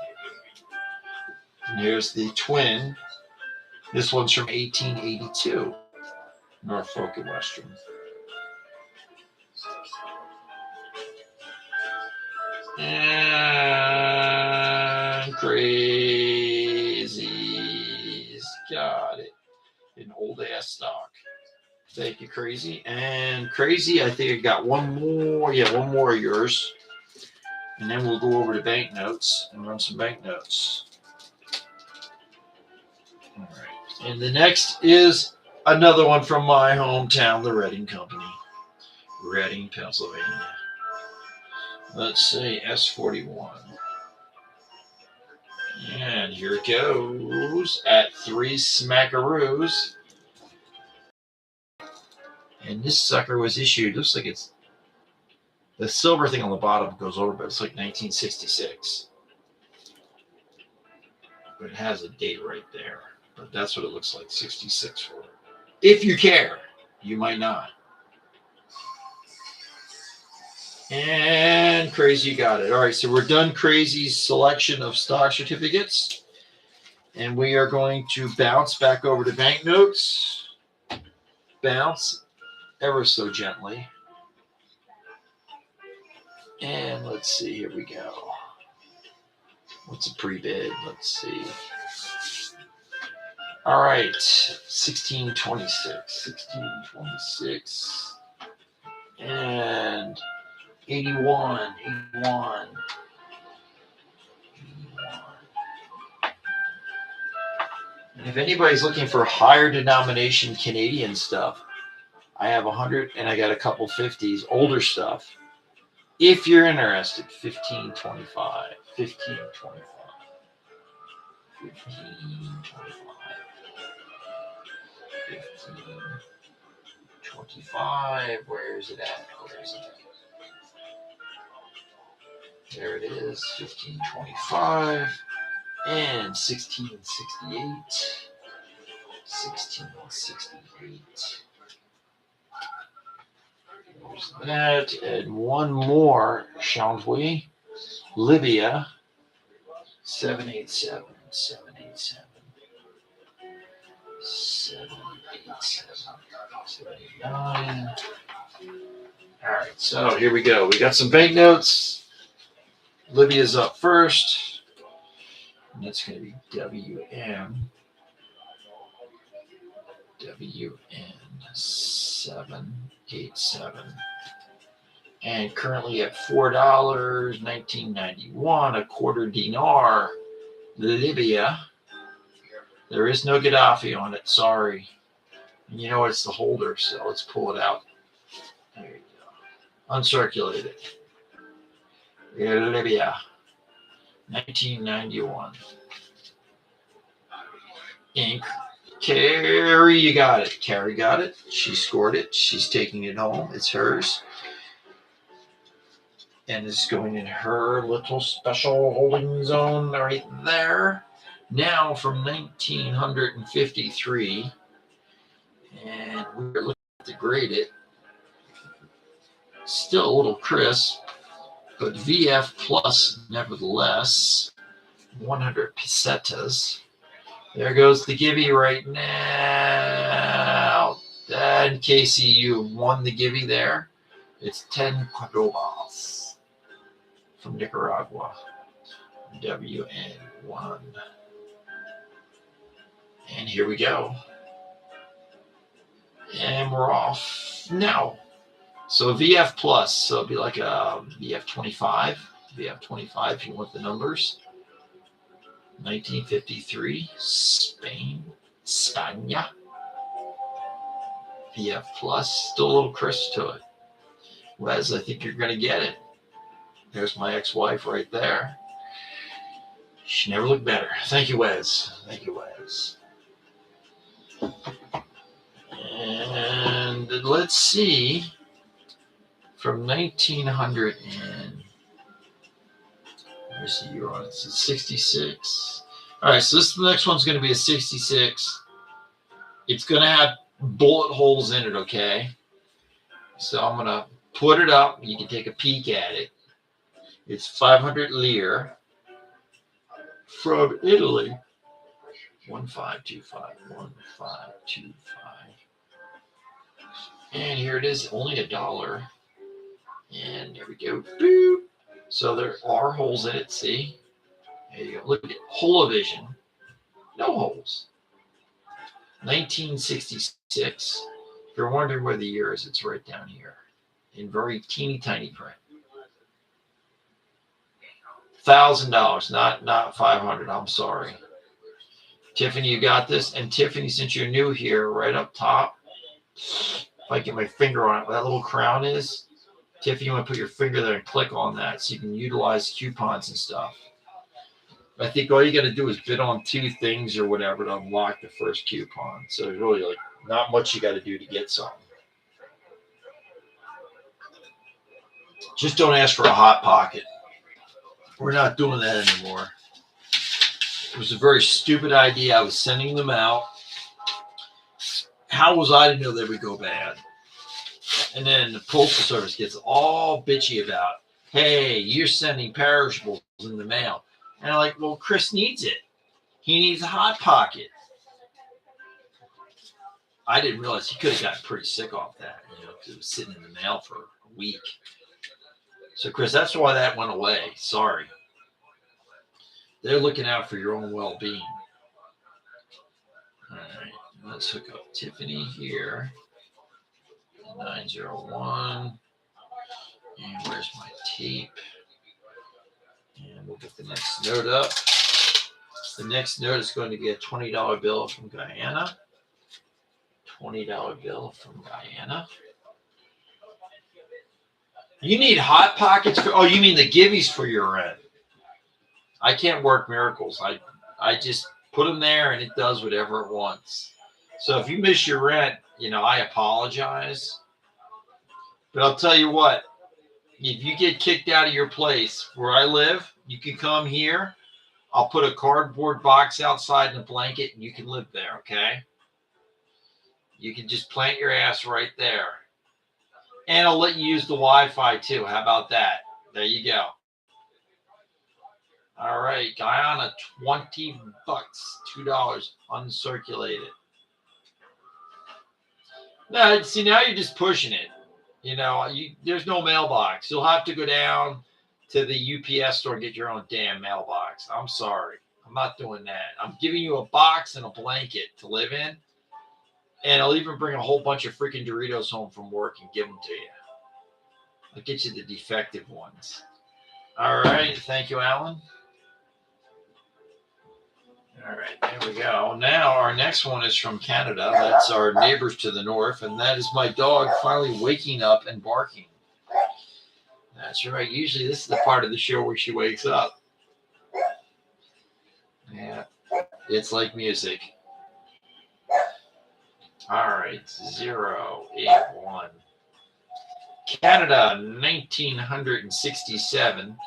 And here's the twin. This one's from 1882, Norfolk and Western. And Crazy's got it. An old ass stock. Thank you, Crazy. And Crazy, I think I got one more. Yeah, one more of yours. And then we'll go over to banknotes and run some banknotes. All right. And the next is another one from my hometown, the Reading Company. Reading, Pennsylvania. Let's see, S41. And here it goes at 3 smackaroos. And this sucker was issued, looks like it's, the silver thing on the bottom goes over, but it's like 1966. But it has a date right there. But that's what it looks like, 66 for it. If you care, you might not. And Crazy got it. All right, so we're done Crazy's selection of stock certificates. And we are going to bounce back over to banknotes. Bounce ever so gently. And let's see, here we go. What's a pre-bid? Let's see. All right, 1626. 1626. And 81. 81. And if anybody's looking for higher denomination Canadian stuff, I have 100 and I got a couple 50s, older stuff. If you're interested, 1525. 1525. 1525. Where is it at? Where is it at? There it is. 1525. And 1668. 1668. There's that. And one more, shan't we? Libya. 787. 787. 787. 789. All right, so here we go. We got some banknotes. Libya's up first. And that's going to be WM. WN 787. And currently at $4, 1991, a quarter dinar. Libya. There is no Gaddafi on it, sorry. And you know what? It's the holder, so let's pull it out. There you go. Uncirculate it. Libya. 1991. Ink. Carrie, you got it. Carrie got it. She scored it. She's taking it home. It's hers. And it's going in her little special holding zone right there. Now from 1953. And we're looking to grade it. Still a little crisp, but VF plus nevertheless. 100 pesetas. There goes the Gibby right now. And Casey, you won the Gibby there. It's 10 Cordobas from Nicaragua. WN1. And here we go. And we're off now. So VF plus, so it'll be like a VF 25. VF 25 if you want the numbers. 1953, Spain, España. VF plus, still a little crisp to it. Wes, I think you're going to get it. There's my ex-wife right there. She never looked better. Thank you, Wes. Thank you, Wes. And let's see, from 1900 and where's the year on it? It's 66. All right, so this next one's going to be a 66. It's going to have bullet holes in it, okay? So I'm going to put it up. You can take a peek at it. It's 500 lire from Italy. 1525, 1525. And here it is, only $1. And there we go. Boop. So there are holes in it, see? There you go. Look at it. Holovision. No holes. 1966. If you're wondering where the year is, it's right down here in very teeny tiny print. $1,000, not 500. I'm sorry. Tiffany, you got this. And Tiffany, since you're new here, right up top, if I get my finger on it, where that little crown is, Tiffany, you want to put your finger there and click on that so you can utilize coupons and stuff. I think all you got to do is bid on 2 things or whatever to unlock the first coupon. So there's really like not much you got to do to get something. Just don't ask for a Hot Pocket. We're not doing that anymore. It was a very stupid idea. I was sending them out. How was I to know they would go bad? And then the Postal Service gets all bitchy about, hey, you're sending perishables in the mail. And I'm like, well, Chris needs it. He needs a Hot Pocket. I didn't realize he could have gotten pretty sick off that, because it was sitting in the mail for a week. So, Chris, that's why that went away. Sorry. They're looking out for your own well-being. All right, let's hook up Tiffany here. 901. And where's my tape? And we'll get the next note up. The next note is going to be a $20 bill from Guyana. $20 bill from Guyana. You need Hot Pockets for, oh, you mean the givvies for your rent. I can't work miracles. I just put them there and it does whatever it wants. So if you miss your rent, I apologize. But I'll tell you what, if you get kicked out of your place where I live, you can come here. I'll put a cardboard box outside and a blanket and you can live there, okay? You can just plant your ass right there. And I'll let you use the Wi-Fi too. How about that? There you go. All right, Guyana, $20, $2 uncirculated. No, see, now you're just pushing it. There's no mailbox. You'll have to go down to the UPS store and get your own damn mailbox. I'm sorry. I'm not doing that. I'm giving you a box and a blanket to live in. And I'll even bring a whole bunch of freaking Doritos home from work and give them to you. I'll get you the defective ones. All right. Thank you, Alan. All right, there we go. Now our next one is from Canada. That's our neighbors to the north, and that is my dog finally waking up and barking. That's right. Usually this is the part of the show where she wakes up. Yeah, it's like music. All right, 081. Canada, 1967.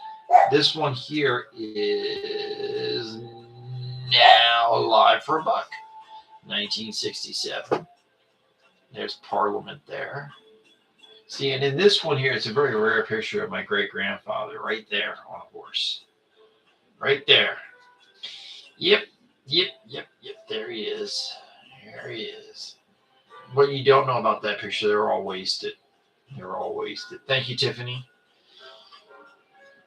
This one here is now live for $1. 1967. There's Parliament there. See, and in this one here, it's a very rare picture of my great-grandfather right there on a horse. Right there. Yep. There he is. There he is. What you don't know about that picture, they're all wasted. They're all wasted. Thank you, Tiffany.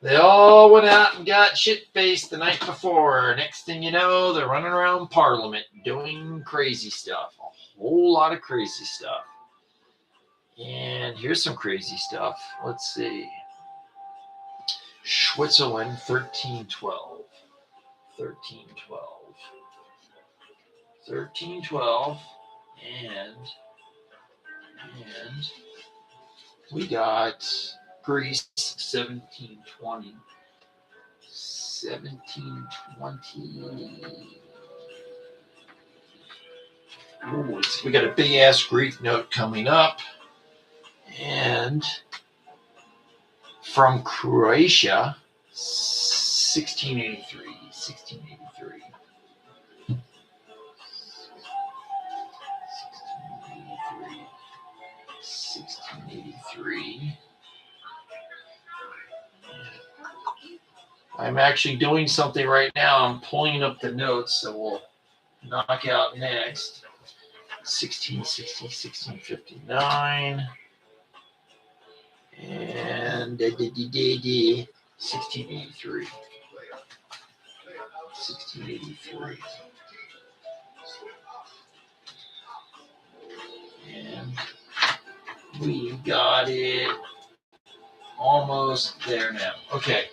They all went out and got shit-faced the night before. Next thing you know, they're running around Parliament doing crazy stuff. A whole lot of crazy stuff. And here's some crazy stuff. Let's see. Switzerland, 1312. 1312. And we got Greece, 1720. 1720. We got a big ass Greek note coming up. And from Croatia, 1683. 1683. 1683. I'm actually doing something right now. I'm pulling up the notes that we'll knock out next. 1660, 1659. And 1683. 1683. And we got it almost there now. Okay.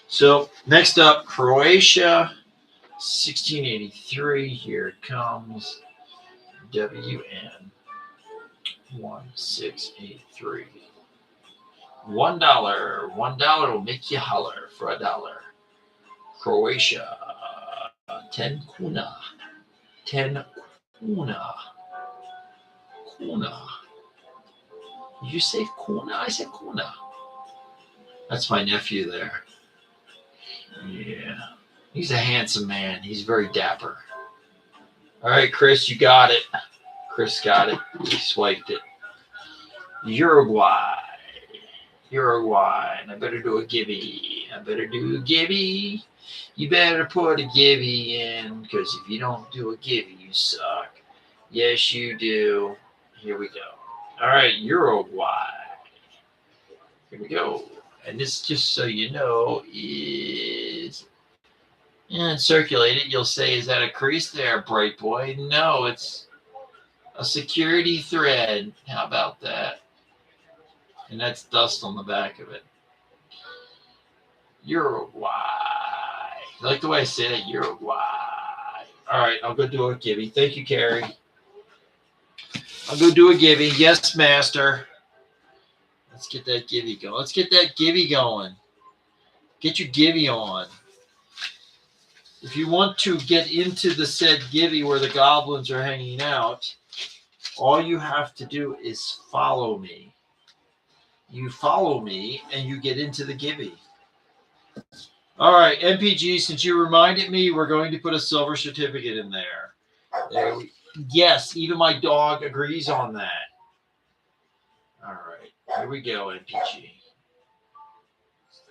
So next up, Croatia, 1683. Here it comes. WN 1683. $1. $1 will make you holler for $1. Croatia, 10 kuna. 10 kuna. Kuna. Did you say kuna? I said kuna. That's my nephew there. Yeah. He's a handsome man. He's very dapper. All right, Chris, you got it. Chris got it. He swiped it. Uruguay. Uruguay. And I better do a gibby. I better do a gibby. You better put a gibby in, because if you don't do a gibby, you suck. Yes, you do. Here we go. All right, Uruguay. Here we go. And this, just so you know, is circulated. You'll say, is that a crease there, bright boy? No, it's a security thread. How about that? And that's dust on the back of it. Uruguay. You like the way I say that? Uruguay. All right, I'll go do a gibby. Thank you, Carrie. I'll go do a gibby. Yes, master. Let's get that gibby going. Let's get that gibby going. Get your gibby on. If you want to get into the said gibby where the goblins are hanging out, all you have to do is follow me. You follow me and you get into the gibby. All right, MPG, since you reminded me, we're going to put a silver certificate in there. Yes, even my dog agrees on that. All right, here we go, MPG.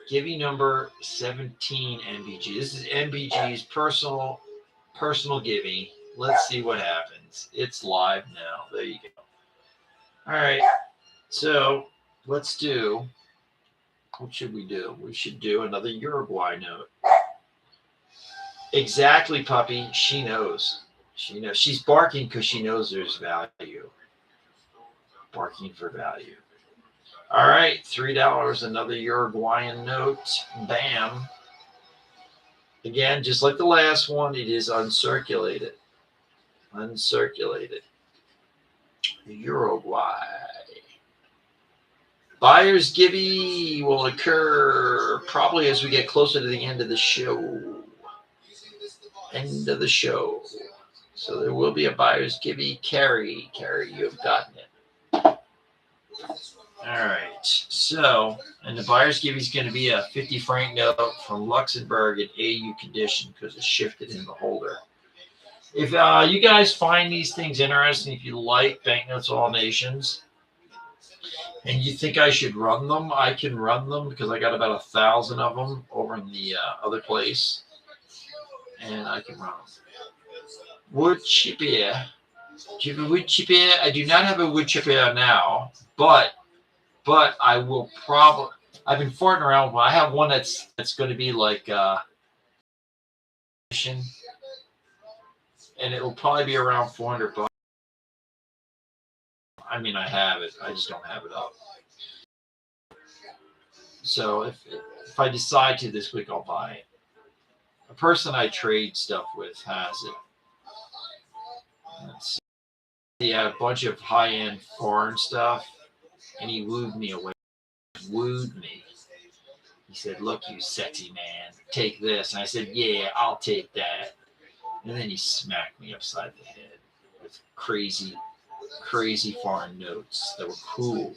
Gibby number 17, MPG. This is MPG's personal gibby. Let's see what happens. It's live now. There you go. All right, so let's do, what should we do? We should do another Uruguay note. Exactly, puppy. She knows. She knows. She's barking because she knows there's value. Barking for value. All right, $3, another Uruguayan note. Bam. Again, just like the last one, it is uncirculated. Uncirculated. Uruguay. Buyer's gibby will occur probably as we get closer to the end of the show. End of the show. So there will be a buyer's gibby. Carrie, you have gotten it. All right. So, and the buyer's gibby is going to be a 50 franc note from Luxembourg in AU condition because it's shifted in the holder. If you guys find these things interesting, if you like Banknotes All Nations, and you think I should run them, I can run them because I got about 1,000 of them over in the other place, and I can run them. Wood chipper. Do you have a wood chipper? I do not have a wood chipper now, but I will probably. I've been farting around with one. I have one that's going to be like and it will probably be around $400. I mean, I have it. I just don't have it up. So if I decide to this week, I'll buy it. A person I trade stuff with has it. Let's see. He had a bunch of high-end foreign stuff, and he wooed me away. Wooed me. He said, "Look, you sexy man, take this." And I said, "Yeah, I'll take that." And then he smacked me upside the head with crazy crazy foreign notes that were cool.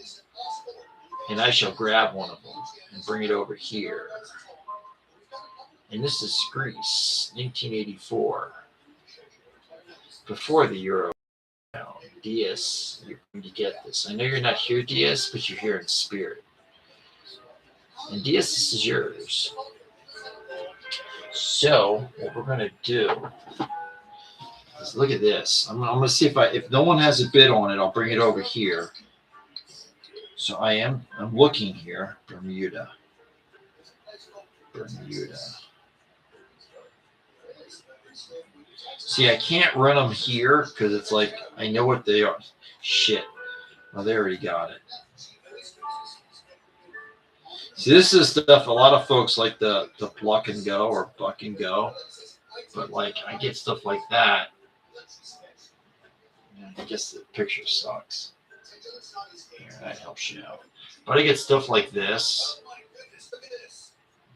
And I shall grab one of them and bring it over here. And this is Greece, 1984. Before the Euro. DS, you're going to get this. I know you're not here, DS, but you're here in spirit. And DS, this is yours. So what we're going to do is look at this. I'm going to see if no one has a bid on it, I'll bring it over here. So I'm looking here. Bermuda. See, I can't run them here because it's like I know what they are. Shit. Well, they already got it. See, this is stuff a lot of folks like the pluck and go or buck and go. But like I get stuff like that. I guess the picture sucks. Here, that helps you out. But I get stuff like this.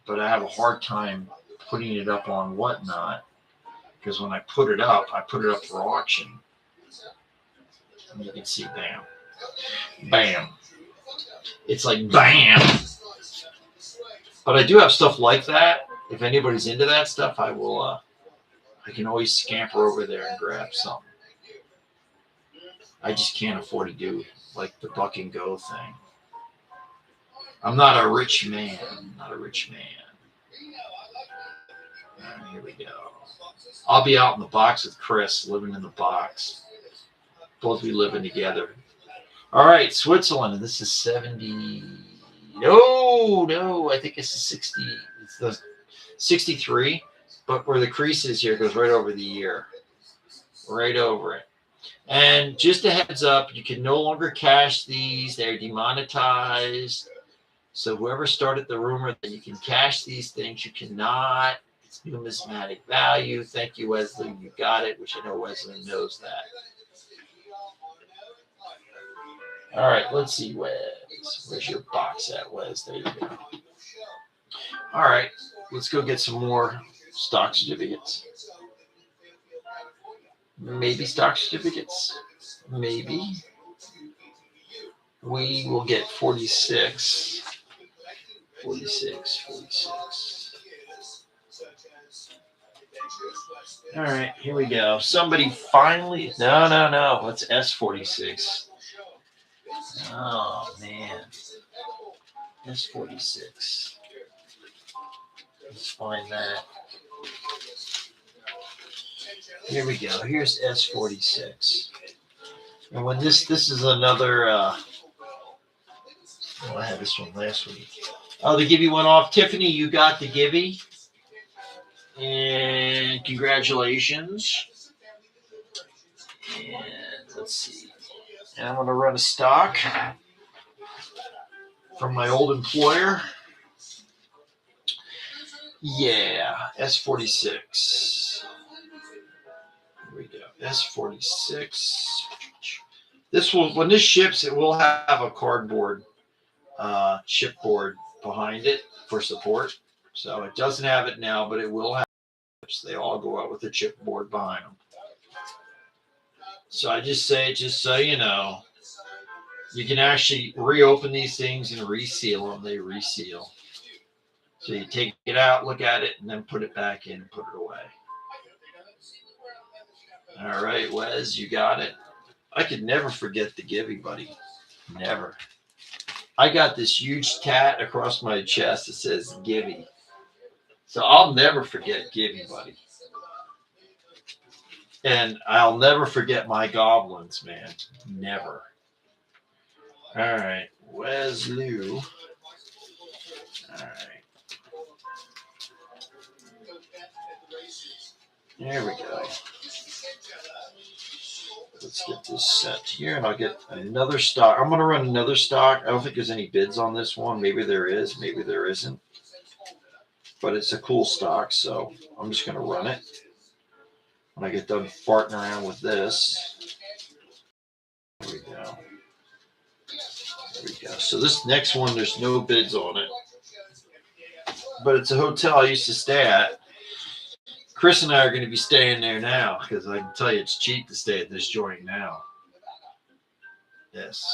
But I have a hard time putting it up on WhatNot. Because when I put it up for auction. And you can see, bam. Bam. It's like, bam. But I do have stuff like that. If anybody's into that stuff, I can always scamper over there and grab some. I just can't afford to do like the buck and go thing. I'm not a rich man. Here we go. I'll be out in the box with Chris, living in the box. Both be living together. All right, Switzerland, and this is 70. No, I think it's the 60. It's the 63, but where the crease is here goes right over the year. Right over it. And just a heads up, you can no longer cash these. They're demonetized. So whoever started the rumor that you can cash these things, you cannot. It's numismatic value. Thank you, Wesley. You got it, which I know Wesley knows that. All right, let's see, Wes. Where's your box at, Wes? There you go. All right, let's go get some more stock certificates. Maybe stock certificates. Maybe. We will get 46. 46. All right, here we go. Somebody finally. No. It's S46. Oh, man. S46. Let's find that. Here we go. Here's S46. And when this is another, I had this one last week. Oh, the Gibby went off. Tiffany, you got the Gibby. And congratulations. And let's see. And I'm going to run a stock from my old employer. Yeah, S46. Here we go. S46. This will, when this ships, it will have a cardboard chipboard behind it for support. So it doesn't have it now, but it will have chips. They all go out with a chipboard behind them. So I just say, just so you know, you can actually reopen these things and reseal them. They reseal. So you take it out, look at it, and then put it back in and put it away. All right, Wes, you got it. I could never forget the Gibby, buddy. Never. I got this huge tat across my chest that says Gibby. So I'll never forget Gibby, buddy. And I'll never forget my goblins, man. Never. All right, Wes Lou. All right. There we go. Let's get this set here, and I'll get another stock. I'm going to run another stock. I don't think there's any bids on this one. Maybe there is. Maybe there isn't. But it's a cool stock, so I'm just going to run it. When I get done farting around with this. There we go. There we go. So this next one, there's no bids on it. But it's a hotel I used to stay at. Chris and I are going to be staying there now because I can tell you it's cheap to stay at this joint now. this.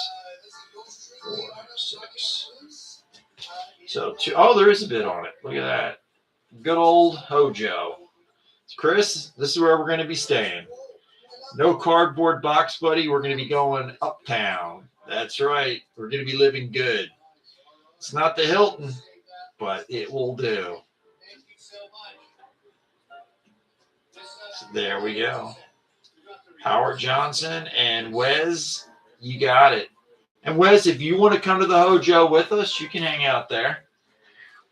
4, 6. So there is a bid on it. Look at that. Good old Hojo. Chris, this is where we're going to be staying. No cardboard box, buddy. We're going to be going uptown. That's right. We're going to be living good. It's not the Hilton, but it will do. So there we go. Howard Johnson and Wes, you got it. And Wes, if you want to come to the Hojo with us, you can hang out there.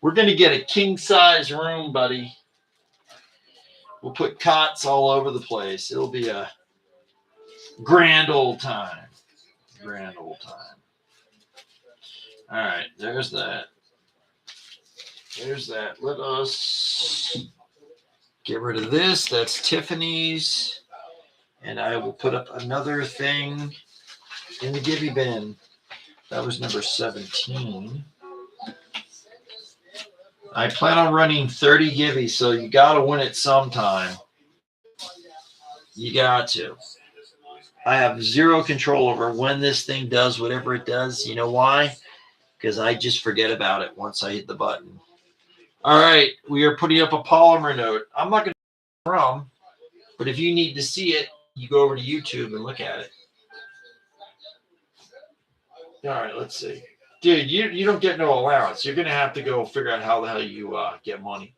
We're going to get a king-size room, buddy. We'll put cots all over the place. It'll be a grand old time. Grand old time. All right, there's that. There's that. Let us get rid of this. That's Tiffany's. And I will put up another thing in the Gibby bin. That was number 17. I plan on running 30 Gibbies, so you got to win it sometime. You got to. I have zero control over when this thing does whatever it does. You know why? Because I just forget about it once I hit the button. All right, we are putting up a polymer note. I'm not going to from, but if you need to see it, you go over to YouTube and look at it. All right, let's see. Dude, you don't get no allowance. You're going to have to go figure out how the hell you get money.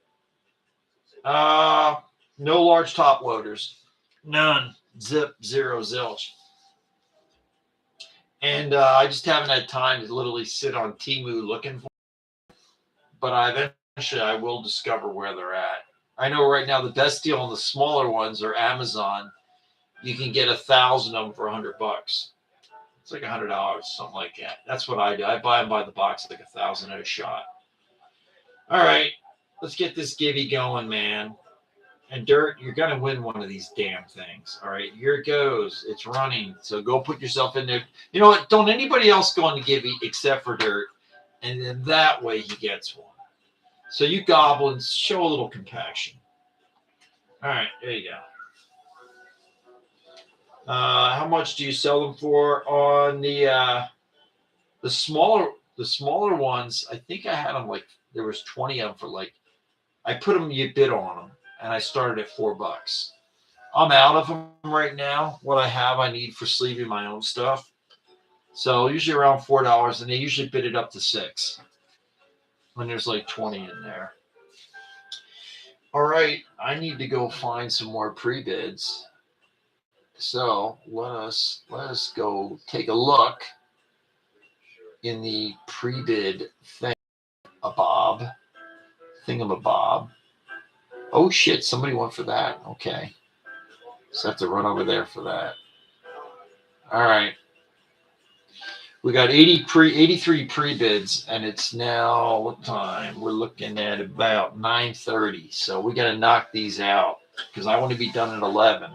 No large top loaders. None. Zip, zero, zilch. And I just haven't had time to literally sit on Temu looking for them. But eventually I will discover where they're at. I know right now the best deal on the smaller ones are Amazon. You can get 1,000 of them for $100. It's like $100, something like that. That's what I do. I buy them by the box, like 1,000 at a shot. All right, let's get this Gibby going, man. And Dirt, you're gonna win one of these damn things. All right, here it goes. It's running. So go put yourself in there. You know what? Don't anybody else go on the Gibby except for Dirt, and then that way he gets one. So you goblins, show a little compassion. All right, there you go. How much do you sell them for on the smaller ones? I think I had them like there was 20 of them for like. I put them you bid on them, and I started at $4. I'm out of them right now. What I have, I need for sleeving my own stuff. So usually around $4, and they usually bid it up to $6 when there's like 20 in there. All right, I need to go find some more pre-bids. So let us go take a look in the pre-bid thingamabob. Oh shit, somebody went for that. Okay. So I have to run over there for that. All right. We got 83 pre-bids, and it's now what time? We're looking at about 9:30. So we got to knock these out because I want to be done at 11.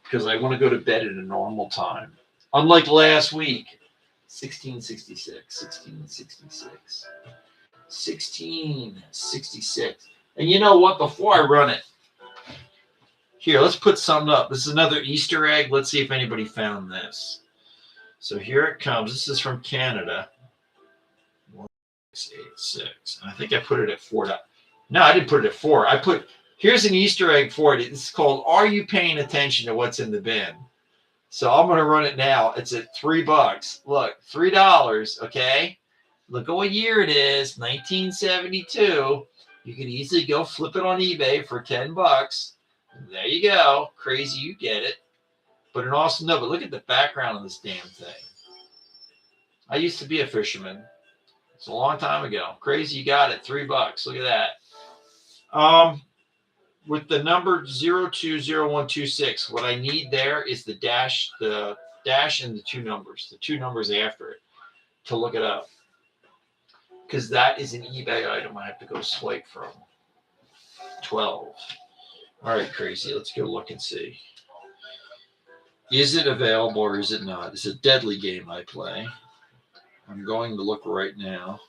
Because I want to go to bed at a normal time. Unlike last week, 1666, 1666, 1666. And you know what? Before I run it, here, let's put something up. This is another Easter egg. Let's see if anybody found this. So here it comes. This is from Canada. 1686. And I think I put it at $4. No, I didn't put it at $4. Here's an Easter egg for it. It's called Are You Paying Attention to What's in the Bin? So I'm going to run it now. It's at $3. Look, $3. Okay. Look at what year it is. 1972. You can easily go flip it on eBay for $10. There you go. Crazy, you get it. But an awesome no. But look at the background of this damn thing. I used to be a fisherman. It's a long time ago. Crazy, you got it. $3. Look at that. With the number 020126, what I need there is the dash and the two numbers after it to look it up. Because that is an eBay item I have to go swipe from. 12. All right, Crazy. Let's go look and see. Is it available or is it not? It's a deadly game I play. I'm going to look right now.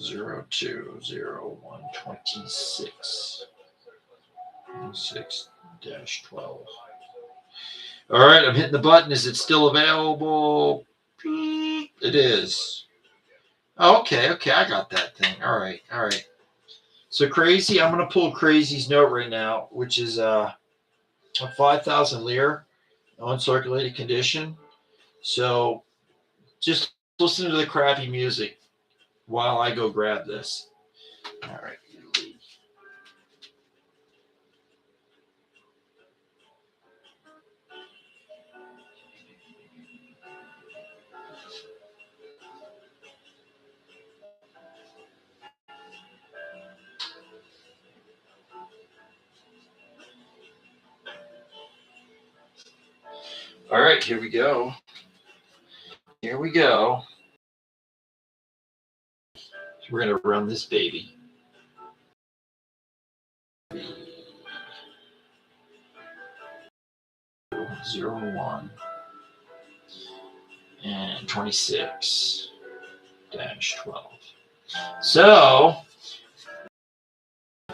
020126. 6-12. All right, I'm hitting the button. Is it still available? It is. Oh, okay, I got that thing. All right. So Crazy, I'm gonna pull Crazy's note right now, which is a 5,000 lira uncirculated condition. So just listen to the crappy music while I go grab this. All right. All right, here we go. We're gonna run this baby. 01 and 26-12. So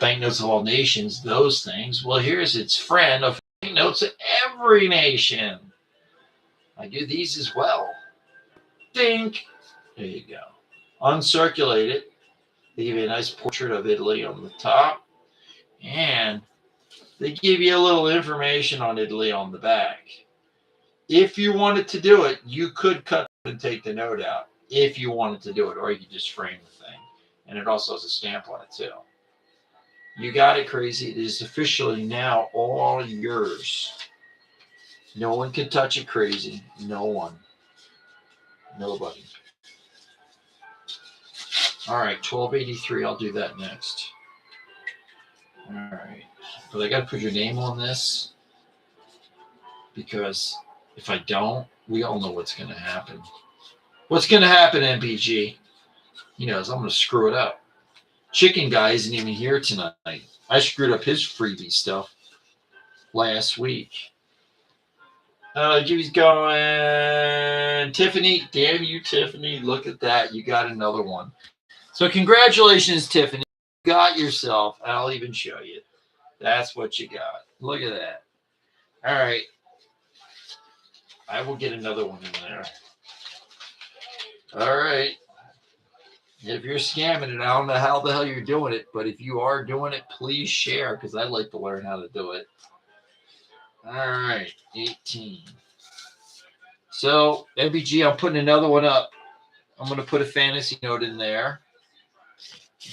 banknotes of all nations, those things. Well, here's its friend of banknotes of every nation. I do these as well. Think. There you go. Uncirculated. They give you a nice portrait of Italy on the top. And they give you a little information on Italy on the back. If you wanted to do it, you could cut and take the note out if you wanted to do it, or you could just frame the thing. And it also has a stamp on it too. You got it, Crazy. It is officially now all yours. No one can touch it, Crazy. No one. Nobody. All right, 1283. I'll do that next. All right. But I got to put your name on this because if I don't, we all know what's going to happen. What's going to happen, MPG? He knows I'm going to screw it up. Chicken Guy isn't even here tonight. I screwed up his freebie stuff last week. Jimmy's going. Tiffany, damn you, Tiffany. Look at that. You got another one. So congratulations, Tiffany. You got yourself. I'll even show you. That's what you got. Look at that. All right. I will get another one in there. All right. If you're scamming it, I don't know how the hell you're doing it, but if you are doing it, please share because I'd like to learn how to do it. All right. 18. So, MBG, I'm putting another one up. I'm going to put a fantasy note in there.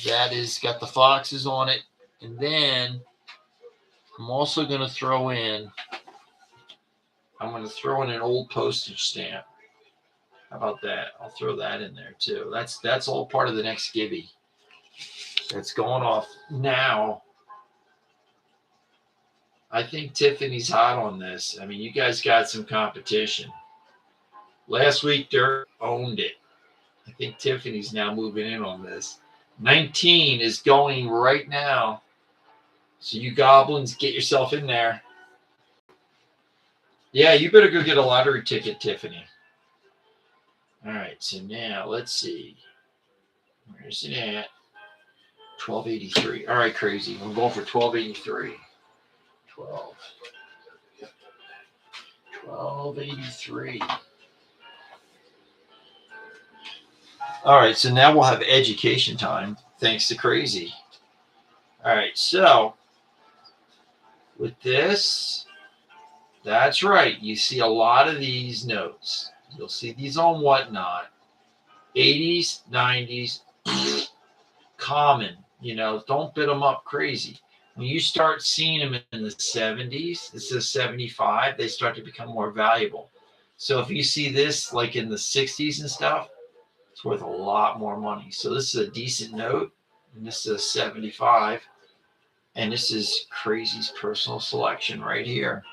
That is got the foxes on it. And then I'm also going to throw in an old postage stamp. How about that? I'll throw that in there too. That's all part of the next gibby. That's going off now. I think Tiffany's hot on this. I mean, you guys got some competition. Last week, Dirk owned it. I think Tiffany's now moving in on this. 19 is going right now. So you goblins, get yourself in there. Yeah, you better go get a lottery ticket, Tiffany. All right, so now let's see. Where's it at? 1283. All right, Crazy. I'm going for 1283. 1283. All right, so now we'll have education time, thanks to Crazy. All right, so with this, that's right. You see a lot of these notes. You'll see these on WhatNot. 80s, 90s, common. You know, don't bid them up crazy. When you start seeing them in the 70s, this is 75, they start to become more valuable. So if you see this like in the 60s and stuff, it's worth a lot more money. So this is a decent note, and this is a 75, and this is Crazy's personal selection right here.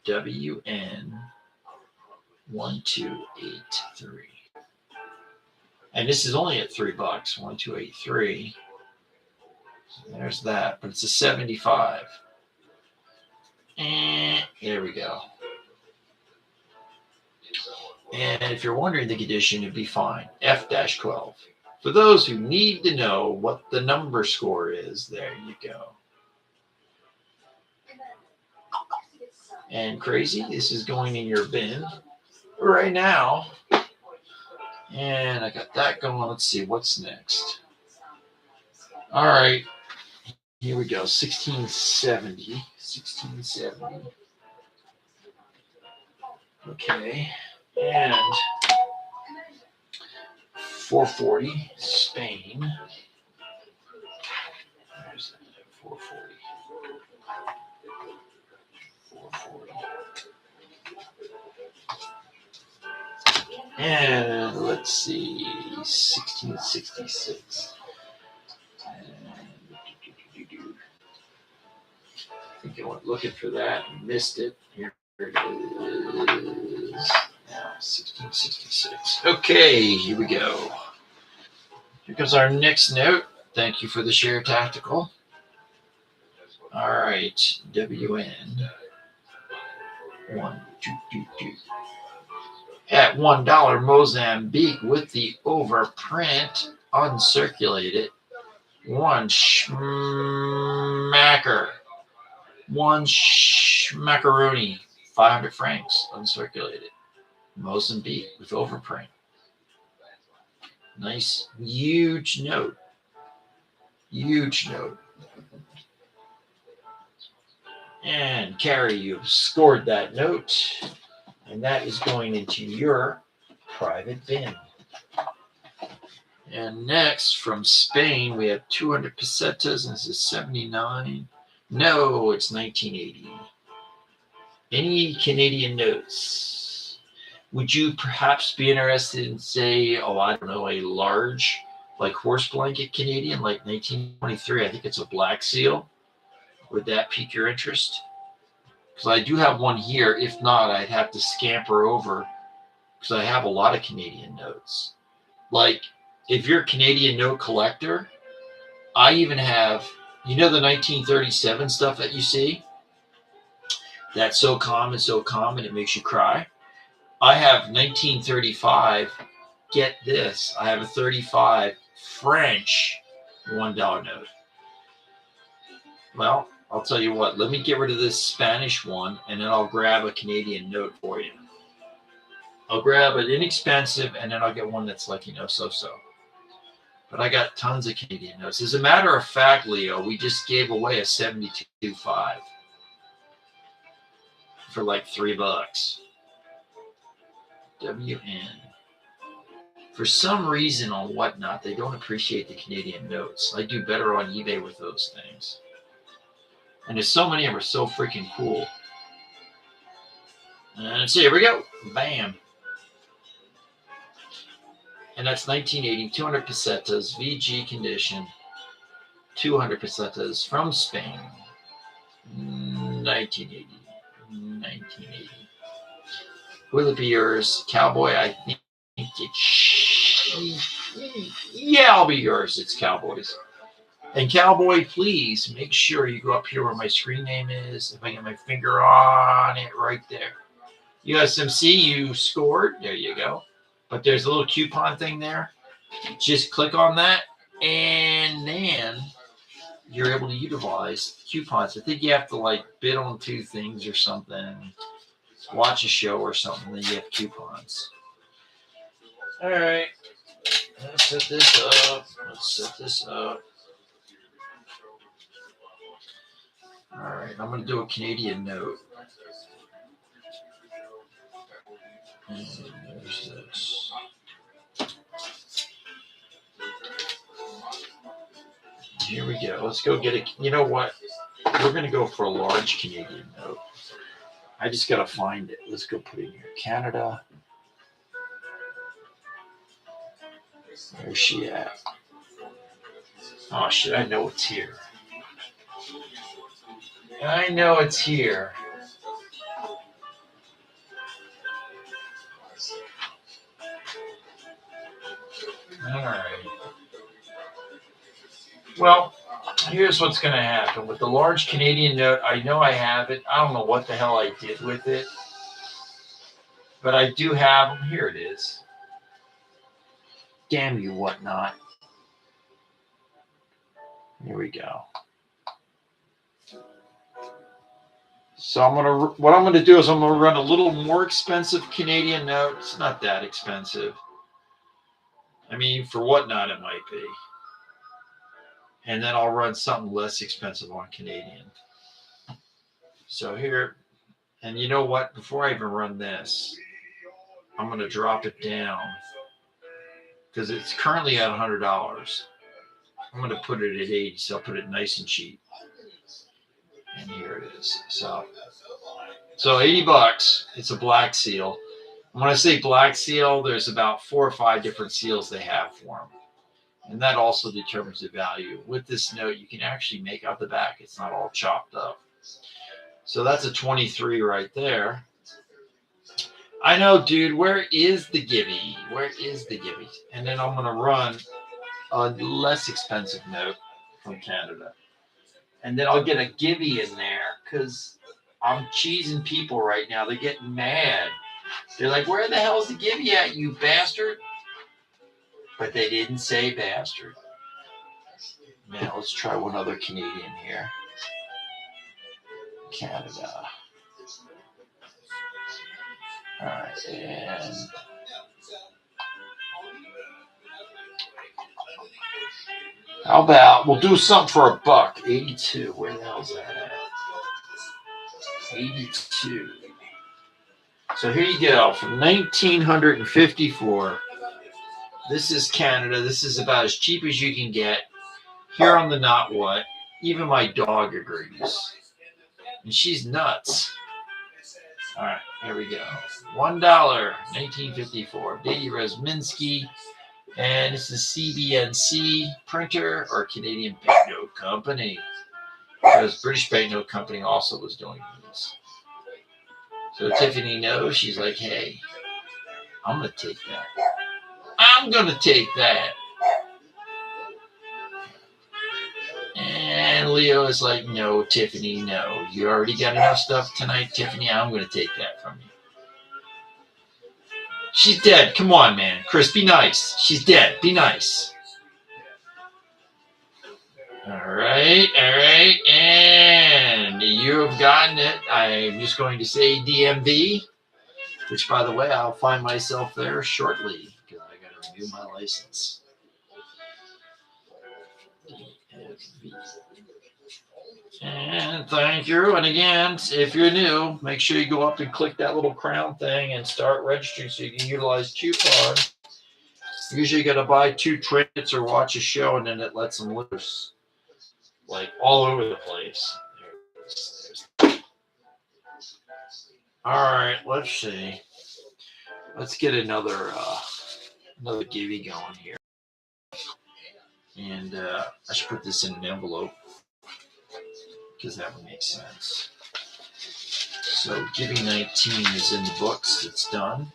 WN1283. And this is only at $3. 1283. There's that, but it's a 75. And there we go. And if you're wondering the condition, it'd be fine. F-12. For those who need to know what the number score is, there you go. and crazy. This is going in your bin right now. And I got that going. Let's see what's next. All right. Here we go. 1670. 1670. Okay. And 440, Spain. There's that. 440. 440. And let's see. 1666. I think I went looking for that and missed it. Here it is. Now, 1666. Okay, here we go. Here comes our next note. Thank you for the share tactical. All right, WN. 1, 2, 2, 2. At $1, Mozambique with the overprint, uncirculated. One schmacker. One schmackaroni. 500 francs, uncirculated. Mozambique with overprint. Nice, huge note. Huge note. And Carrie, you've scored that note. And that is going into your private bin. And next, from Spain, we have 200 pesetas, and this is 79. No, it's 1980. Any Canadian notes? Would you perhaps be interested in, say, I don't know, a large, like horse blanket Canadian, like 1923? I think it's a black seal. Would that pique your interest? Because I do have one here. If not, I'd have to scamper over because I have a lot of Canadian notes. Like, if you're a Canadian note collector, I even have, the 1937 stuff that you see? That's so common, it makes you cry. I have 1935. Get this. I have a 35 French $1 note. Well, I'll tell you what. Let me get rid of this Spanish one, and then I'll grab a Canadian note for you. I'll grab an inexpensive, and then I'll get one that's like, so-so. But I got tons of Canadian notes. As a matter of fact, Leo, we just gave away a 72.5 for like $3. WN. For some reason on WhatNot, they don't appreciate the Canadian notes. I do better on eBay with those things. And there's so many of them are so freaking cool. And so here we go. Bam. And that's 1980, 200 pesetas, VG condition, 200 pesetas from Spain. 1980. Will it be yours? Cowboy, I think yeah, I'll be yours. It's Cowboys. And Cowboy, please make sure you go up here where my screen name is. If I get my finger on it right there. USMC, you scored. There you go. But there's a little coupon thing there. Just click on that, and then you're able to utilize coupons. I think you have to bid on 2 things or something. Watch a show or something, then you have coupons. All right. Let's set this up. All right. I'm going to do a Canadian note. And there's this. Here we go. Let's go get you know what? We're going to go for a large Canadian note. I just got to find it. Let's go put it in here. Canada. Where's she at? Oh, shit. I know it's here. I know it's here. All right. Well, here's what's going to happen. With the large Canadian note, I know I have it. I don't know what the hell I did with it. But I do have them. Here it is. Damn you, WhatNot. Here we go. So what I'm gonna do is I'm gonna run a little more expensive Canadian note. It's not that expensive. I mean, for WhatNot it might be. And then I'll run something less expensive on Canadian. So here, and you know what? Before I even run this, I'm gonna drop it down because it's currently at $100. I'm gonna put it at 80, so I'll put it nice and cheap. And here it is. So $80. It's a black seal. When I say black seal, there's about 4 or 5 different seals they have for them. And that also determines the value. With this note, you can actually make out the back. It's not all chopped up. So that's a 23 right there. I know, dude, where is the Gibby? Where is the Gibby? And then I'm going to run a less expensive note from Canada. And then I'll get a Gibby in there because I'm cheesing people right now. They're getting mad. They're like, where the hell's the Gibby at, you bastard? But they didn't say bastard. Now let's try one other Canadian here. Canada. All right, and how about we'll do something for $1. 82. Where the hell's that at? 82. So here you go, from 1954. This is Canada. This is about as cheap as you can get. Here on the Not What, even my dog agrees. And she's nuts. All right, here we go. $1, 1954. Baby Resminski. And this is CBNC printer or Canadian Banknote Company. Because British Banknote Company also was doing these. So Tiffany knows. She's like, hey, I'm going to take that. I'm going to take that. And Leo is like, no, Tiffany, no. You already got enough stuff tonight, Tiffany. I'm going to take that from you. She's dead. Come on, man. Chris, be nice. She's dead. Be nice. All right. And you have gotten it. I'm just going to say DMV, which, by the way, I'll find myself there shortly because I got to renew my license. DMV. And thank you. And again, if you're new, make sure you go up and click that little crown thing and start registering so you can utilize coupon. Usually you got to buy 2 trinkets or watch a show and then it lets them loose. Like all over the place. All right, let's see. Let's get another Gibby going here. And I should put this in an envelope because that would make sense. So Gibby 19 is in the books. It's done.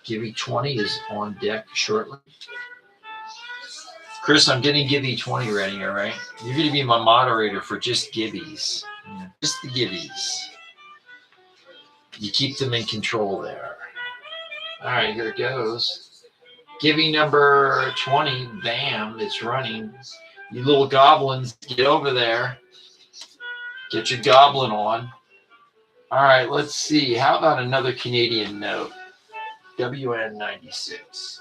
Gibby 20 is on deck shortly. Chris, I'm getting Gibby 20 ready, all right? You're going to be my moderator for just Gibbies. Yeah, just the Gibbies. You keep them in control there. All right, here it goes. Gibby number 20, bam, it's running. You little goblins, get over there. Get your goblin on. All right, let's see. How about another Canadian note? WN96.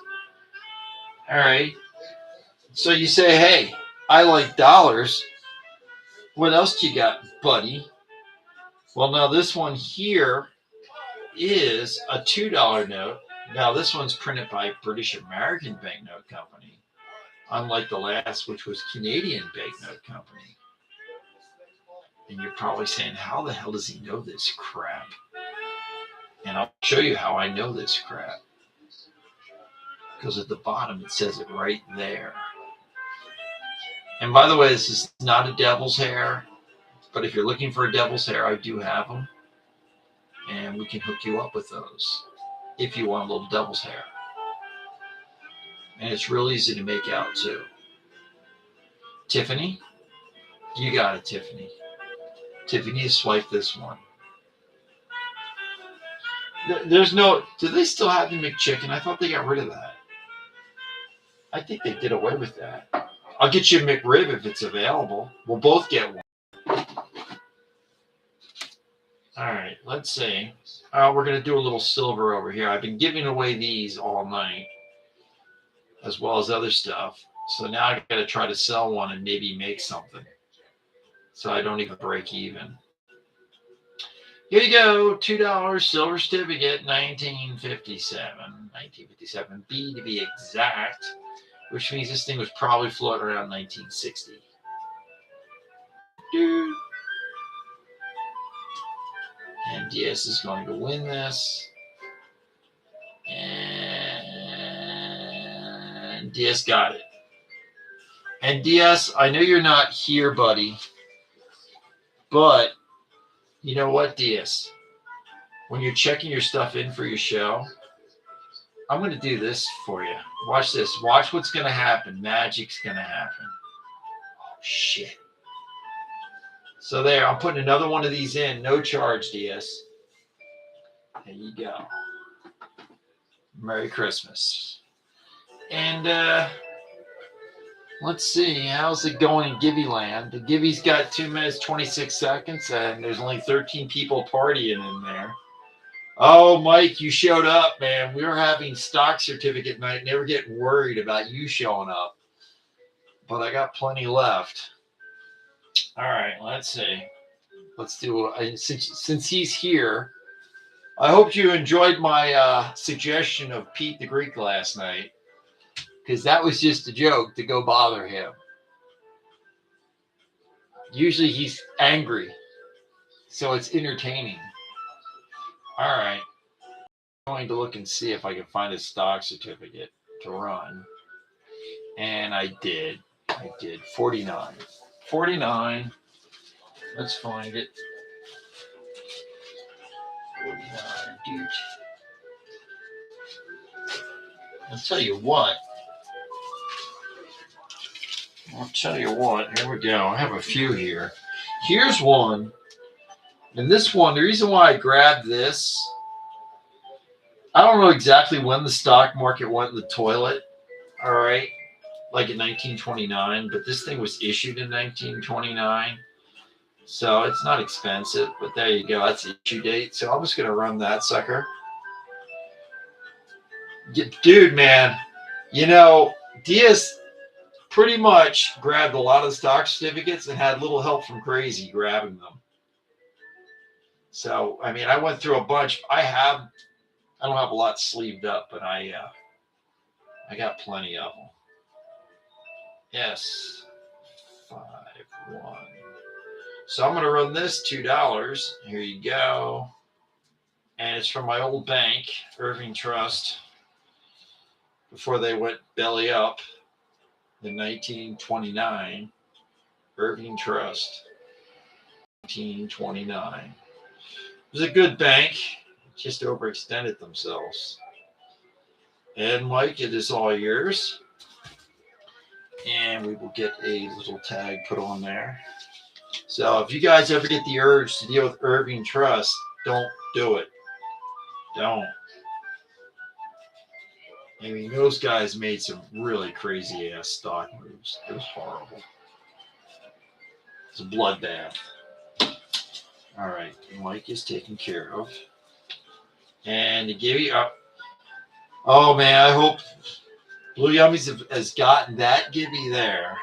All right. So you say, hey, I like dollars. What else you got, buddy? Well, now this one here is a $2 note. Now this one's printed by British American Banknote Company, unlike the last, which was Canadian Banknote Company. And you're probably saying, how the hell does he know this crap? And I'll show you how I know this crap. Because at the bottom, it says it right there. And by the way, this is not a devil's hair. But if you're looking for a devil's hair, I do have them. And we can hook you up with those if you want a little devil's hair. And it's real easy to make out, too. Tiffany? You got it, Tiffany. Tiffany, swipe this one. There's no... Do they still have the McChicken? I thought they got rid of that. I think they did away with that. I'll get you a McRib if it's available. We'll both get one. All right, let's see. We're going to do a little silver over here. I've been giving away these all night, as well as other stuff. So now I got to try to sell one and maybe make something, so I don't even break even. Here you go, $2 silver certificate, 1957 B to be exact, which means this thing was probably floating around 1960. And DS is going to win this. And DS got it. And DS, I know you're not here, buddy, but you know what, DS? When you're checking your stuff in for your show, I'm going to do this for you. Watch this. Watch what's going to happen. Magic's going to happen. Oh, shit. So there, I'm putting another one of these in. No charge, DS. There you go. Merry Christmas. And let's see. How's it going in Gibby Land? The Gibby's got 2 minutes, 26 seconds, and there's only 13 people partying in there. Oh, Mike, you showed up, man. We were having stock certificate night. Never get worried about you showing up. But I got plenty left. All right, let's see. Let's do since he's here. I hope you enjoyed my suggestion of Pete the Greek last night, because that was just a joke to go bother him. Usually he's angry, so it's entertaining. All right. I'm going to look and see if I can find a stock certificate to run. And I did. 49. 49. Let's find it. 49, dude. I'll tell you what. Here we go. I have a few here. Here's one. And this one, the reason why I grabbed this, I don't know exactly when the stock market went in the toilet. All right. Like in 1929. But this thing was issued in 1929. So it's not expensive. But there you go. That's the issue date. So I'm just going to run that sucker. Dude, man. You know, Diaz pretty much grabbed a lot of the stock certificates and had little help from Crazy grabbing them. So, I mean, I went through a bunch. I don't have a lot sleeved up, but I got plenty of them. Yes, 5-1. So I'm going to run this $2. Here you go. And it's from my old bank, Irving Trust, before they went belly up in 1929. Irving Trust, 1929. It was a good bank, just overextended themselves. And Mike, it is all yours. And we will get a little tag put on there. So if you guys ever get the urge to deal with Irving Trust, don't do it. Don't. I mean, those guys made some really crazy ass stock moves. It was horrible. It's a bloodbath. All right, Mike is taken care of. And to give you up. Oh man, I hope Blue Yummies has gotten that Gibby there.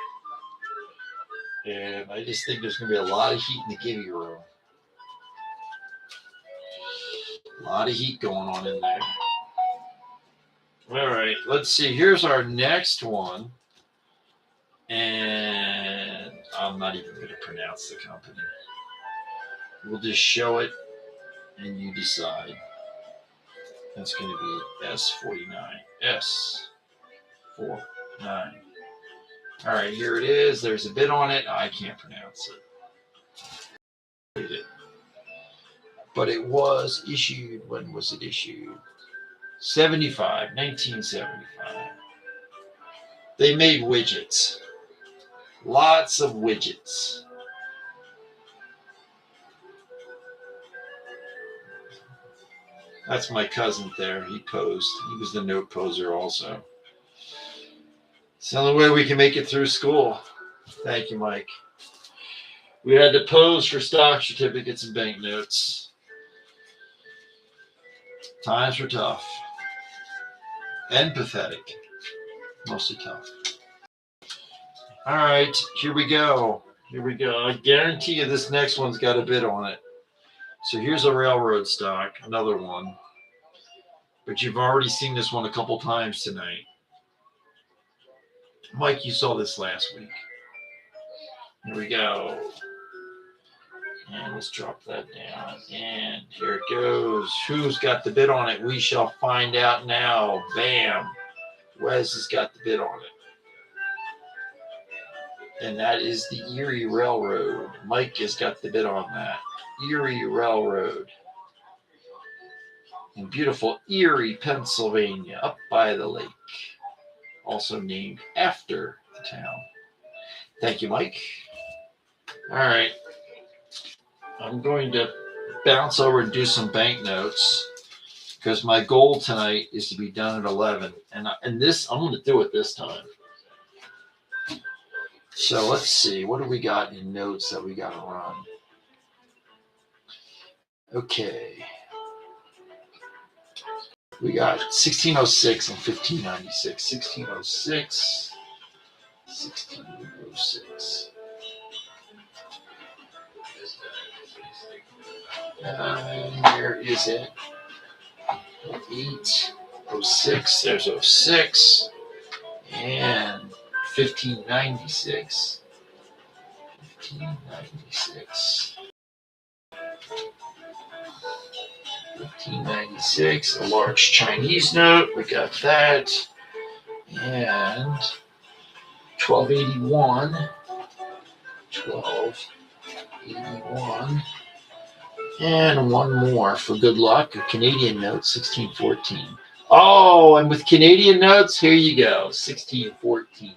And I just think there's going to be a lot of heat in the Gibby room. A lot of heat going on in there. All right, let's see. Here's our next one. And I'm not even going to pronounce the company. We'll just show it and you decide. That's going to be S49. S49. All right, here it is. There's a bit on it. I can't pronounce it. But it was issued. When was it issued? 1975. They made widgets. Lots of widgets. That's my cousin there. He posed. He was the note poser also. It's the only way we can make it through school. Thank you, Mike. We had to pose for stock certificates and banknotes. Times were tough and pathetic. Mostly tough. All right, here we go. Here we go. I guarantee you this next one's got a bid on it. So here's a railroad stock, another one. But you've already seen this one a couple times tonight. Mike, you saw this last week. Here we go. And let's drop that down. And here it goes. Who's got the bid on it? We shall find out now. Bam. Wes has got the bid on it. And that is the Erie Railroad. Mike has got the bid on that. Erie Railroad. In beautiful Erie, Pennsylvania, up by the lake. Also named after the town. Thank you, Mike. All right. I'm going to bounce over and do some banknotes because my goal tonight is to be done at 11. And this, I'm going to do it this time. So let's see. What do we got in notes that we got to run? Okay. We got 1606 and 1596. 1606. 1606. Where is it? 806. There's 06. And 1596. 1596. 1596. A large Chinese note. We got that. And 1281. 1281. And one more for good luck. A Canadian note, 1614. Oh, and with Canadian notes, here you go, 1614.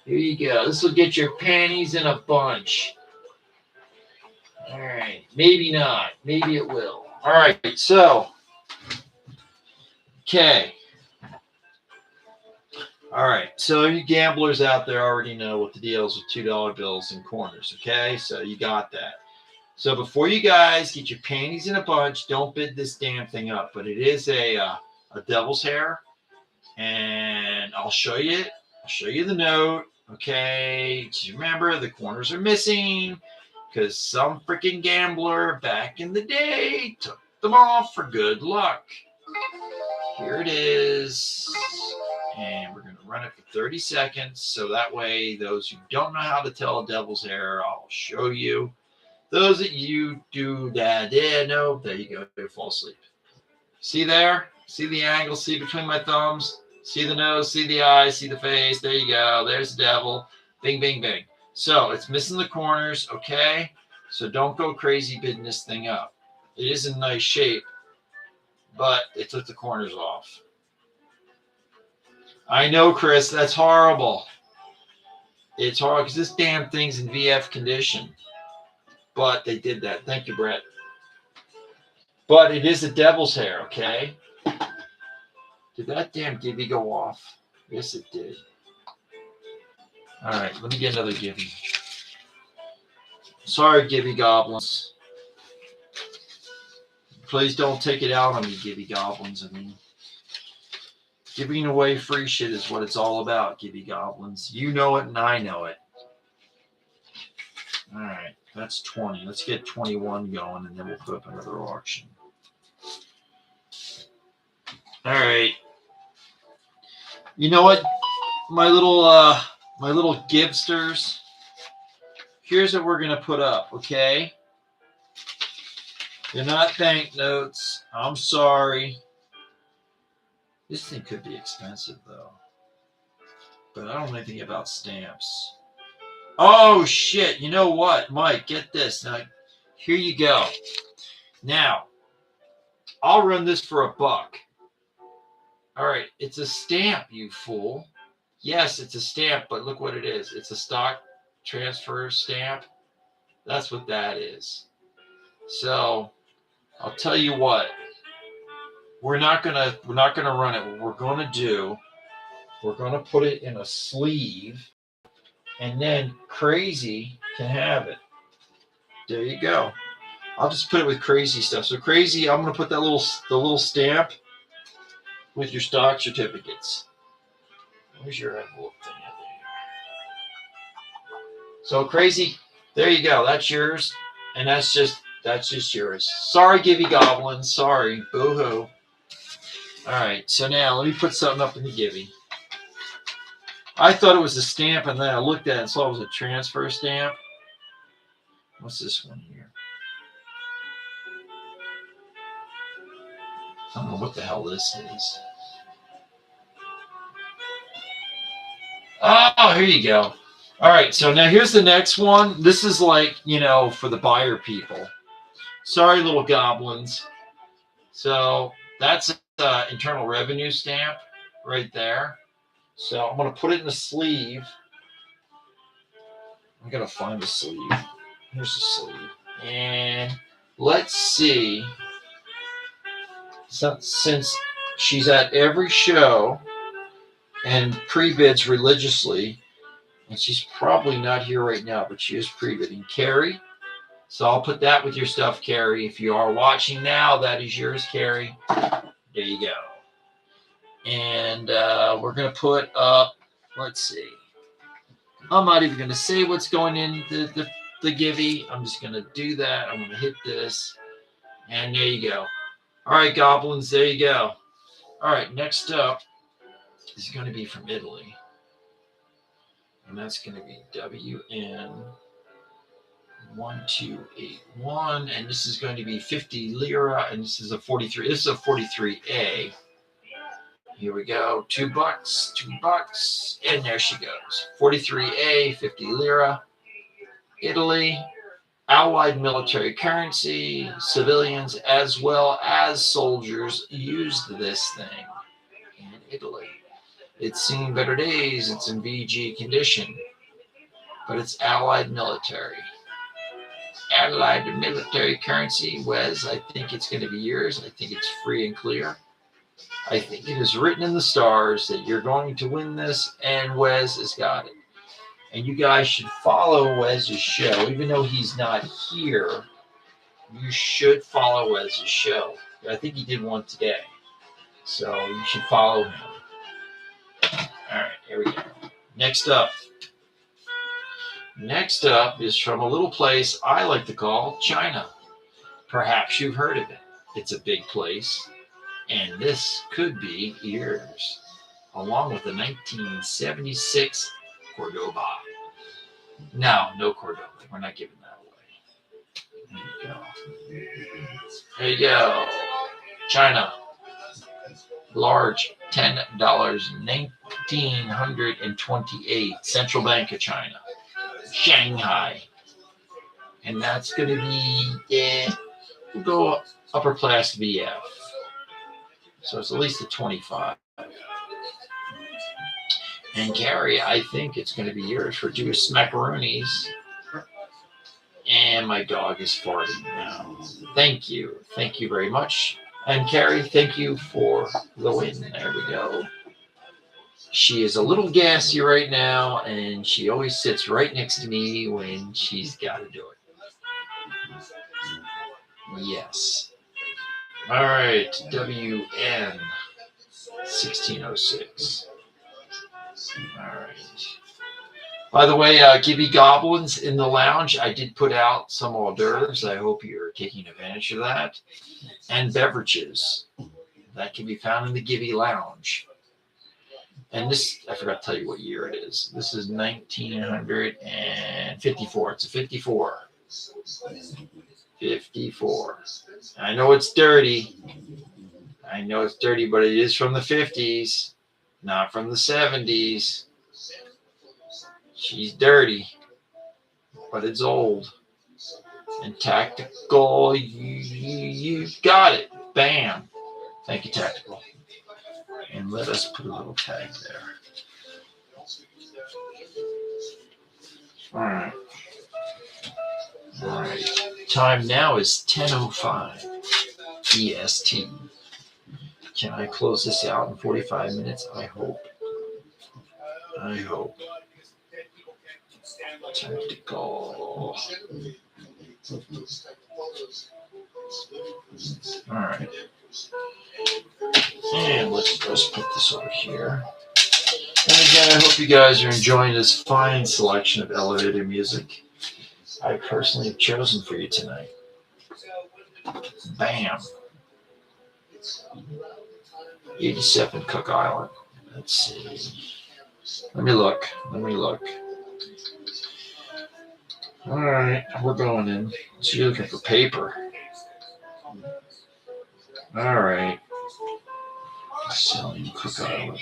Here you go. This will get your panties in a bunch. All right. Maybe not. Maybe it will. All right. So, okay. All right. So, you gamblers out there already know what the deal is with $2 bills and corners. Okay. So, you got that. So, before you guys get your panties in a bunch, don't bid this damn thing up. But it is a devil's hair. And I'll show you it. I'll show you the note. Okay. Just remember, the corners are missing because some freaking gambler back in the day took them off for good luck. Here it is. And we're going to run it for 30 seconds. So that way, those who don't know how to tell a devil's hair, I'll show you. Those that you do that, no, there you go. They fall asleep. See there? See the angle? See between my thumbs? See the nose? See the eyes? See the face? There you go. There's the devil. Bing, bing, bing. So it's missing the corners, okay? So don't go crazy bidding this thing up. It is in nice shape, but it took the corners off. I know, Chris, that's horrible. It's horrible because this damn thing's in VF condition. But they did that. Thank you, Brett. But it is a devil's hair, okay? Did that damn gibby go off? Yes, it did. All right, let me get another gibby. Sorry, gibby goblins. Please don't take it out on me, gibby goblins. I mean, giving away free shit is what it's all about, gibby goblins. You know it and I know it. All right, that's 20. Let's get 21 going, and then we'll put up another auction. All right. You know what, my little gibsters? Here's what we're gonna put up, okay? They're not banknotes. I'm sorry. This thing could be expensive though, but I don't know anything about stamps. Oh shit! You know what, Mike? Get this. Now, here you go. Now, I'll run this for $1. All right, it's a stamp, you fool. Yes, it's a stamp, but look what it is. It's a stock transfer stamp. That's what that is. So, I'll tell you what. We're not gonna run it. What we're gonna do, we're gonna put it in a sleeve, and then Crazy can have it. There you go. I'll just put it with crazy stuff. So crazy, I'm gonna put the little stamp with your stock certificates. Where's your envelope thing? So crazy, there you go. That's yours, and that's just yours. Sorry, Gibby Goblins. Sorry, boo hoo. All right, so now let me put something up in the Gibby. I thought it was a stamp, and then I looked at it and saw it was a transfer stamp. What's this one here? I don't know what the hell this is. Oh, here you go. All right, so now here's the next one. This is like, for the buyer people. Sorry, little goblins. So that's an internal revenue stamp right there. So I'm going to put it in the sleeve. I'm going to find the sleeve. Here's the sleeve. And let's see. So, since she's at every show and pre-bids religiously, and she's probably not here right now, but she is pre-bidding. Carrie. So I'll put that with your stuff, Carrie. If you are watching now, that is yours, Carrie. There you go. And we're going to put up, let's see. I'm not even going to say what's going in the Givey. I'm just going to do that. I'm going to hit this. And there you go. All right, goblins, there you go. All right, next up is going to be from Italy. And that's going to be WN1281. And this is going to be 50 lira. And this is a 43. This is a 43A. Here we go. $2, $2. And there she goes. 43A, 50 lira. Italy. Allied military currency. Civilians as well as soldiers used this thing in Italy. It's seen better days. It's in VG condition. But it's Allied military. Allied military currency. Wes, I think it's going to be yours. I think it's free and clear. I think it is written in the stars that you're going to win this, and Wes has got it. And you guys should follow Wes's show. Even though he's not here, you should follow Wes's show. I think he did one today. So you should follow him. All right, here we go. Next up is from a little place I like to call China. Perhaps you've heard of it. It's a big place, and this could be yours, along with the 1976 Cordoba. No Cordoba. We're not giving that away. There you go. China. Large, $10, 1928. Central Bank of China. Shanghai. And that's going to be, we'll go upper class VF. So it's at least a 25. And Carrie, I think it's going to be yours for two smackaroonies. And my dog is farting now. Thank you. Thank you very much. And Carrie, thank you for the win. There we go. She is a little gassy right now, and she always sits right next to me when she's got to do it. Yes. All right. WN 1606. All right. By the way, Gibby Goblins in the lounge, I did put out some hors d'oeuvres. I hope you're taking advantage of that. And beverages. That can be found in the Gibby Lounge. And this, I forgot to tell you what year it is. This is 1954. It's a 54. 54. I know it's dirty. But it is from the 50s, not from the 70s. She's dirty, but it's old. And Tactical, you got it. Bam. Thank you, Tactical. And let us put a little tag there. All right. All right. Time now is 10:05 EST. Can I close this out in 45 minutes? I hope. Tactical. All right. And let's just put this over here. And again, I hope you guys are enjoying this fine selection of elevator music I personally have chosen for you tonight. Bam. 87 Cook Island. Let's see. Let me look. All right, we're going in. So you're looking for paper. All right. Selling Cook Island.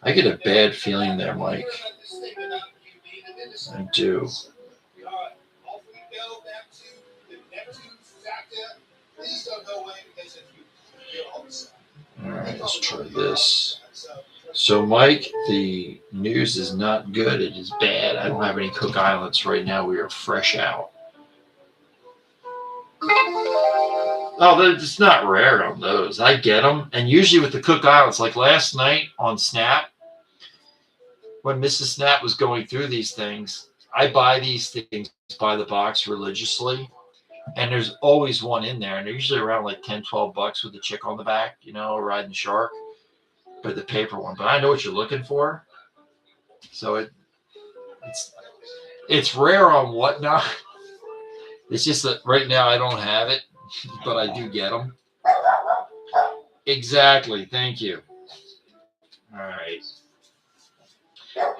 I get a bad feeling there, Mike. I do. All right, let's try this. So, Mike, the news is not good. It is bad. I don't have any Cook Islands right now. We are fresh out. Oh, it's not rare on those. I get them. And usually with the Cook Islands, like last night on Snap, when Mrs. Snap was going through these things, I buy these things by the box religiously. And there's always one in there. And they're usually around like $10-12 with the chick on the back, riding the shark. But the paper one. But I know what you're looking for. So it's rare on WhatNot. It's just that right now I don't have it, but I do get them. Exactly. Thank you. All right.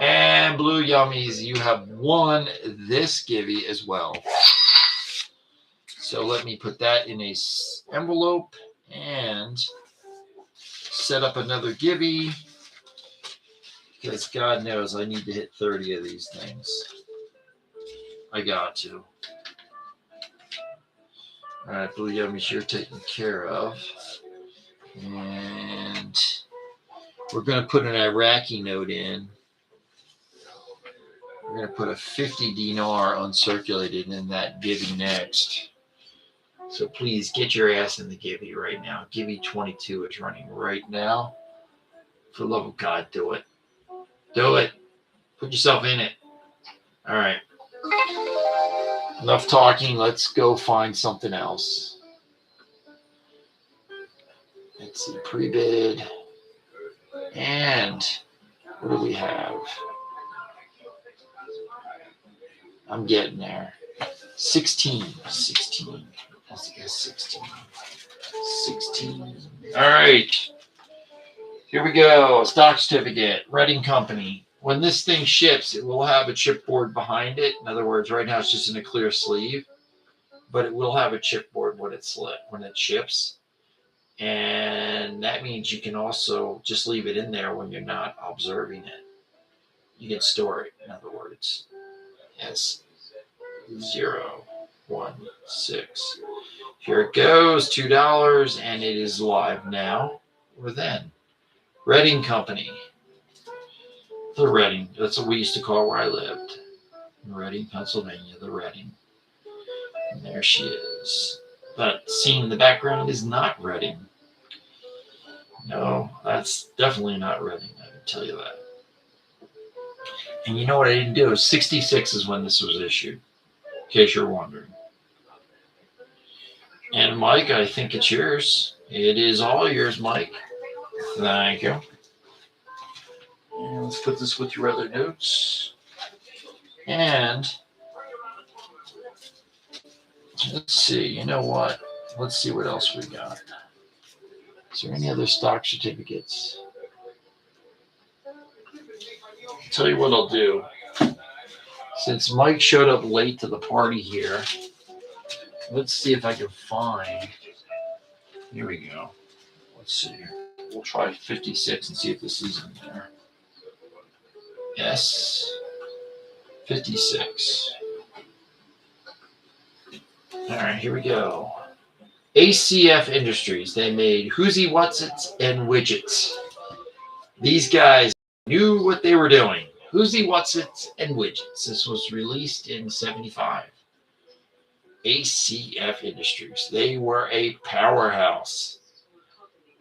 And Blue Yummies, you have won this givey as well. So let me put that in a envelope and set up another givey. Because God knows I need to hit 30 of these things. I got to. All right, Blue Yummies, you're taken care of. And we're going to put an Iraqi note in. We're going to put a 50 dinar uncirculated in that givey next. So please get your ass in the givey right now. Givey 22 is running right now. For the love of God, do it. Do it. Put yourself in it. All right. Enough talking. Let's go find something else. Let's see. Pre-bid. And what do we have? I'm getting there. 16. Let's get 16. All right. Here we go. Stock certificate. Reading Company. When this thing ships, it will have a chipboard behind it. In other words, right now it's just in a clear sleeve, but it will have a chipboard when it ships. And that means you can also just leave it in there when you're not observing it. You can store it, in other words. Yes. 016. Here it goes, $2, and it is live now. Or then. Reading Company. The Reading. That's what we used to call where I lived. In Reading, Pennsylvania, the Reading. And there she is. That scene in the background is not Reading. No, that's definitely not Reading. I can tell you that. And you know what I didn't do? 66 is when this was issued. In case you're wondering. And Mike, I think it's yours. It is all yours, Mike. Thank you. And let's put this with your other notes. And let's see. You know what? Let's see what else we got. Is there any other stock certificates? I'll tell you what I'll do. Since Mike showed up late to the party here, let's see if I can find. Here we go. Let's see. We'll try 56 and see if this is in there. Yes. 56. All right, here we go. ACF Industries. They made Who's-It, What's-It, and Widgets. These guys knew what they were doing. Who's-It, What's-It, and Widgets. This was released in 75. ACF Industries. They were a powerhouse.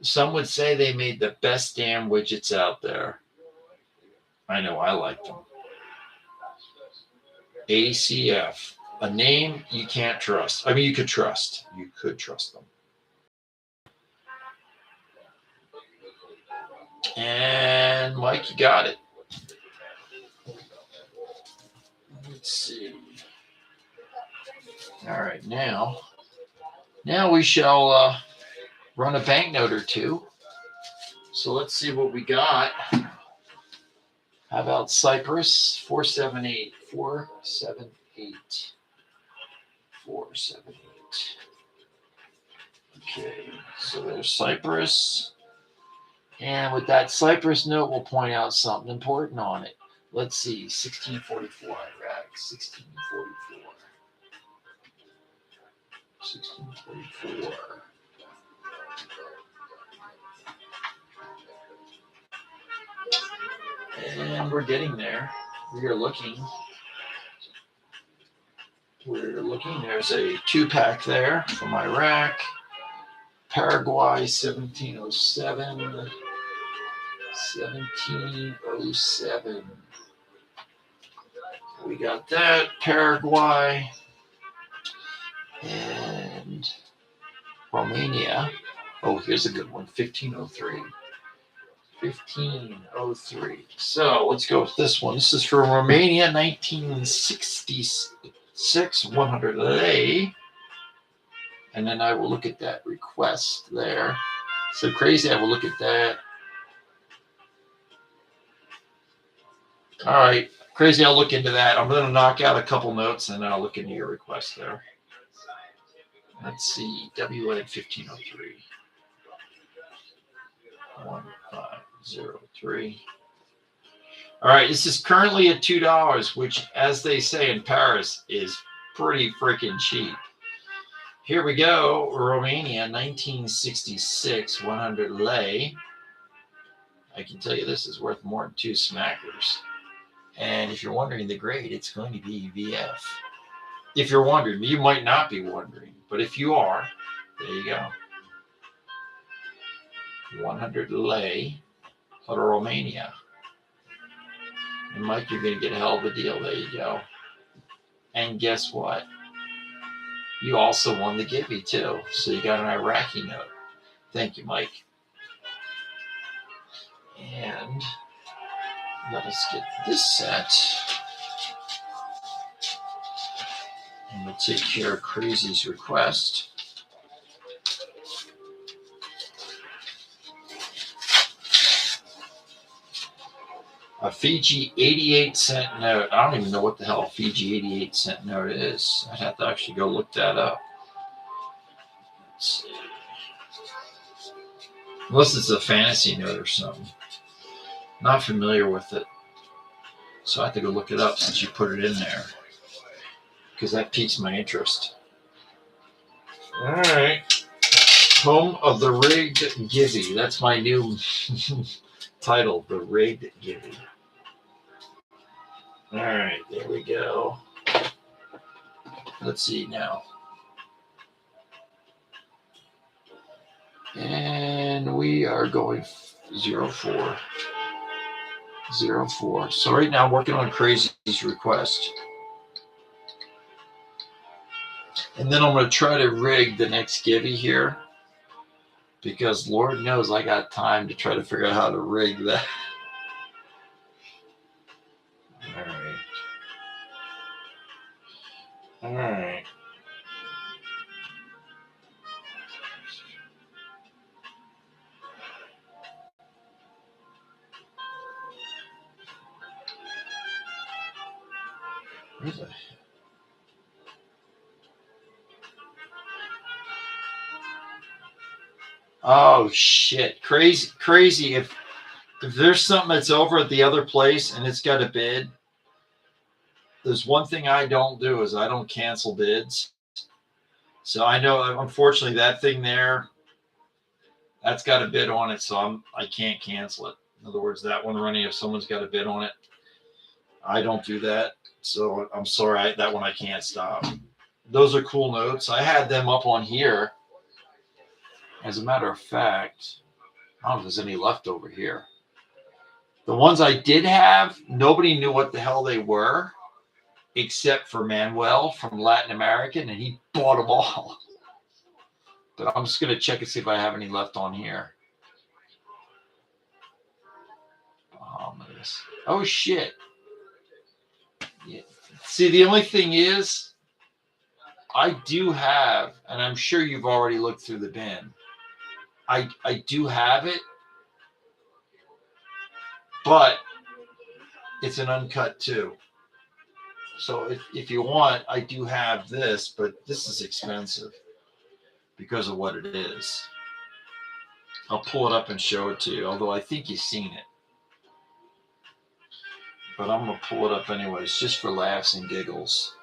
Some would say they made the best damn widgets out there. I know I liked them. ACF. a name you can't trust. I mean, you could trust. You could trust them. And Mike, you got it. Let's see. All right, now we shall run a banknote or two. So let's see what we got. How about Cyprus? 478. 478. 478. Okay, so there's Cyprus. And with that Cyprus note, we'll point out something important on it. Let's see, 1644 Iraq, 1644. 1644. And we're getting there. We are looking. We're looking. There's a 2-pack there from Iraq. Paraguay, 1707. 1707. We got that. Paraguay. And Romania. Oh, here's a good one. 1503. 1503. So let's go with this one. This is from Romania, 1966, 100 lei. And then I will look at that request there. So crazy, I will look at that. All right, crazy, I'll look into that. I'm going to knock out a couple notes and then I'll look into your request there. Let's see, WN 1503. 1503. All right, this is currently at $2, which, as they say in Paris, is pretty freaking cheap. Here we go, Romania, 1966, 100 lei. I can tell you this is worth more than 2 smackers. And if you're wondering the grade, it's going to be VF. If you're wondering, you might not be wondering, but if you are, there you go. 100 lei out of Romania. And Mike, you're going to get a hell of a deal. There you go. And guess what? You also won the Gibby, too. So you got an Iraqi note. Thank you, Mike. And let us get this set. And we'll take care of Crazy's request. A Fiji 88-cent note. I don't even know what the hell a Fiji 88-cent note is. I'd have to actually go look that up. Let's see. Unless it's a fantasy note or something. Not familiar with it. So I have to go look it up since you put it in there. Because that piques my interest. All right. Home of the Rigged Gibby. That's my new title, The Rigged Gibby. All right, there we go. Let's see now. And we are going 04. 04. So right now I'm working on Crazy's request. And then I'm going to try to rig the next Gibby here. Because Lord knows I got time to try to figure out how to rig that. All right. All right. Really? Oh shit. Crazy. If there's something that's over at the other place and it's got a bid, there's one thing I don't do is I don't cancel bids. So I know, unfortunately, that thing there, that's got a bid on it, so I can't cancel it. In other words, that one running, if someone's got a bid on it, I don't do that. So I'm sorry, that one I can't stop. Those are cool notes. I had them up on here. As a matter of fact, I don't know if there's any left over here. The ones I did have, nobody knew what the hell they were. except for Manuel from Latin America, and he bought them all. But I'm just going to check and see if I have any left on here. Oh, shit. Yeah. See, the only thing is, I do have, and I'm sure you've already looked through the bin. I do have it, but it's an uncut too. So if you want, I do have this, but this is expensive because of what it is. I'll pull it up and show it to you, although I think you've seen it. But I'm going to pull it up anyways, just for laughs and giggles.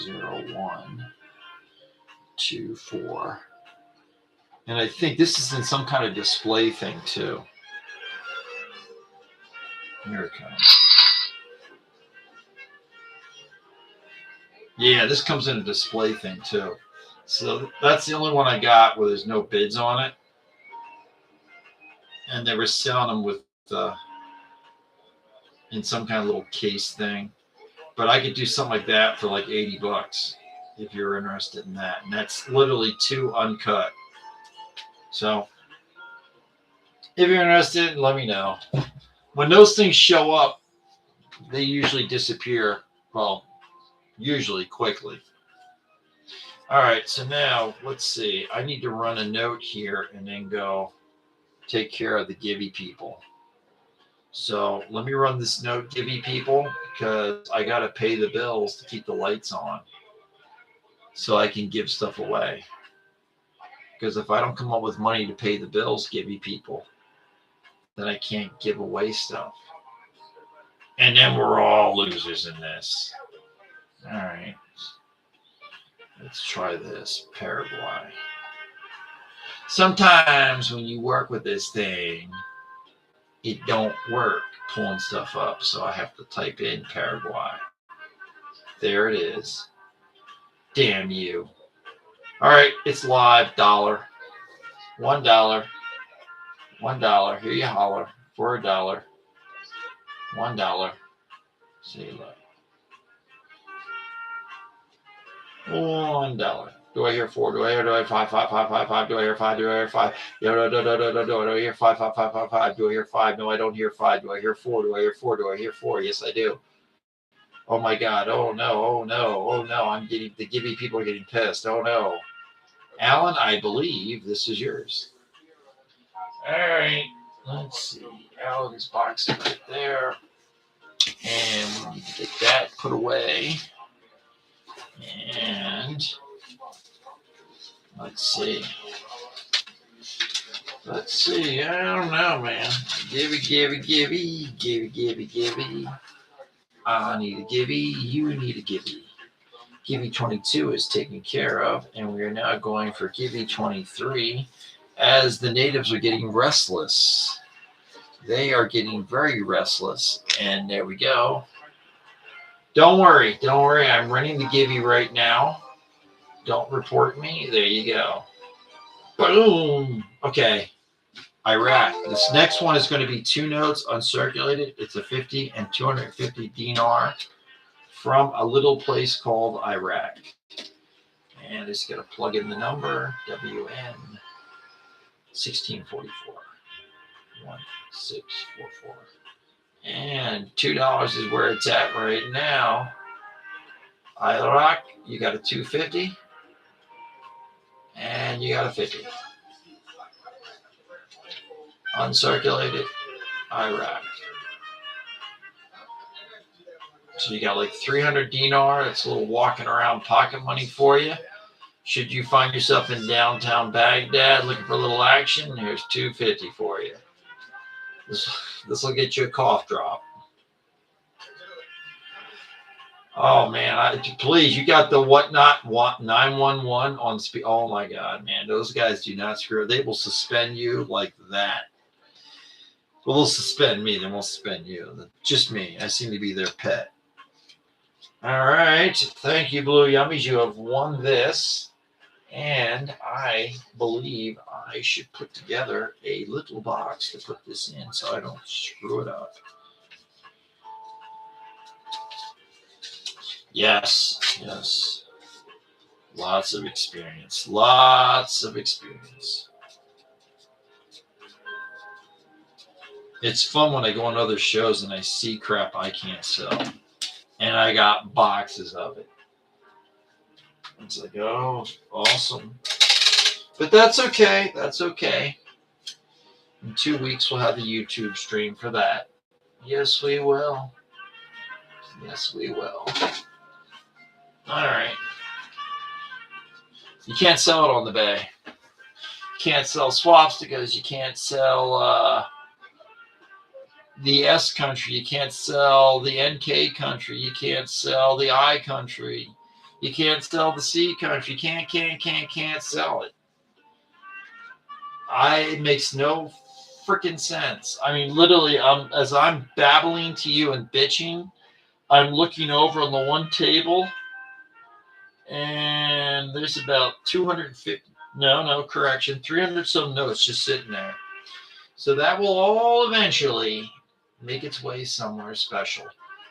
0, 1, 2, 4. And I think this is in some kind of display thing too. Here it comes. Yeah, this comes in a display thing too. So that's the only one I got where there's no bids on it. And they were selling them with in some kind of little case thing. But I could do something like that for like $80 if you're interested in that. And that's literally 2 uncut. So if you're interested, let me know. When those things show up, they usually disappear. Well, usually quickly. All right, so now let's see. I need to run a note here and then go take care of the Gibby people. So let me run this note, Gibby people, because I got to pay the bills to keep the lights on so I can give stuff away. Because if I don't come up with money to pay the bills, Gibby people, then I can't give away stuff. And then we're all losers in this. All right. Let's try this. Paraguay. Sometimes when you work with this thing, it don't work pulling stuff up. So I have to type in Paraguay. There it is. Damn you. All right, it's live. $1. $1. $1. Here you holler for $1. $1. See, look. $1. Do I hear 4? Do I hear 5? 5, 5, 5, 5. Do I hear 5? Do I hear 5? No. Do I hear 5? 5, 5, 5, 5. Do I hear 5? No, I don't hear 5. Do I hear 4? Do I hear 4? Do I hear 4? Yes, I do. Oh my God. Oh no. Oh no. Oh no. I'm getting the Gibby people are getting pissed. Oh no. Alan, I believe this is yours. All right. Let's see. Alan's box right there. And we need to get that put away. And let's see. I don't know, man. Gibby. I need a Gibby. You need a Gibby. Gibby 22 is taken care of, and we are now going for Gibby 23 as the natives are getting restless. They are getting very restless, and there we go. Don't worry. I'm running the Gibby right now. Don't report me. There you go. Boom. Okay. Iraq. This next one is going to be 2 notes uncirculated. It's a 50 and 250 dinar from a little place called Iraq. And just going to plug in the number, WN 1644. 1644. And $2 is where it's at right now. Iraq, you got a 250. And you got a 50. Uncirculated, Iraq. So you got like 300 dinar. That's a little walking around pocket money for you. Should you find yourself in downtown Baghdad looking for a little action, here's 250 for you. This will get you a cough drop. Oh man, please, you got the WhatNot 911 on speed. Oh my God, man, those guys do not screw. They will suspend you like that. Well, they'll suspend me, then we'll suspend you. Just me. I seem to be their pet. All right. Thank you, Blue Yummies. You have won this. And I believe I should put together a little box to put this in so I don't screw it up. Yes, yes. Lots of experience. Lots of experience. It's fun when I go on other shows and I see crap I can't sell. And I got boxes of it. It's like, oh, awesome. But that's okay. That's okay. In 2 weeks, we'll have the YouTube stream for that. Yes, we will. Yes, we will. All right. You can't sell it on the Bay. You can't sell swastikas. You can't sell the S country. You can't sell the NK country. You can't sell the I country. You can't sell the C country. You can't sell it. It makes no freaking sense. I mean, literally, as I'm babbling to you and bitching, I'm looking over on the one table, and there's about 250, no, correction, 300 some notes just sitting there. So that will all eventually make its way somewhere special.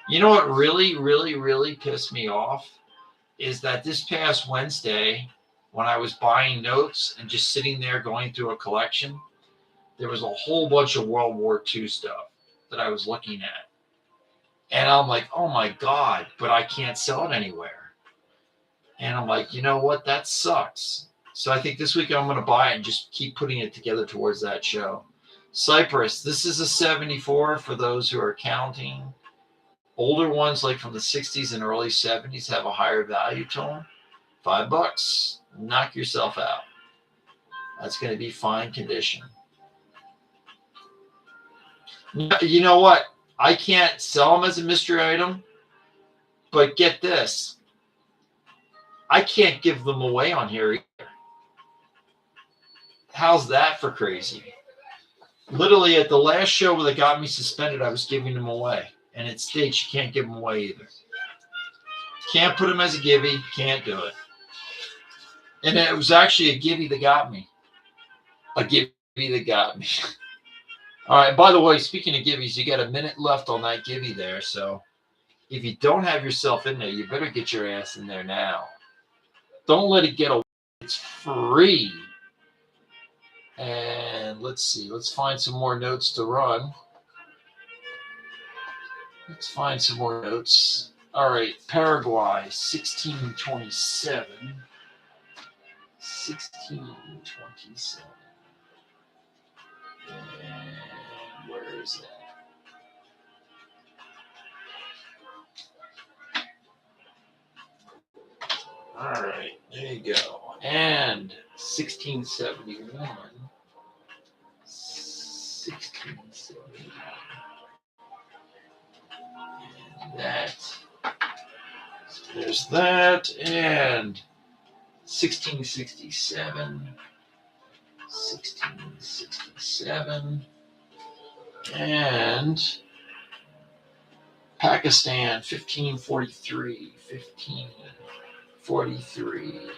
You know what really, really, really pissed me off is that this past Wednesday, when I was buying notes and just sitting there going through a collection, there was a whole bunch of World War II stuff that I was looking at. And I'm like, oh my God, but I can't sell it anywhere. And I'm like, you know what? That sucks. So I think this week I'm going to buy it and just keep putting it together towards that show. Cypress, this is a 74 for those who are counting. Older ones, like from the 60s and early 70s, have a higher value to them. $5. Knock yourself out. That's going to be fine condition. You know what? I can't sell them as a mystery item, but get this. I can't give them away on here either. How's that for crazy? Literally at the last show where they got me suspended, I was giving them away. And it states you can't give them away either. Can't put them as a givey. Can't do it. And it was actually a givey that got me. A givey that got me. All right. By the way, speaking of givvies, you got a minute left on that givey there. So if you don't have yourself in there, you better get your ass in there now. Don't let it get away. It's free. And let's see. Let's find some more notes to run. Let's find some more notes. All right. Paraguay, 1627. 1627. And where is that? All right, there you go. And 1671. 1671. And that. There's that. And 1667. 1667. And Pakistan, 1543. 1543.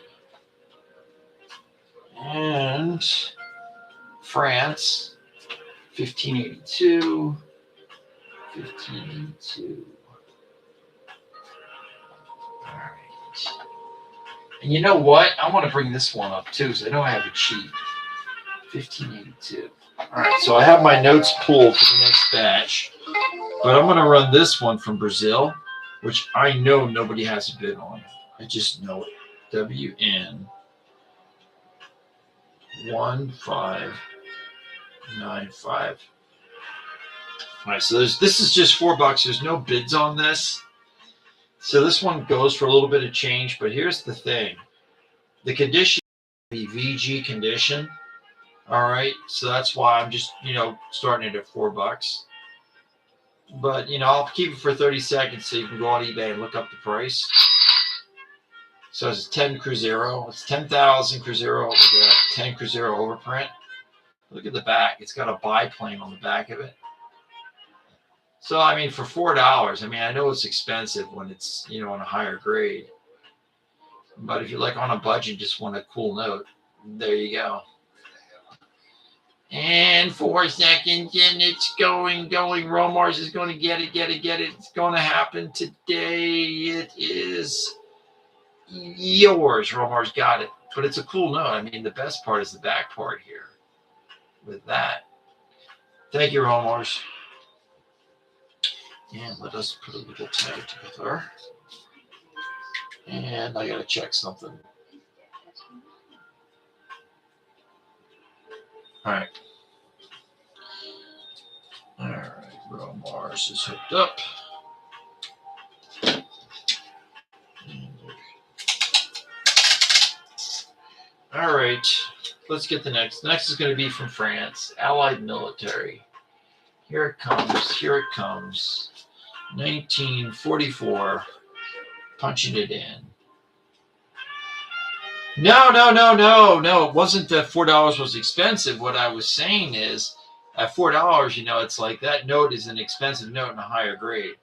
And France, 1582. 1582. All right. And you know what? I want to bring this one up too, because I know I have a cheat. 1582. All right, so I have my notes pulled for the next batch, but I'm going to run this one from Brazil, which I know nobody has a bid on. I just know it. WN 1595. All right, so this is just $4. There's no bids on this. So this one goes for a little bit of change, but here's the thing. The condition is the VG condition. All right, so that's why I'm just, starting it at $4. But, I'll keep it for 30 seconds so you can go on eBay and look up the price. So it's 10 Cruzeiro. It's 10,000 Cruzeiro with a 10 Cruzeiro overprint. Look at the back. It's got a biplane on the back of it. So, I mean, for $4, I know it's expensive when it's, on a higher grade. But if you're like on a budget, just want a cool note, there you go. And 4 seconds, and it's going. Romars is going to get it. It's going to happen today. It is yours. Romar's got it. But it's a cool note. I mean, the best part is the back part here with that. Thank you, Romars. And let us put a little tag together. And I got to check something. All right. All right. Romars is hooked up. All right. Let's get the next. Next is going to be from France. Allied military. Here it comes. 1944. Punching it in. No. It wasn't that $4 was expensive. What I was saying is, at $4, it's like that note is an expensive note in a higher grade.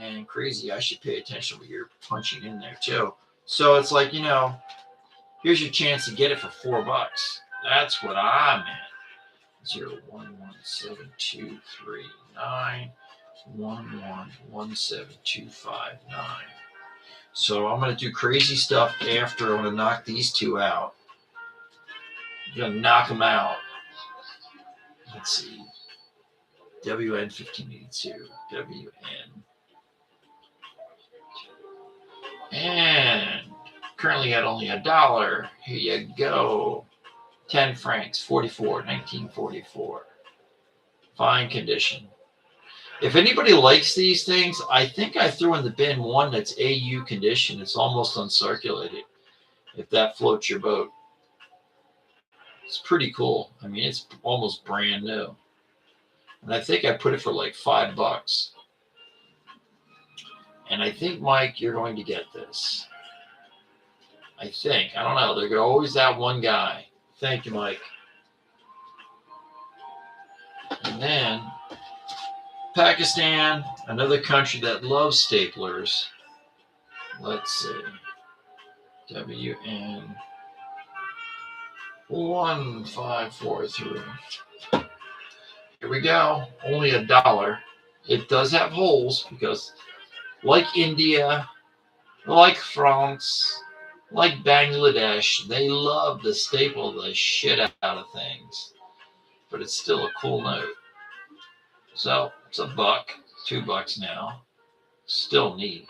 And crazy, I should pay attention to what you're punching in there too. So it's like, here's your chance to get it for $4. That's what I meant. 0117239 1117259. So I'm going to do crazy stuff after. I'm going to knock these two out. I'm going to knock them out. Let's see. WN 1582. WN. And currently at only $1. Here you go. 10 francs, 1944. Fine condition. If anybody likes these things, I think I threw in the bin one that's AU condition. It's almost uncirculated, if that floats your boat. It's pretty cool. I mean, it's almost brand new. And I think I put it for like $5. And I think, Mike, you're going to get this. I think. I don't know. There's always that one guy. Thank you, Mike. And then Pakistan, another country that loves staplers. Let's see. WN 1543. Here we go. Only $1. It does have holes because, like India, like France, like Bangladesh, they love to staple the shit out of things. But it's still a cool note. So it's $1, $2 now. Still neat.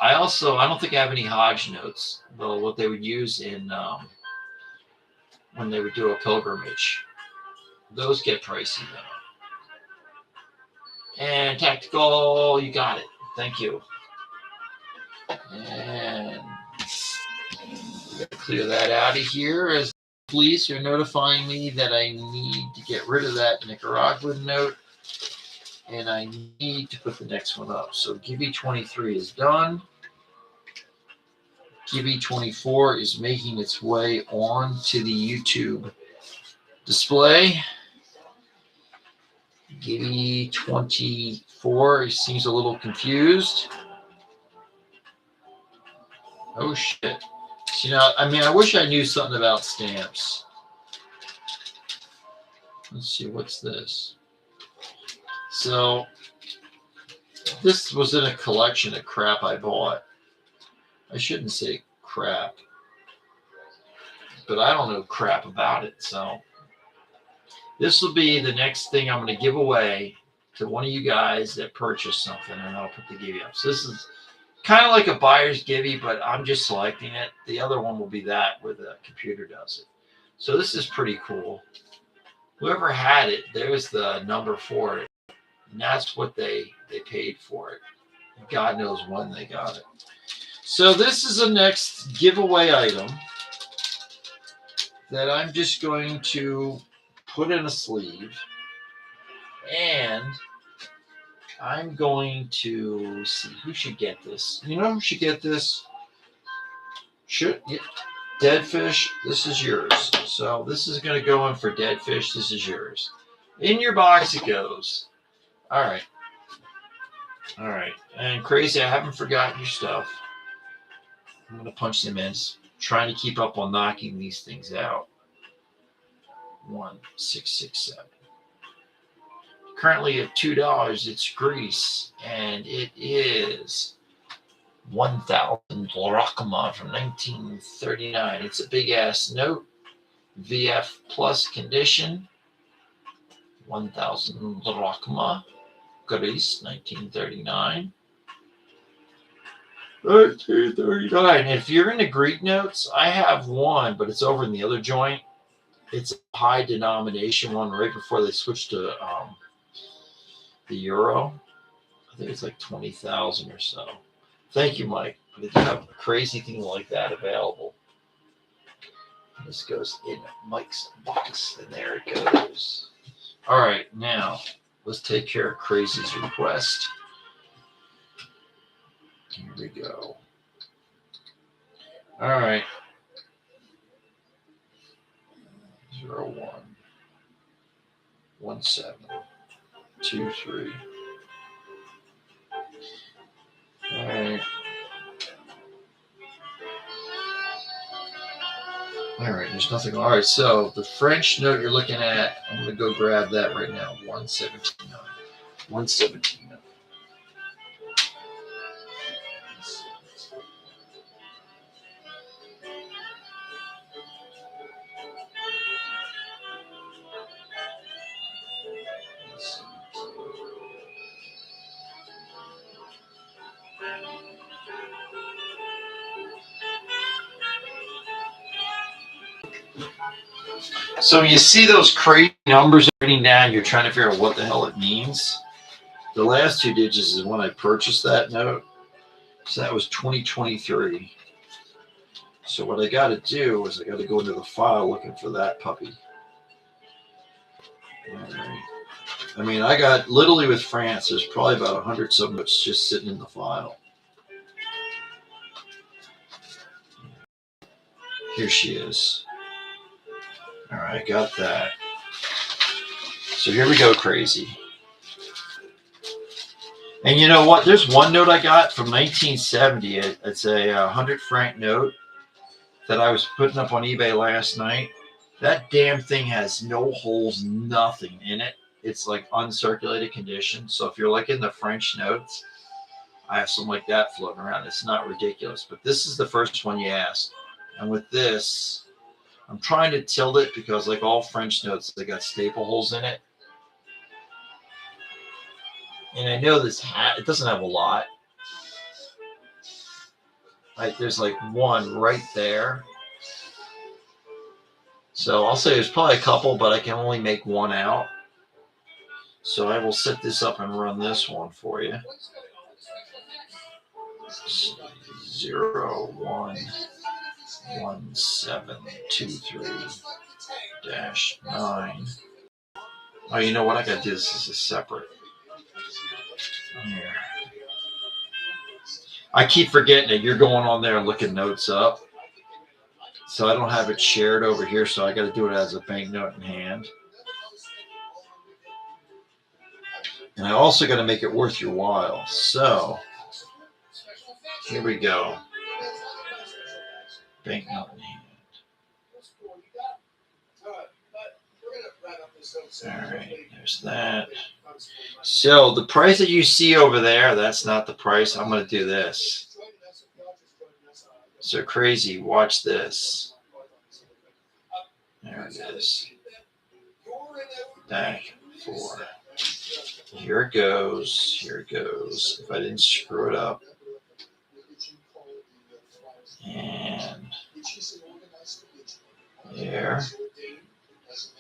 I don't think I have any Hodge notes. Well, what they would use in when they would do a pilgrimage. Those get pricey though. And tactical, you got it. Thank you. And we got to clear that out of here as police are notifying me that I need to get rid of that Nicaraguan note. And I need to put the next one up. So Gibby 23 is done. Gibby 24 is making its way on to the YouTube display. Gibby 24 seems a little confused. Oh, shit. I wish I knew something about stamps. Let's see, what's this? So, this was in a collection of crap I bought. I shouldn't say crap, but I don't know crap about it. So, this will be the next thing I'm going to give away to one of you guys that purchased something, and I'll put the Gibby up. So, this is kind of like a buyer's Gibby, but I'm just selecting it. The other one will be that where the computer does it. So, this is pretty cool. Whoever had it, there's the number for it. And that's what they paid for it. God knows when they got it. So this is the next giveaway item that I'm just going to put in a sleeve. And I'm going to see who should get this. You know who should get this? Dead Fish, this is yours. So this is going to go in for Dead Fish. This is yours. In your box it goes. All right. And Crazy, I haven't forgotten your stuff. I'm going to punch them in. Trying to keep up on knocking these things out. 1667. Currently at $2, it's Greece, and it is 1,000 drachma from 1939. It's a big ass note, VF plus condition, 1,000 drachma, Greece, 1939. 1939. If you're into Greek notes, I have one, but it's over in the other joint. It's a high denomination one right before they switched to the euro. I think it's like 20,000 or so. Thank you, Mike. But they have a crazy thing like that available. This goes in Mike's box, and there it goes. All right, now let's take care of Crazy's request. Here we go. All right. 011723. All right. All right, there's nothing. All right, so the French note you're looking at, I'm going to go grab that right now. 117.9. 117.9. So you see those crazy numbers written down, you're trying to figure out what the hell it means. The last two digits is when I purchased that note. So that was 2023. So what I got to do is I got to go into the file looking for that puppy. All right. I mean, I got literally with France, there's probably about 100 some notes just sitting in the file. Here she is. All right, got that. So here we go, Crazy. And you know what? There's one note I got from 1970. It's a 100 franc note that I was putting up on eBay last night. That damn thing has no holes, nothing in it. It's like uncirculated condition. So if you're like in the French notes, I have something like that floating around. It's not ridiculous. But this is the first one you asked. And with this, I'm trying to tilt it because like all French notes, they got staple holes in it. And I know this it doesn't have a lot. Like there's like one right there. So I'll say there's probably a couple, but I can only make one out. So I will set this up and run this one for you. 011723-9. Oh, you know what? I gotta do this as a separate. Here. I keep forgetting that you're going on there and looking notes up. So I don't have it shared over here, so I got to do it as a banknote in hand. And I also got to make it worth your while. So here we go. Banknote in hand. All right, there's that. So the price that you see over there, that's not the price. I'm going to do this. So Crazy, watch this. There it is. Back 4. Here it goes. Here it goes. If I didn't screw it up. And there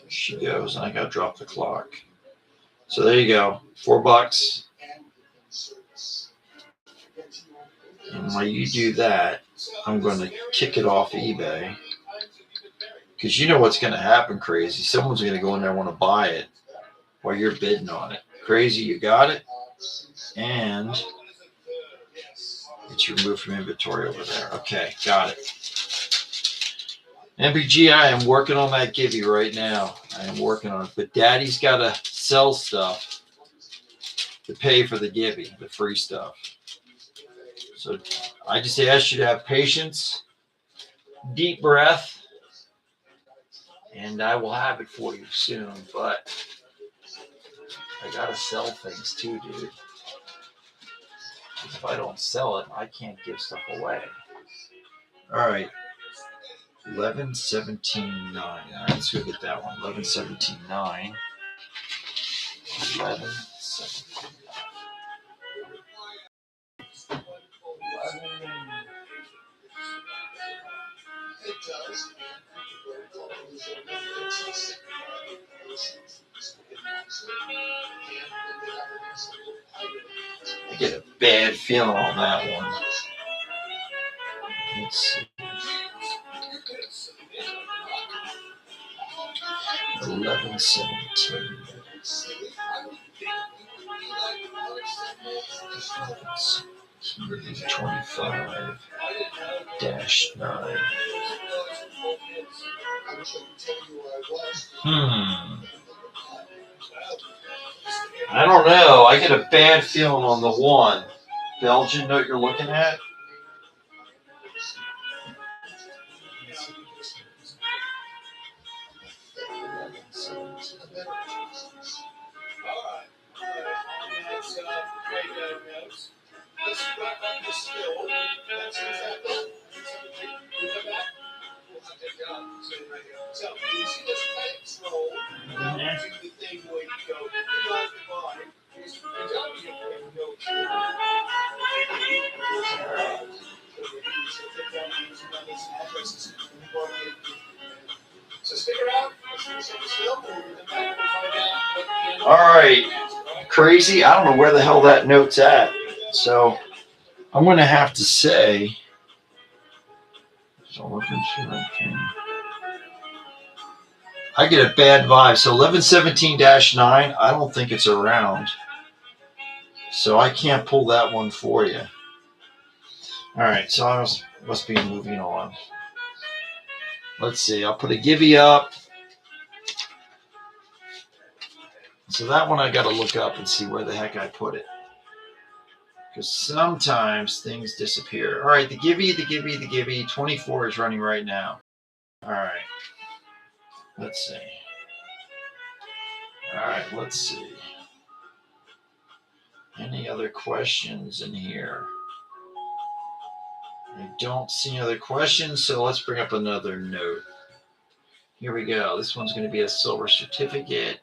she goes. And I got to drop the clock. So there you go. $4. And while you do that, I'm going to kick it off eBay. Because you know what's going to happen, Crazy. Someone's going to go in there and want to buy it while you're bidding on it. Crazy, you got it. And it's removed from inventory over there. Okay, got it. MBG, I am working on that Gibby right now. I am working on it. But Daddy's got to sell stuff to pay for the Gibby, the free stuff. So I just ask you to have patience, deep breath, And I will have it for you soon, but I gotta sell things too, dude. If I don't sell it, I can't give stuff away. All right. 11-17-9. All right, let's go get that one. 11-17-9. 11-17-9. 11. I get a bad feeling on that one. Let's see. 11-17. 25-9. I don't know. I get a bad feeling on the one. Belgian note you're looking at? All right. Crazy. I don't know where the hell that note's at. So I'm going to have to say. I get a bad vibe. So 11-17-9, I don't think it's around. So I can't pull that one for you. All right. So I must be moving on. Let's see. I'll put a givey up. So that one I got to look up and see where the heck I put it. Because sometimes things disappear. All right, the givey. 24 is running right now. All right. Let's see. All right, let's see. Any other questions in here? I don't see any other questions, so let's bring up another note. Here we go. This one's going to be a silver certificate.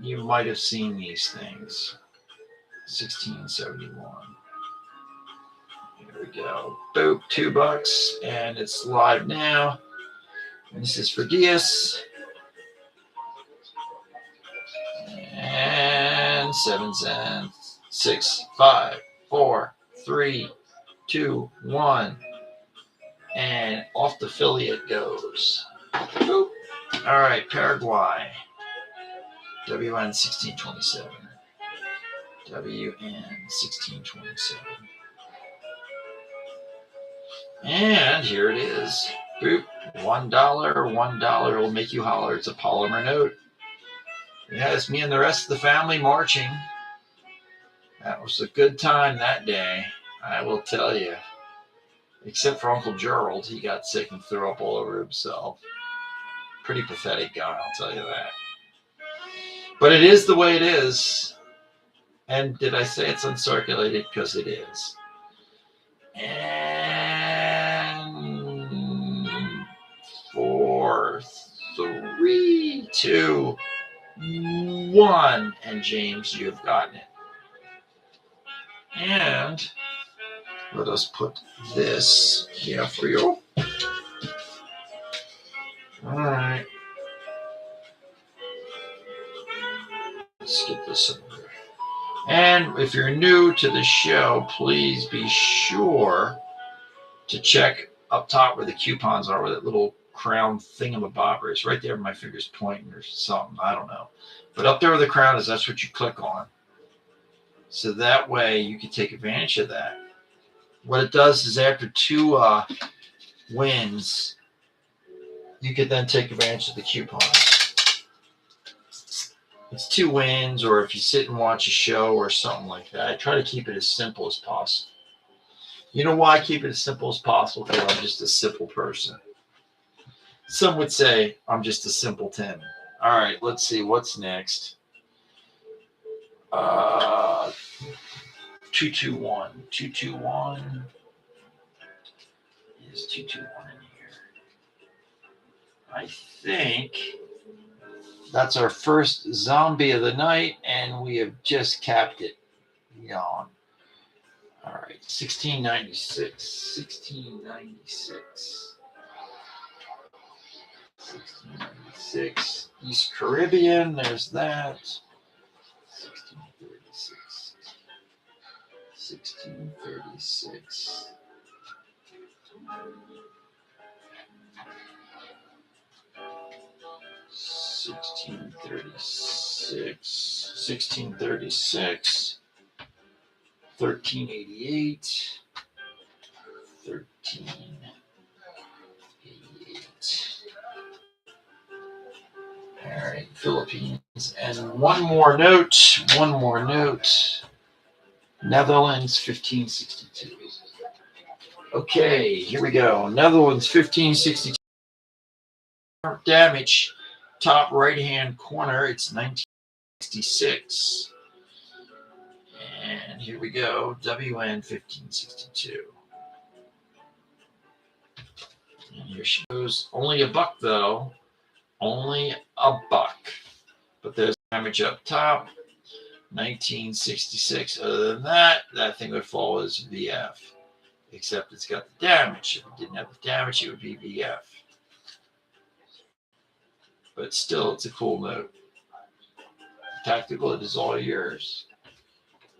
You might have seen these things. 1671. Here we go. Boop, $2, and it's live now. And this is for Diaz. And 7 cents. 6, 5, 4, 3, 2, 1. And off the Philly it goes. Boop. All right, Paraguay. WN 1627. WN 1627. And here it is. Boop. $1 will make you holler. It's a polymer note. It has me and the rest of the family marching. That was a good time that day, I will tell you. Except for Uncle Gerald. He got sick and threw up all over himself. Pretty pathetic guy, I'll tell you that. But it is the way it is. And did I say it's uncirculated? Because it is. And 4, 3, 2, 1. And James, you've gotten it. And let us put this here for you. All right. Let's get this over. And if you're new to the show, please be sure to check up top where the coupons are, where that little crown thingamabobber is. Right there, my finger's pointing or something. I don't know. But up there where the crown is, that's what you click on. So that way you can take advantage of that. What it does is after 2 wins, you could then take advantage of the coupons. It's 2 wins, or if you sit and watch a show or something like that. I try to keep it as simple as possible. You know why I keep it as simple as possible? Because I'm just a simple person. Some would say I'm just a simpleton. All right, let's see what's next. 221. 221. Is 221 in here? I think that's our first zombie of the night, and we have just capped it. Yawn. All right, 1696. 1696. 1696. East Caribbean, there's that. 1636. 1636. 1636. 1636. 1388. 1388. All right, Philippines. And one more note. Netherlands, 1562. Okay, here we go. Netherlands, 1562. Damage, top right-hand corner. It's 1966. And here we go. WN, 1562. And here she goes. Only a buck, though. Only a buck. But there's damage up top. 1966. Other than that, that thing would fall as VF. Except it's got the damage. If it didn't have the damage, it would be VF. But still, it's a cool note. Tactical, it is all yours.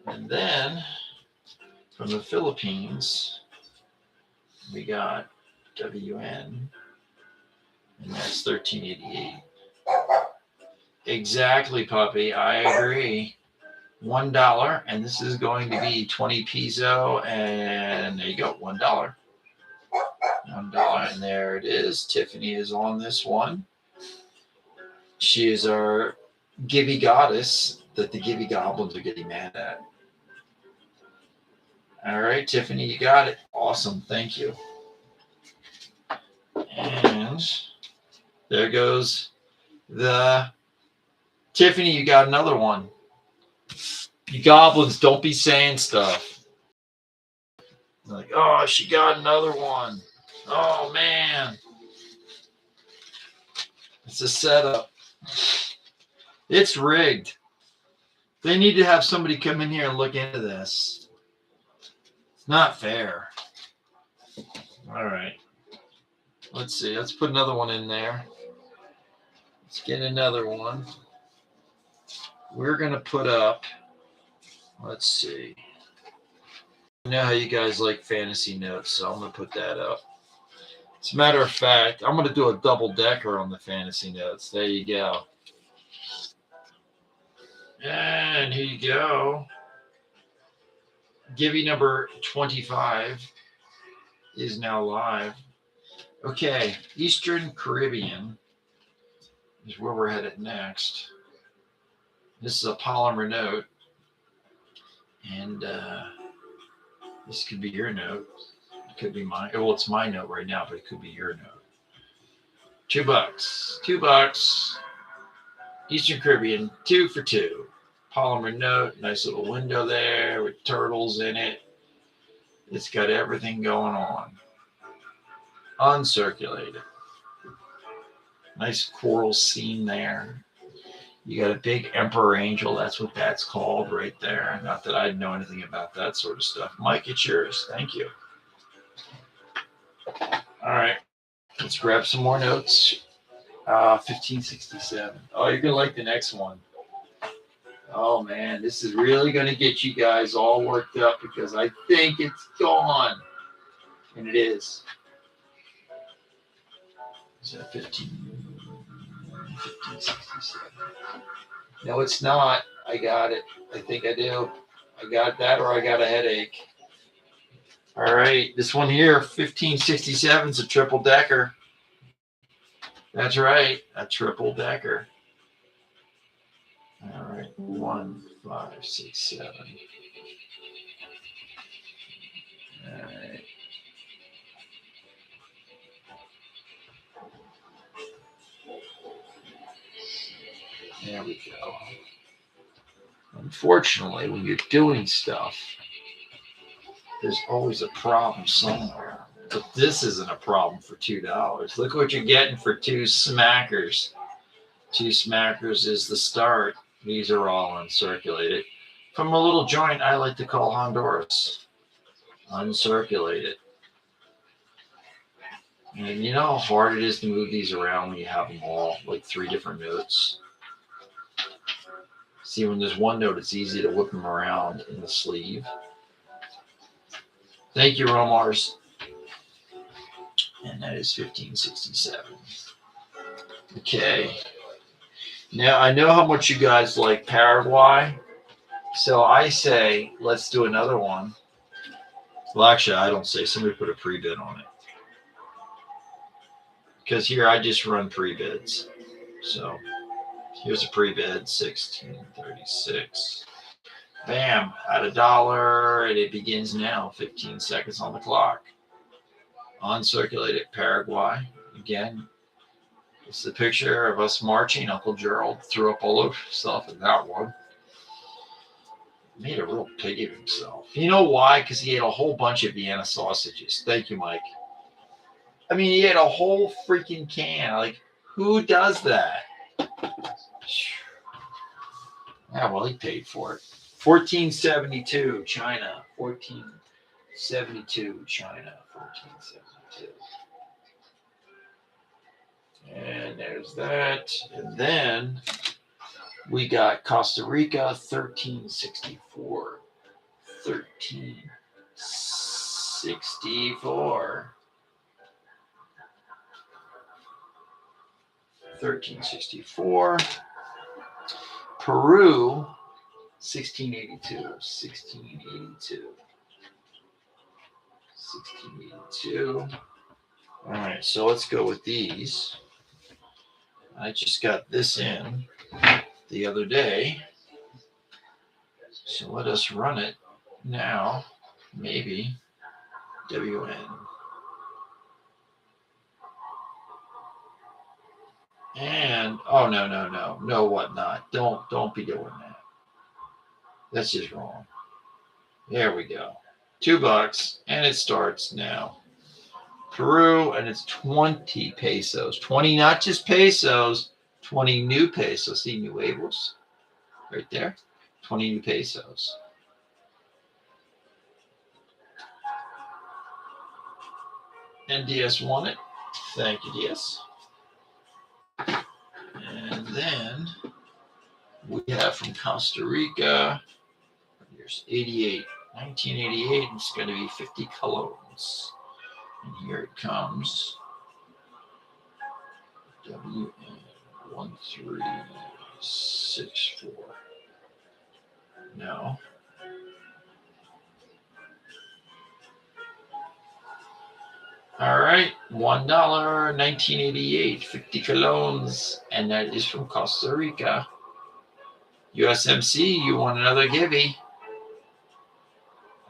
And then, from the Philippines, we got WN. And that's 1388. Exactly, puppy. I agree. $1, and this is going to be 20 peso, and there you go, $1. $1, and there it is. Tiffany is on this one. She is our Gibby goddess that the Gibby goblins are getting mad at. All right, Tiffany, you got it. Awesome, thank you. And there goes the Tiffany. You got another one. You goblins, don't be saying stuff like, "Oh, she got another one." Oh man, it's a setup. It's rigged. They need to have somebody come in here and look into this. It's not fair. All right. Let's see. Let's put another one in there. Let's get another one. We're going to put up, let's see. I know how you guys like fantasy notes, so I'm going to put that up. As a matter of fact, I'm going to do a double decker on the fantasy notes. There you go. And here you go. Gibby number 25 is now live. Okay, Eastern Caribbean is where we're headed next. This is a polymer note, and this could be your note. It could be mine. Well, it's my note right now, but it could be your note. $2. $2. Eastern Caribbean, 2 for 2. Polymer note, nice little window there with turtles in it. It's got everything going on. Uncirculated. Nice coral scene there. You got a big emperor angel. That's what that's called right there. Not that I know anything about that sort of stuff. Mike, it's yours. Thank you. All right. Let's grab some more notes. 1567. Oh, you're going to like the next one. Oh, man. This is really going to get you guys all worked up because I think it's gone. And it is. Is that 1567? No, it's not. I got it. I think I do. I got that or I got a headache. All right. This one here, 1567, is a triple decker. That's right. A triple decker. All right. 1, 5, 6, 7. All right. There we go. Unfortunately, when you're doing stuff, there's always a problem somewhere. But this isn't a problem for $2. Look what you're getting for two smackers. Two smackers is the start. These are all uncirculated. From a little joint I like to call Honduras. Uncirculated. And you know how hard it is to move these around when you have them all, like 3 different notes? See, when there's one note, it's easy to whip them around in the sleeve. Thank you, Romars. And that is 1567. Okay. Now, I know how much you guys like Paraguay. So I say, let's do another one. Well, actually, I don't say. Somebody put a pre-bid on it. Because here, I just run pre-bids. So here's a pre-bid, 1636. Bam, at $1, and it begins now. 15 seconds on the clock. Uncirculated Paraguay. Again, it's the picture of us marching. Uncle Gerald threw up all over himself in that one. Made a real pig of himself. You know why? Because he ate a whole bunch of Vienna sausages. Thank you, Mike. I mean, he ate a whole freaking can. Like, who does that? Yeah, well, he paid for it. 1472, China. 1472, China. 1472. And there's that. And then we got Costa Rica, 1364. 1364. 1364. Peru, 1682. 1682. 1682. All right, so let's go with these. I just got this in the other day. So let us run it now. Maybe. WN. And oh no, WhatNot. Don't be doing that. That's just wrong. There we go. $2, and it starts now. Peru, and it's 20 pesos. 20, not just pesos, 20 new pesos. See nuevos right there? 20 new pesos. And DS won it. Thank you, DS. And then we have from Costa Rica. Here's 88. 1988. It's going to be 50 colones. And here it comes. WN1364. No. All right. $1, 1988. 50 colones. And that is from Costa Rica. USMC, you want another givey.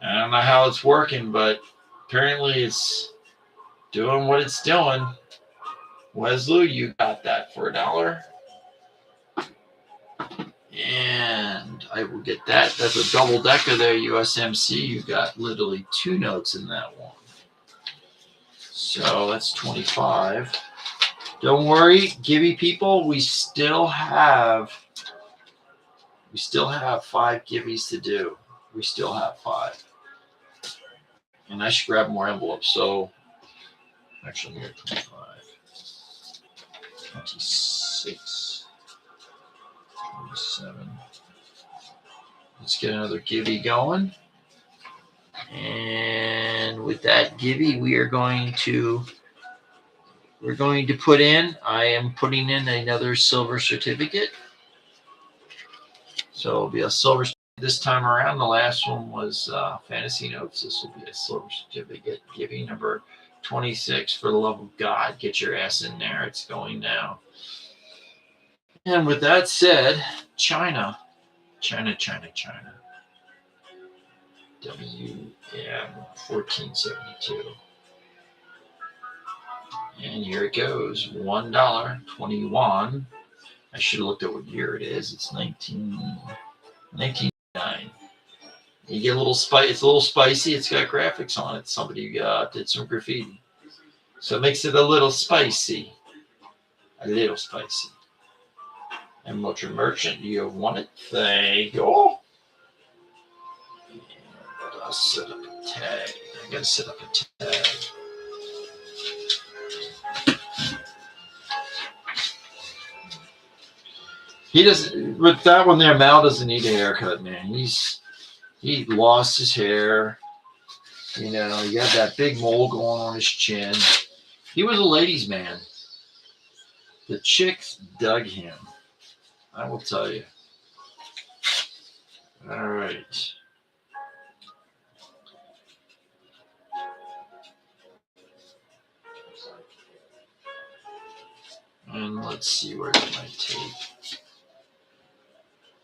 I don't know how it's working, but apparently it's doing what it's doing. Wesley, you got that for $1. And I will get that. That's a double decker there, USMC. You got literally 2 notes in that one. So that's 25. Don't worry, givey people, we still have 5 givvies to do. We still have 5. And I should grab more envelopes. So actually, here, 25, 26, 27. Let's get another givey going. And with that givey, we're going to put in, I am putting in another silver certificate. So it'll be a silver this time around. The last one was Fantasy Notes. This will be a silver certificate. Giving number 26. For the love of God, get your ass in there. It's going now. And with that said, China. WM 1472. And here it goes. $1, 21. I should have looked at what year it is. It's 1999. You get a little spice. It's a little spicy. It's got graphics on it. Somebody did some graffiti, so it makes it a little spicy. A little spicy. And Motor Merchant, you have won it. Thank you. And I'll set up a tag. I gotta set up a tag. He doesn't. With that one there, Mal doesn't need a haircut, man. He lost his hair. You know, he got that big mole going on his chin. He was a ladies' man. The chicks dug him. I will tell you. All right. And let's see, where's my tape?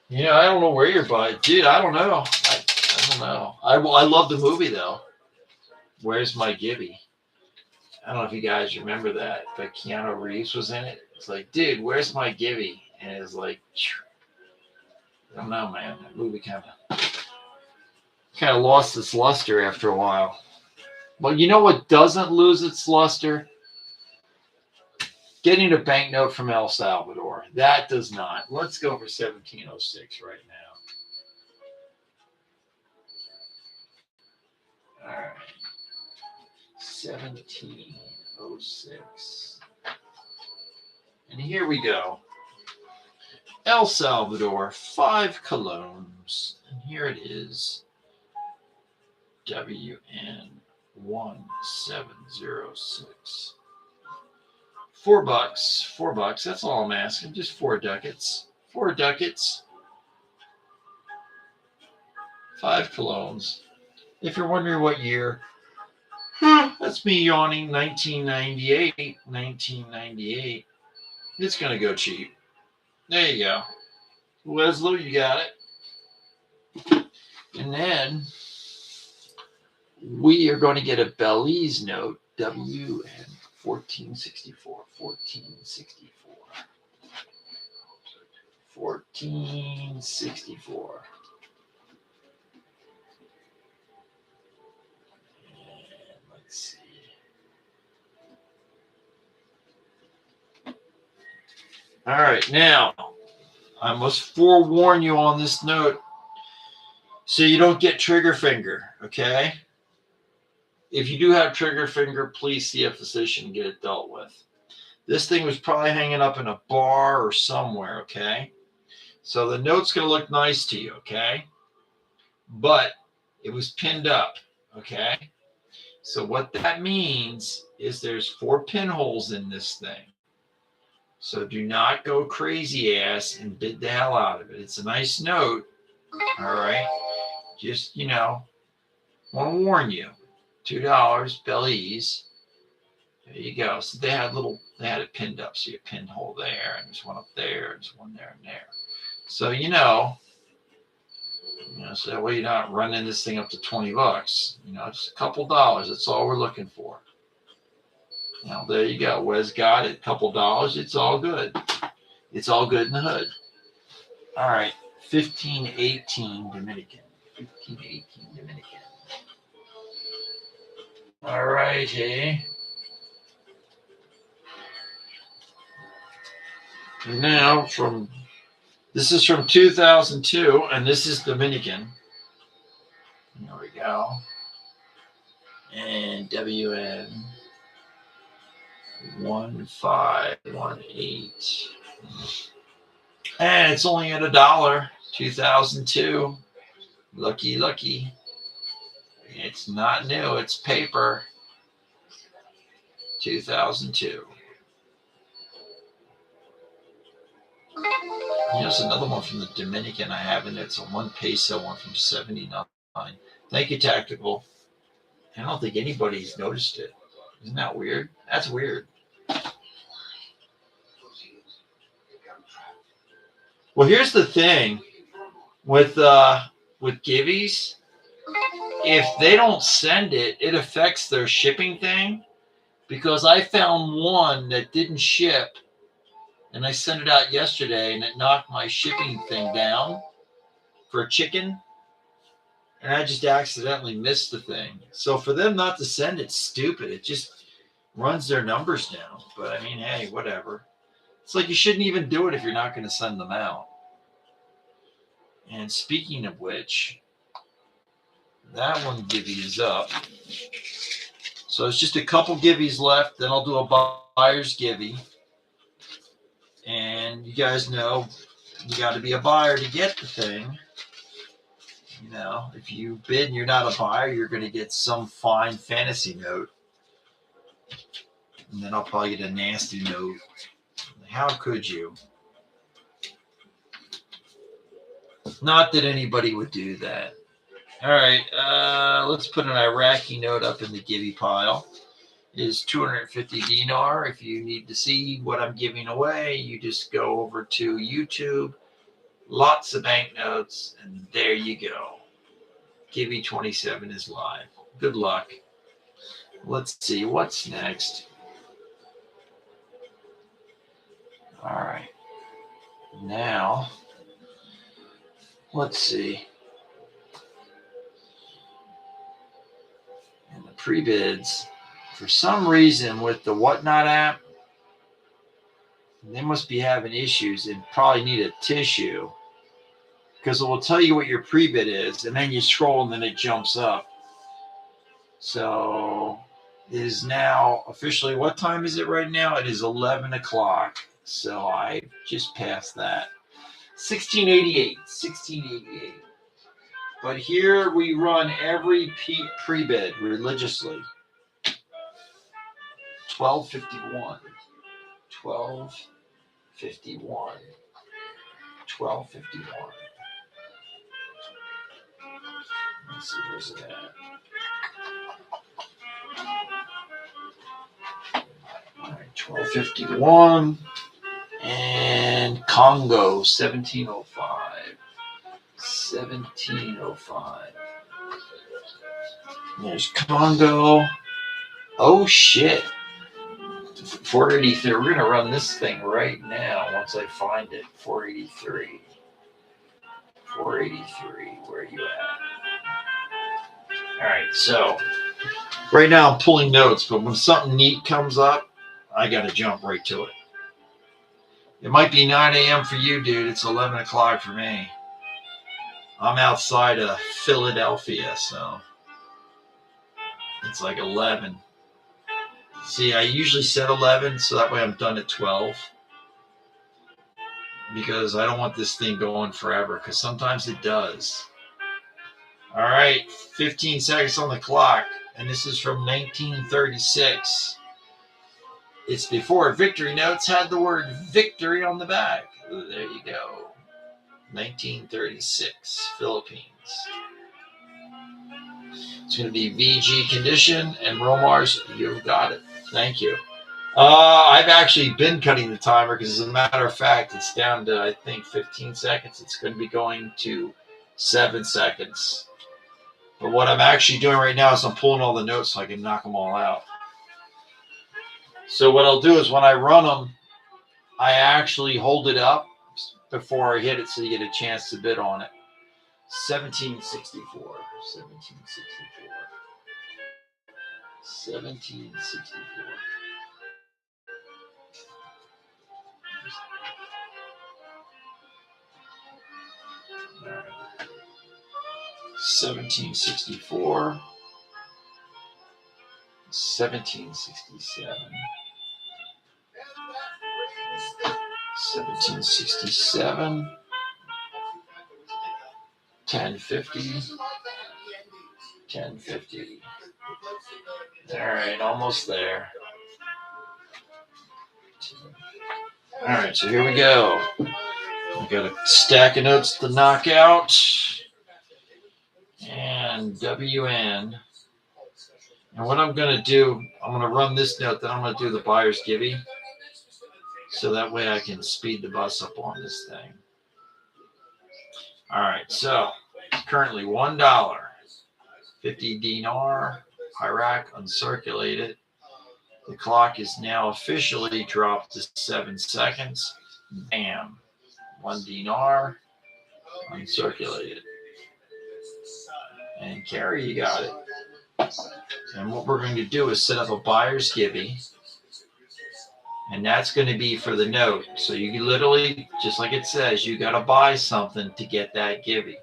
I don't know where you're by. Dude, I don't know. I don't know. I love the movie, though. Where's My Gibby? I don't know if you guys remember that, but Keanu Reeves was in it. It's like, dude, where's my Gibby? And it's like, I don't know, man. That movie kind of lost its luster after a while. But you know what doesn't lose its luster? Getting a banknote from El Salvador. That does not. Let's go for 1706 right now. All right. 1706. And here we go. El Salvador, 5 colognes. And here it is. WN1706. $4. $4. That's all I'm asking. Just 4 ducats. 4 ducats. 5 colognes. If you're wondering what year, that's me yawning. 1998. 1998. It's going to go cheap. There you go. Weslow, you got it. And then we are going to get a Belize note. WN 1464. 1464. 1464. And let's see. All right, now I must forewarn you on this note so you don't get trigger finger, okay? If you do have trigger finger, please see a physician and get it dealt with. This thing was probably hanging up in a bar or somewhere, okay? So the note's going to look nice to you, okay? But it was pinned up, okay? So what that means is there's 4 pinholes in this thing. So do not go crazy ass and bid the hell out of it. It's a nice note, all right? Just, want to warn you. $2, Belize. There you go. So they had it pinned up. So you pinhole there, and there's one up there, and there's one there and there. So so that way you're not running this thing up to $20. Just a couple dollars. That's all we're looking for. Now there you go. Wes got it. Couple dollars. It's all good. It's all good in the hood. All right. 1518 Dominican. 1518 Dominican. All right, hey. Now this is from 2002, and this is Dominican. There we go. And WN 1518. And it's only at $1. 2002. Lucky. It's not new. It's paper. 2002. Here's another one from the Dominican I have in there. It's a 1 peso one from 79. Thank you, Tactical. I don't think anybody's noticed it. Isn't that weird? That's weird. Well, here's the thing with Gibbies. If they don't send it, it affects their shipping thing. Because I found one that didn't ship, and I sent it out yesterday, and it knocked my shipping thing down for a chicken, and I just accidentally missed the thing. So for them not to send it's stupid. It just runs their numbers down. But I mean, hey, whatever. It's like you shouldn't even do it if you're not going to send them out. And speaking of which, that one givey is up. So it's just a couple givvies left. Then I'll do a buyer's givey. And you guys know you got to be a buyer to get the thing. You know, if you bid and you're not a buyer, you're going to get some fine fantasy note. And then I'll probably get a nasty note. How could you? Not that anybody would do that. All right, let's put an Iraqi note up in the givey pile. It is 250 dinar. If you need to see what I'm giving away, you just go over to YouTube. Lots of banknotes, and there you go. Givey 27 is live. Good luck. Let's see what's next. All right. Now, let's see. In the pre-bids, for some reason with the WhatNot app, they must be having issues and probably need a tissue, because it will tell you what your pre-bid is, and then you scroll and then it jumps up. So it is now officially, what time is it right now? It is 11 o'clock. So I just passed that. 1688. But here we run every pre-bid religiously. 1251. 1251. 1251. Let's see, where's it at? All right, 1251. And Congo, 1705. 1705. There's Congo. Oh, shit. 483. We're going to run this thing right now once I find it. 483. 483. Where are you at? All right, so right now I'm pulling notes, but when something neat comes up, I got to jump right to it. It might be 9 a.m. for you, dude. It's 11 o'clock for me. I'm outside of Philadelphia, so it's like 11. See, I usually set 11, so that way I'm done at 12. Because I don't want this thing going forever, because sometimes it does. All right, 15 seconds on the clock, and this is from 1936. It's before Victory Notes had the word victory on the back. There you go. 1936, Philippines. It's going to be VG condition, and Romar's, you got it. Thank you. I've actually been cutting the timer because, as a matter of fact, it's down to, I think, 15 seconds. It's going to be going to 7 seconds. But what I'm actually doing right now is I'm pulling all the notes so I can knock them all out. So what I'll do is when I run them, I actually hold it up before I hit it so you get a chance to bid on it. 1764. 1764. 1764. 1764. 1767. 1767. 1050. 1050. All right, almost there. All right, so here we go. We got a stack of notes to knock out. And WN. And what I'm going to do, I'm going to run this note, then I'm going to do the buyer's givey. So that way I can speed the bus up on this thing. All right, so currently $1. 50 dinar. Iraq uncirculated. The clock is now officially dropped to 7 seconds. Bam. 1 dinar. Uncirculate it. And carry, you got it. And what we're going to do is set up a buyer's givey. And that's going to be for the note. So you literally, just like it says, you got to buy something to get that givey.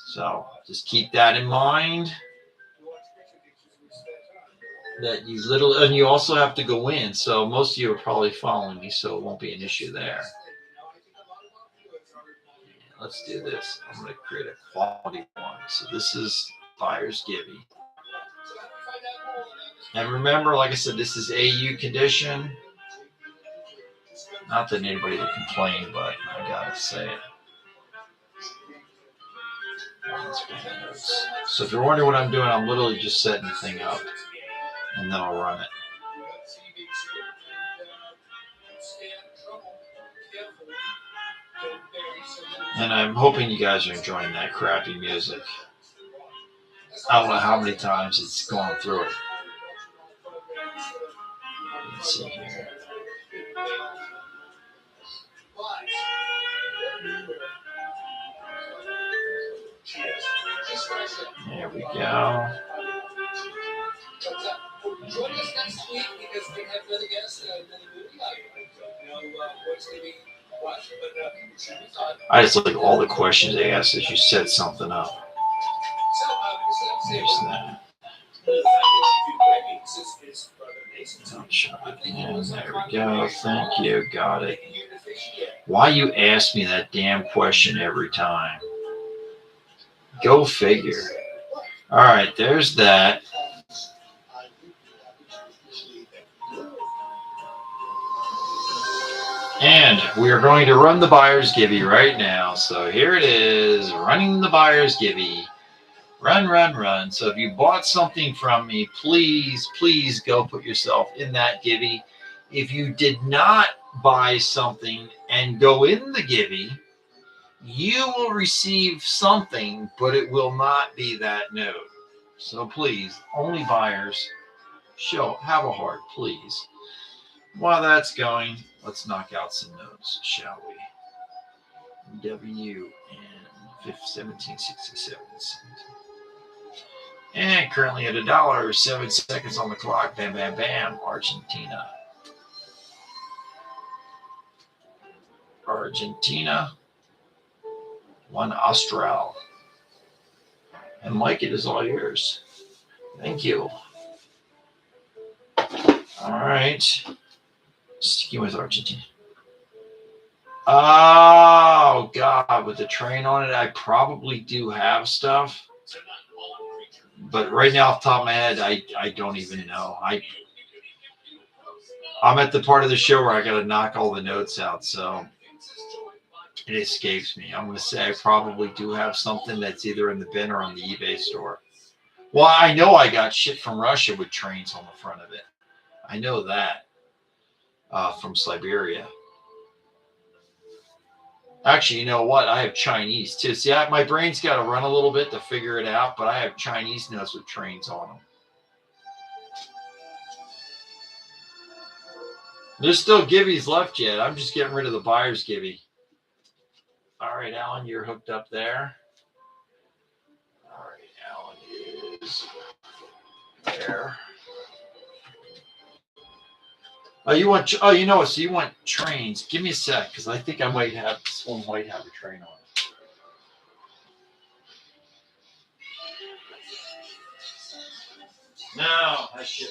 So just keep that in mind. That you and you also have to go in. So most of you are probably following me, so it won't be an issue there. Let's do this. I'm going to create a quality one. So this is buyer's givey. And remember, like I said, this is AU condition. Not that anybody would complain, but I gotta say it. So if you're wondering what I'm doing, I'm literally just setting the thing up, and then I'll run it. And I'm hoping you guys are enjoying that crappy music. I don't know how many times it's gone through it. Let's see here. There we go. I just like all the questions they asked as you set something up. There's that. And there we go. Thank you. Got it. Why you ask me that damn question every time? Go figure. All right, there's that. And we are going to run the buyer's givey right now. So here it is, running the buyer's givey. Run, run, run. So if you bought something from me, please, please go put yourself in that givey. If you did not buy something and go in the givey, you will receive something, but it will not be that note. So please, only buyers, have a heart, please. While that's going, let's knock out some notes, shall we? W and 1767. And currently at $1, 7 seconds on the clock. Bam, bam, bam. Argentina. Argentina. 1 Austral. And Mike, it is all yours. Thank you. All right. Sticking with Argentina. Oh, God. With the train on it, I probably do have stuff. But right now, off the top of my head, I don't even know. I'm at the part of the show where I got to knock all the notes out, so it escapes me. I'm going to say I probably do have something that's either in the bin or on the eBay store. Well, I know I got shit from Russia with trains on the front of it. I know that from Siberia. Actually, you know what? I have Chinese too. See, my brain's got to run a little bit to figure it out, but I have Chinese notes with trains on them. There's still givvies left yet. I'm just getting rid of the buyer's givey. All right, Alan, you're hooked up there. All right, Alan is there. Oh, you want? Oh, you know what? So you want trains? Give me a sec, because I think I might have this one. Might have a train on it. No, I should.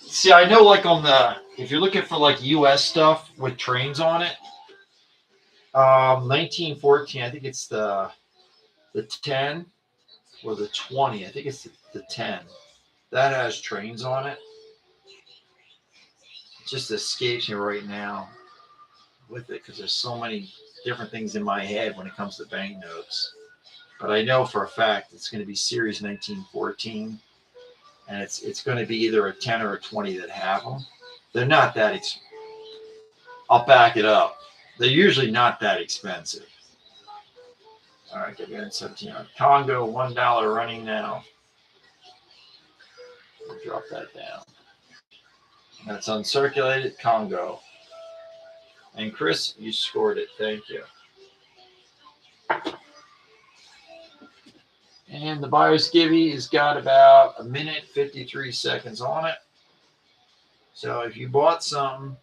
See, I know, like on if you're looking for like U.S. stuff with trains on it, 1914. I think it's the 10 or the 20. I think it's the 10. That has trains on it. It just escapes me right now with it because there's so many different things in my head when it comes to banknotes. But I know for a fact it's going to be Series 1914, and it's going to be either a 10 or a 20 that have them. They're not that expensive. I'll back it up. They're usually not that expensive. All right, get in 17 on Congo, $1 running now. We'll drop that down. That's uncirculated Congo. And Chris, you scored it. Thank you. And the buyer's givey has got about a minute 53 seconds on it. So if you bought something,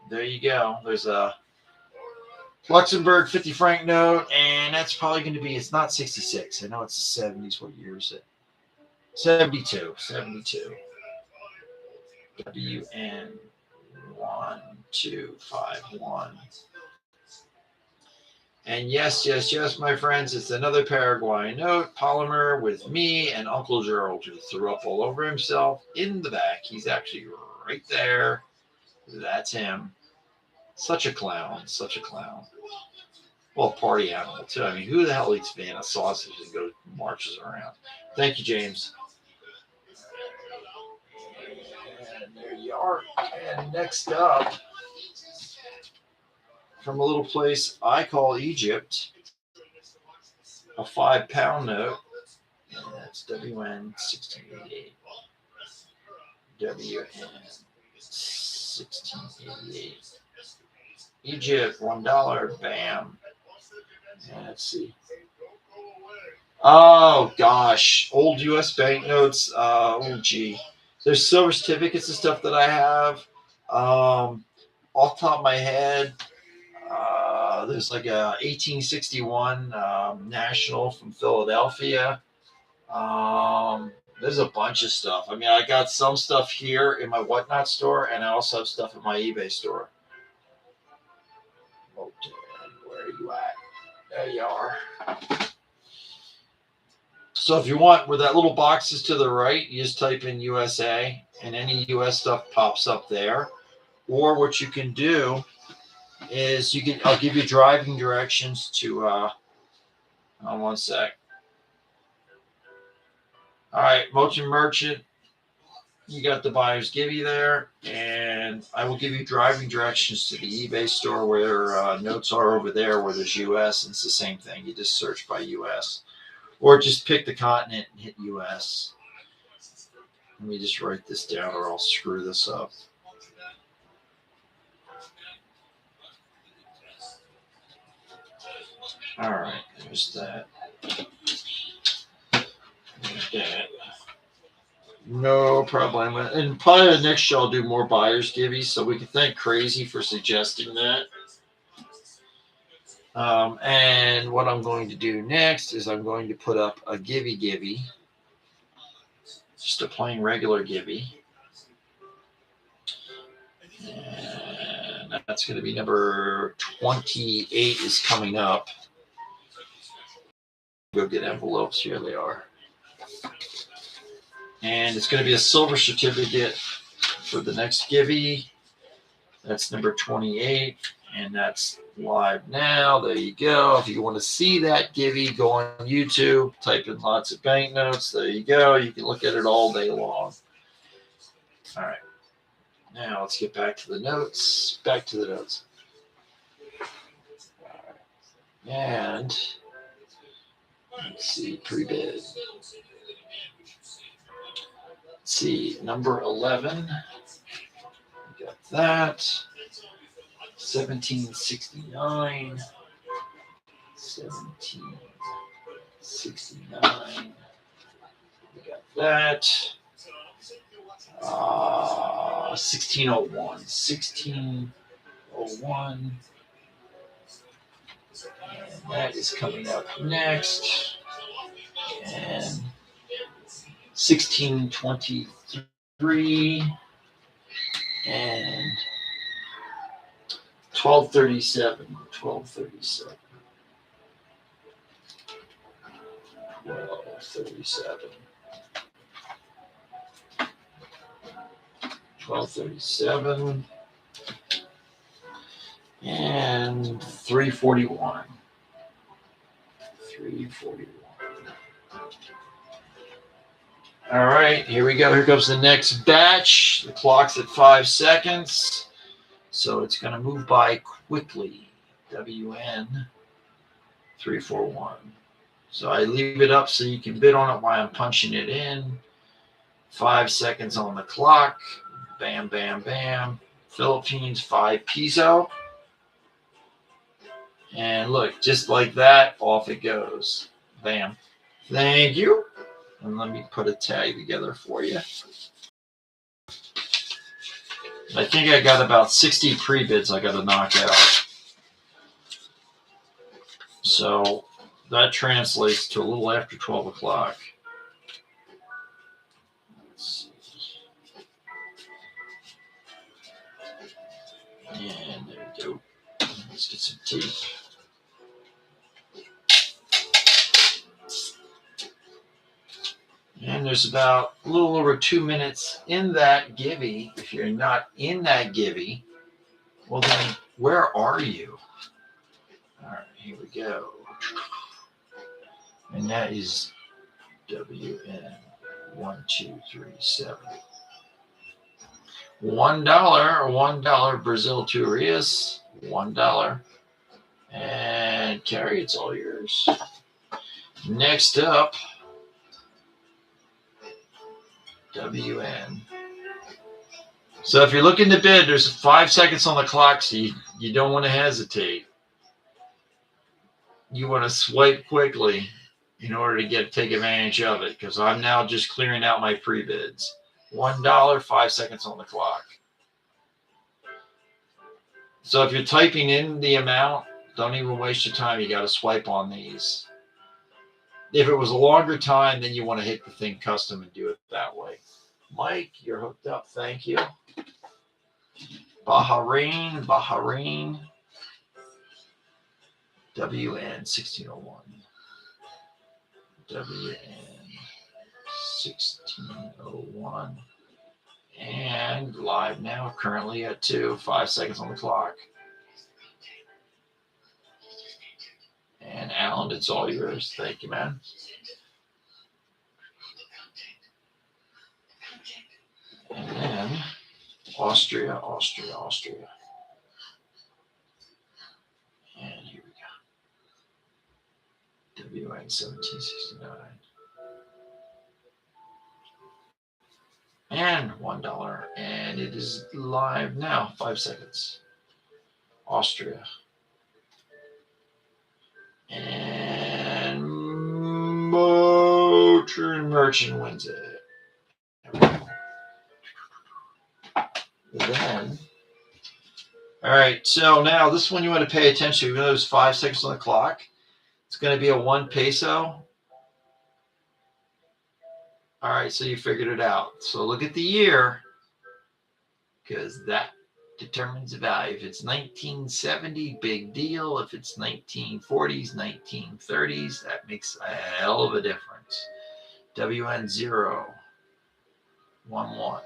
there you go. There's a Luxembourg 50 franc note, and that's probably going to be, it's not 66. I know it's the 70s. What year is it? 72. 72. WN 1251. And yes, yes, yes, my friends, it's another Paraguayan note, polymer with me and Uncle Gerald, who threw up all over himself in the back. He's actually right there. That's him. Such a clown, such a clown. Well, party animal, too. I mean, who the hell eats Vienna sausage and goes marches around? Thank you, James. And there you are. And next up, from a little place I call Egypt, a 5-pound note. And that's WN 1688. WN 1688. Egypt, $1. Bam. And let's see. Oh, gosh. Old U.S. banknotes. Oh, gee. There's silver certificates and stuff that I have. Off the top of my head, there's like a 1861 National from Philadelphia. There's a bunch of stuff. I mean, I got some stuff here in my WhatNot store, and I also have stuff in my eBay store. Okay, where are you at? There you are. So if you want, where that little box is to the right, you just type in USA, and any US stuff pops up there. Or what you can do is I'll give you driving directions to, one sec. All right, Motion Merchant, you got the buyer's givey there, and I will give you driving directions to the eBay store where notes are over there where there's US, and it's the same thing. You just search by US. Or just pick the continent and hit US. Let me just write this down or I'll screw this up. All right, there's that. There's that. No problem. And probably the next show I'll do more buyer's givey, so we can thank Crazy for suggesting that. And what I'm going to do next is I'm going to put up a givey, just a plain regular givey. And that's going to be number 28 is coming up. Go get envelopes. Here they are. And it's going to be a silver certificate for the next givey. That's number 28. And that's live now. There you go. If you want to see that givey, go on YouTube, type in lots of banknotes. There you go. You can look at it all day long. All right. Now let's get back to the notes. Back to the notes. All right. And let's see, pre-bid. Let's see, number 11. We got that. 1769. 1769. We got that. 1601. 1601. And that is coming up next. And 1623. And 1237. 1237. 1237. 1237 and 341. 341. All right, here we go. Here comes the next batch. The clock's at 5 seconds, so it's going to move by quickly. WN 341. So I leave it up so you can bid on it while I'm punching it in. 5 seconds on the clock. Bam, bam, bam. Philippines 5 peso. And look, just like that, off it goes. Bam. Thank you. And let me put a tag together for you. I think I got about 60 pre-bids I got to knock out. So that translates to a little after 12 o'clock. Let's see. And there we go. Let's get some tape. And there's about a little over 2 minutes in that givey. If you're not in that givey, well then, where are you? All right, here we go. And that is WN1237. $1 Brazil Tourias, $1. And Carrie, it's all yours. Next up, WN. So if you're looking to bid, there's 5 seconds on the clock, so you don't want to hesitate. You want to swipe quickly in order to take advantage of it, because I'm now just clearing out my pre-bids. $1, 5 seconds on the clock. So if you're typing in the amount, don't even waste your time. You got to swipe on these. If it was a longer time, then you want to hit the thing custom and do it that way. Mike, you're hooked up. Thank you. Bahrain. WN 1601. WN 1601. And live now, currently at 2, 5 seconds on the clock. And Alan, it's all yours. Thank you, man. And then Austria. And here we go. WN 1769. And $1. And it is live now, 5 seconds. Austria. And Motor Merchant wins it. Then, all right, so now this one you want to pay attention to. There's 5 seconds on the clock. It's going to be a 1 peso. All right, so you figured it out. So look at the year, because that determines the value. If it's 1970, big deal. If it's 1940s, 1930s, that makes a hell of a difference. WN011.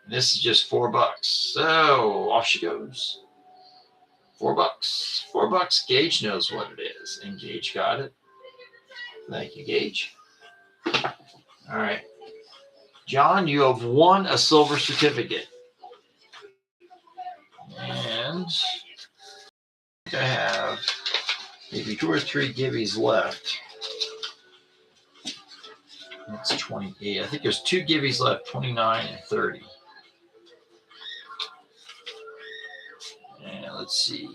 This is just $4. So off she goes. $4. $4. Gage knows what it is, and Gage got it. Thank you, Gage. All right. John, you have won a silver certificate. And I have maybe 2 or 3 givvies left. That's 28. I think there's 2 givvies left, 29 and 30. And let's see.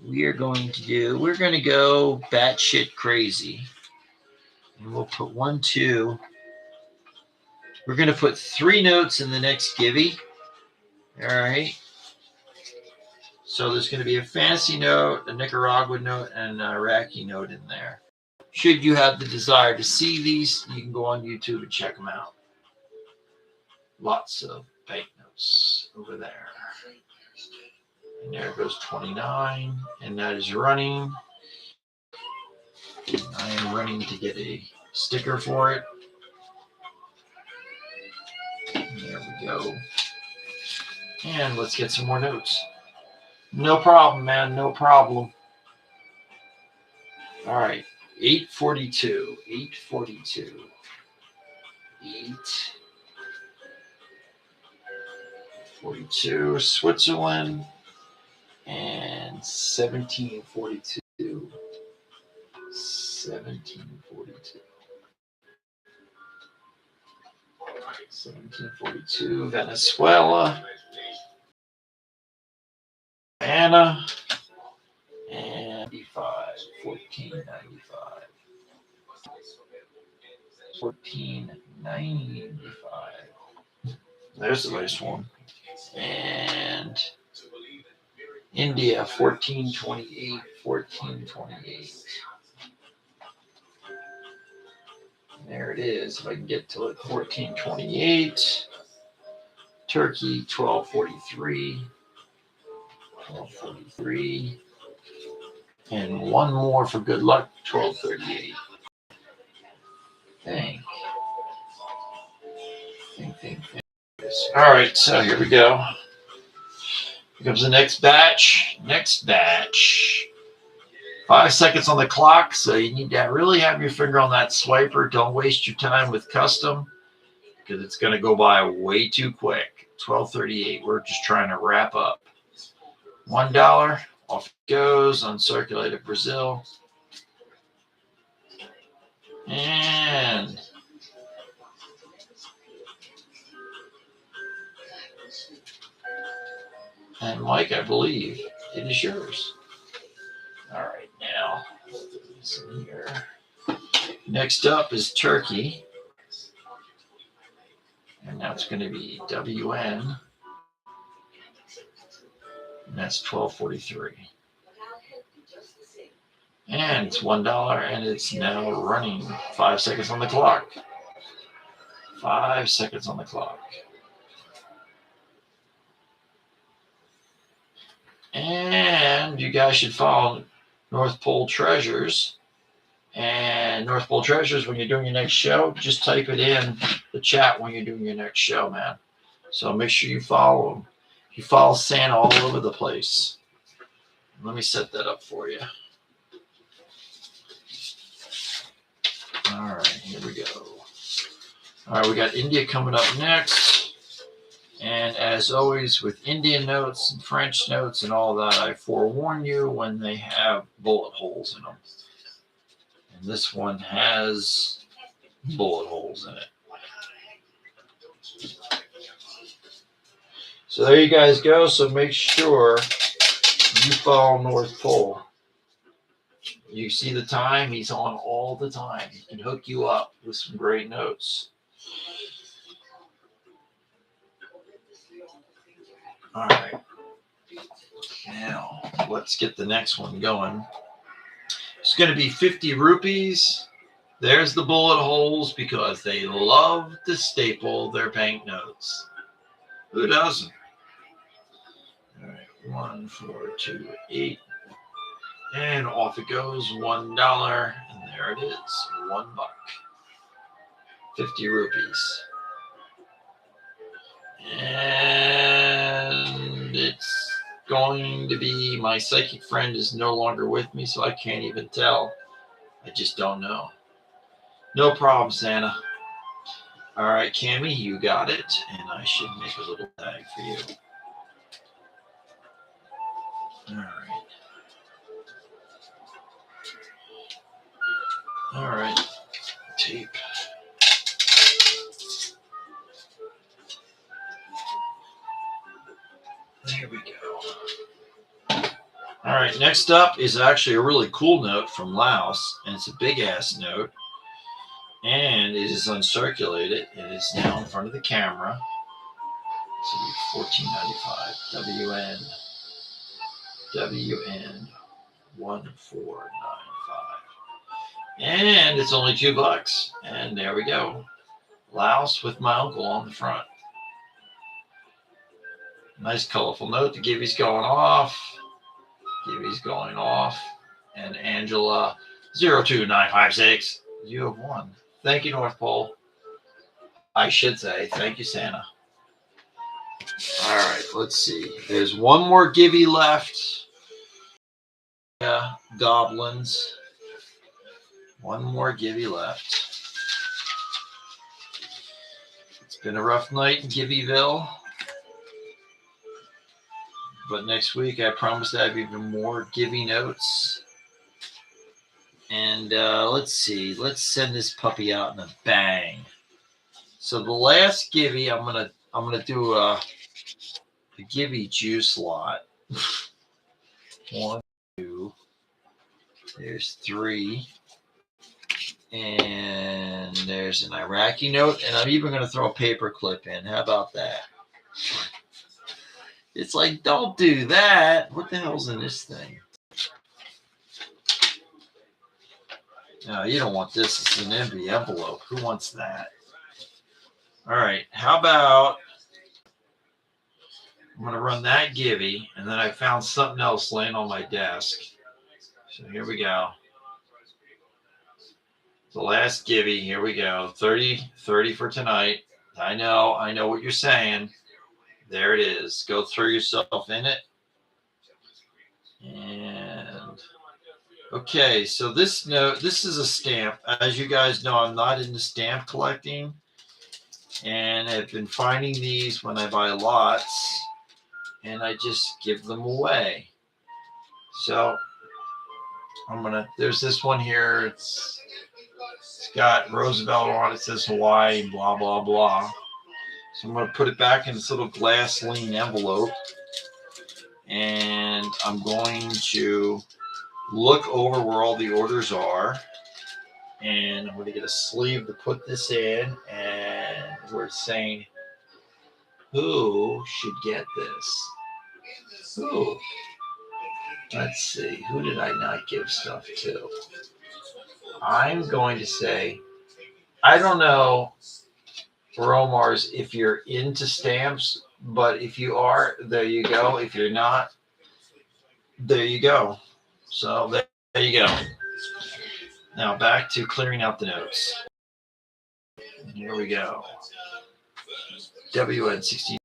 We're going to go batshit crazy. And we'll put 1, 2. We're going to put 3 notes in the next givvy. All right. So there's going to be a fantasy note, a Nicaraguan note, and an Iraqi note in there. Should you have the desire to see these, you can go on YouTube and check them out. Lots of banknotes over there. And there goes 29, and that is running. I am running to get a sticker for it. There we go. And let's get some more notes. No problem, man. No problem. All right. 842. 842. 842. Switzerland. And 1742. 1742. 1742, Venezuela. Anna. And 1495. 1495. There's the nice one. And India, 1428. 1428. There it is. If I can get to it, 1428. Turkey, 1243. 1243. And one more for good luck, 1238. Think. All right, so here we go. Here comes the next batch. Next batch. 5 seconds on the clock, so you need to really have your finger on that swiper. Don't waste your time with custom because it's going to go by way too quick. 12:38. We're just trying to wrap up. $1. Off it goes. Uncirculated Brazil. And Mike, I believe it is yours. All right, now this in here. Next up is Turkey, and now it's going to be WN, and that's 12:43. And it's $1, and it's now running. 5 seconds on the clock. 5 seconds on the clock. And you guys should follow North Pole Treasures. And North Pole Treasures, when you're doing your next show, just type it in the chat when you're doing your next show, man. So make sure you follow them. You follow Santa all over the place. Let me set that up for you. All right, here we go. All right, we got India coming up next. And as always, with Indian notes and French notes and all that, I forewarn you when they have bullet holes in them. And this one has bullet holes in it. So there you guys go. So make sure you follow North Pole. You see the time? He's on all the time. He can hook you up with some great notes. All right. Now, let's get the next one going. It's going to be 50 rupees. There's the bullet holes because they love to staple their banknotes. Who doesn't? All right. 1, 4, 2, 8. And off it goes. $1. And there it is. $1. 50 rupees. And it's going to be, my psychic friend is no longer with me, so I can't even tell. I just don't know. No problem, Santa. All right, Cammy, you got it. And I should make a little tag for you. All right. All right. Tape. There we go. All right, next up is actually a really cool note from Laos, and it's a big-ass note, and it is uncirculated. It is now in front of the camera. So $14.95. WN 1495. And it's only $2. And there we go. Laos with my uncle on the front. Nice colorful note. The Gibby's going off. Gibby's going off. And Angela 02956. You have won. Thank you, North Pole. I should say thank you, Santa. All right, let's see. There's one more Gibby left. Yeah, goblins. One more Gibby left. It's been a rough night in Gibbyville. But next week, I promise to have even more Gibby notes. And let's see. Let's send this puppy out in a bang. So the last Givy, I'm gonna do a Givy juice lot. 1, 2. There's 3. And there's an Iraqi note, and I'm even going to throw a paper clip in. How about that? It's like, don't do that. What the hell's in this thing? No, you don't want this. It's an empty envelope. Who wants that? All right. How about I'm going to run that Givy, and then I found something else laying on my desk. So here we go. The last Givy. Here we go. 30 for tonight. I know what you're saying. There it is. Go throw yourself in it. And okay, so this is a stamp. As you guys know, I'm not into stamp collecting, and I've been finding these when I buy lots, and I just give them away. So there's this one here. It's got Roosevelt on it. It says Hawaii, blah, blah, blah. So I'm going to put it back in this little glass-line envelope, and I'm going to look over where all the orders are. And I'm going to get a sleeve to put this in, and we're saying who should get this. Who? Let's see. Who did I not give stuff to? I'm going to say, I don't know, Romars, if you're into stamps, but if you are, there you go. If you're not, there you go. So there you go. Now back to clearing out the notes. And here we go. WN65.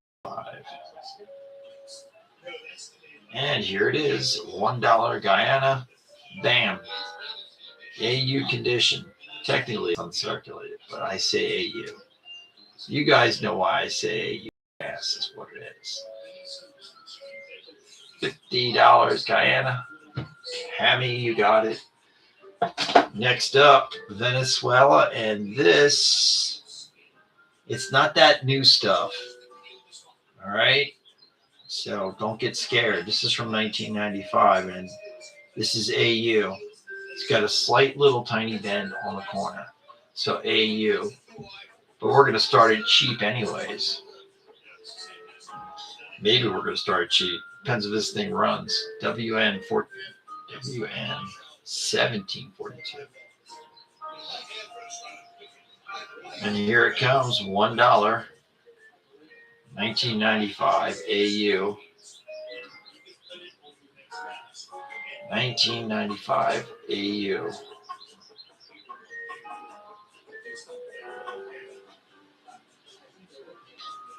And here it is. $1 Guyana. Bam. AU condition. Technically it's uncirculated, but I say AU. You guys know why I say AU. Yes, is what it is. $50 Guyana. Hammy, you got it. Next up, Venezuela, and this, it's not that new stuff. All right? So don't get scared. This is from 1995, and this is AU. It's got a slight little tiny bend on the corner. So AU. But we're going to start it cheap anyways. Maybe we're going to start it cheap. Depends if this thing runs. WN 1742. And here it comes, $1, 1995 AU. 1995 AU.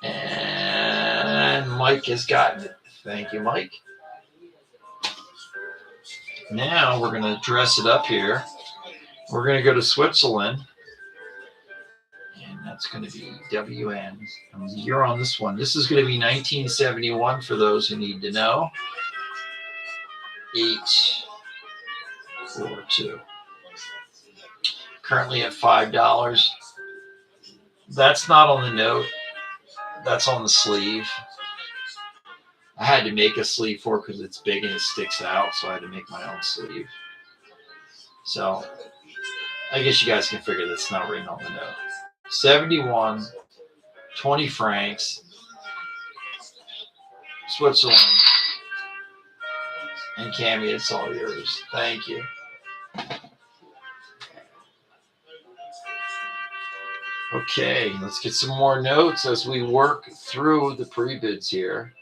And Mike has gotten it. Thank you, Mike. Now we're going to dress it up here. We're going to go to Switzerland. And that's going to be WN. And the year on this one. This is going to be 1971 for those who need to know. 842. Currently at $5. That's not on the note. That's on the sleeve. I had to make a sleeve for it because it's big and it sticks out, so I had to make my own sleeve. So I guess you guys can figure that's not written on the note. 71, 20 francs, Switzerland, and Cammy, it's all yours. Thank you. Okay, let's get some more notes as we work through the pre-bids here.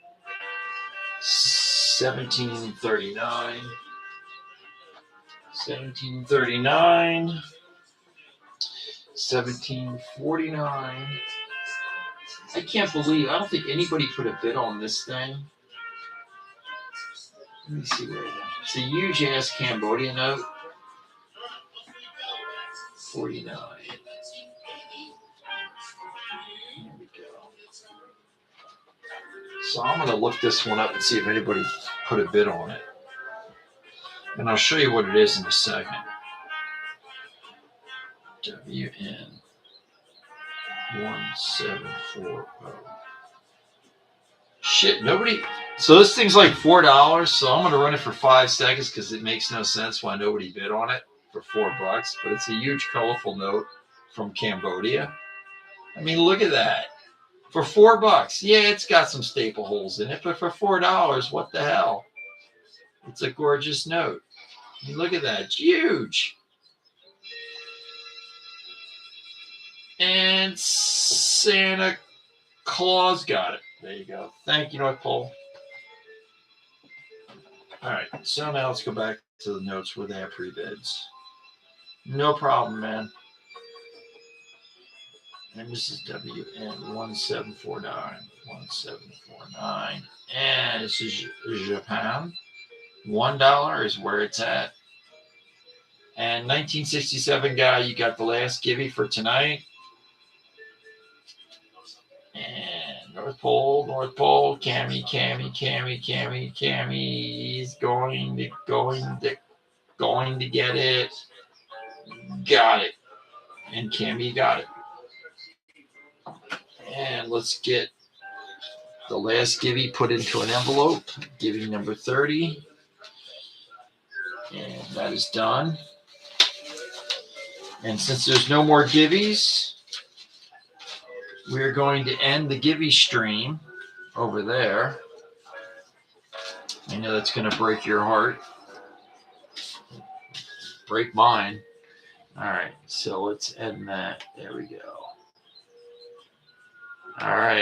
1739, 1739, 1749. I can't believe, I don't think anybody put a bid on this thing. Let me see where it is. It's a huge ass Cambodia note. 49. Here we go. So I'm going to look this one up and see if anybody put a bid on it. And I'll show you what it is in a second. WN. 1740. Shit, nobody. So this thing's like $4. So I'm gonna run it for 5 seconds because it makes no sense why nobody bid on it for $4. But it's a huge, colorful note from Cambodia. I mean, look at that. For $4, yeah, it's got some staple holes in it, but for $4, what the hell? It's a gorgeous note. I mean, look at that, it's huge. And Santa Claus got it. There you go. Thank you, North Pole. All right, so now let's go back to the notes where they have pre-bids. No problem, man. And Mrs. WN 1749, 1749. And this is Japan. $1 is where it's at. And 1967 guy, you got the last givey for tonight. And North Pole, Cammy is going to get it. Got it. And Cammy got it. And let's get the last givey put into an envelope. Givey number 30. And that is done. And since there's no more givvies, we're going to end the givey stream over there. I know that's going to break your heart. Break mine. All right, so let's end that. There we go. All right.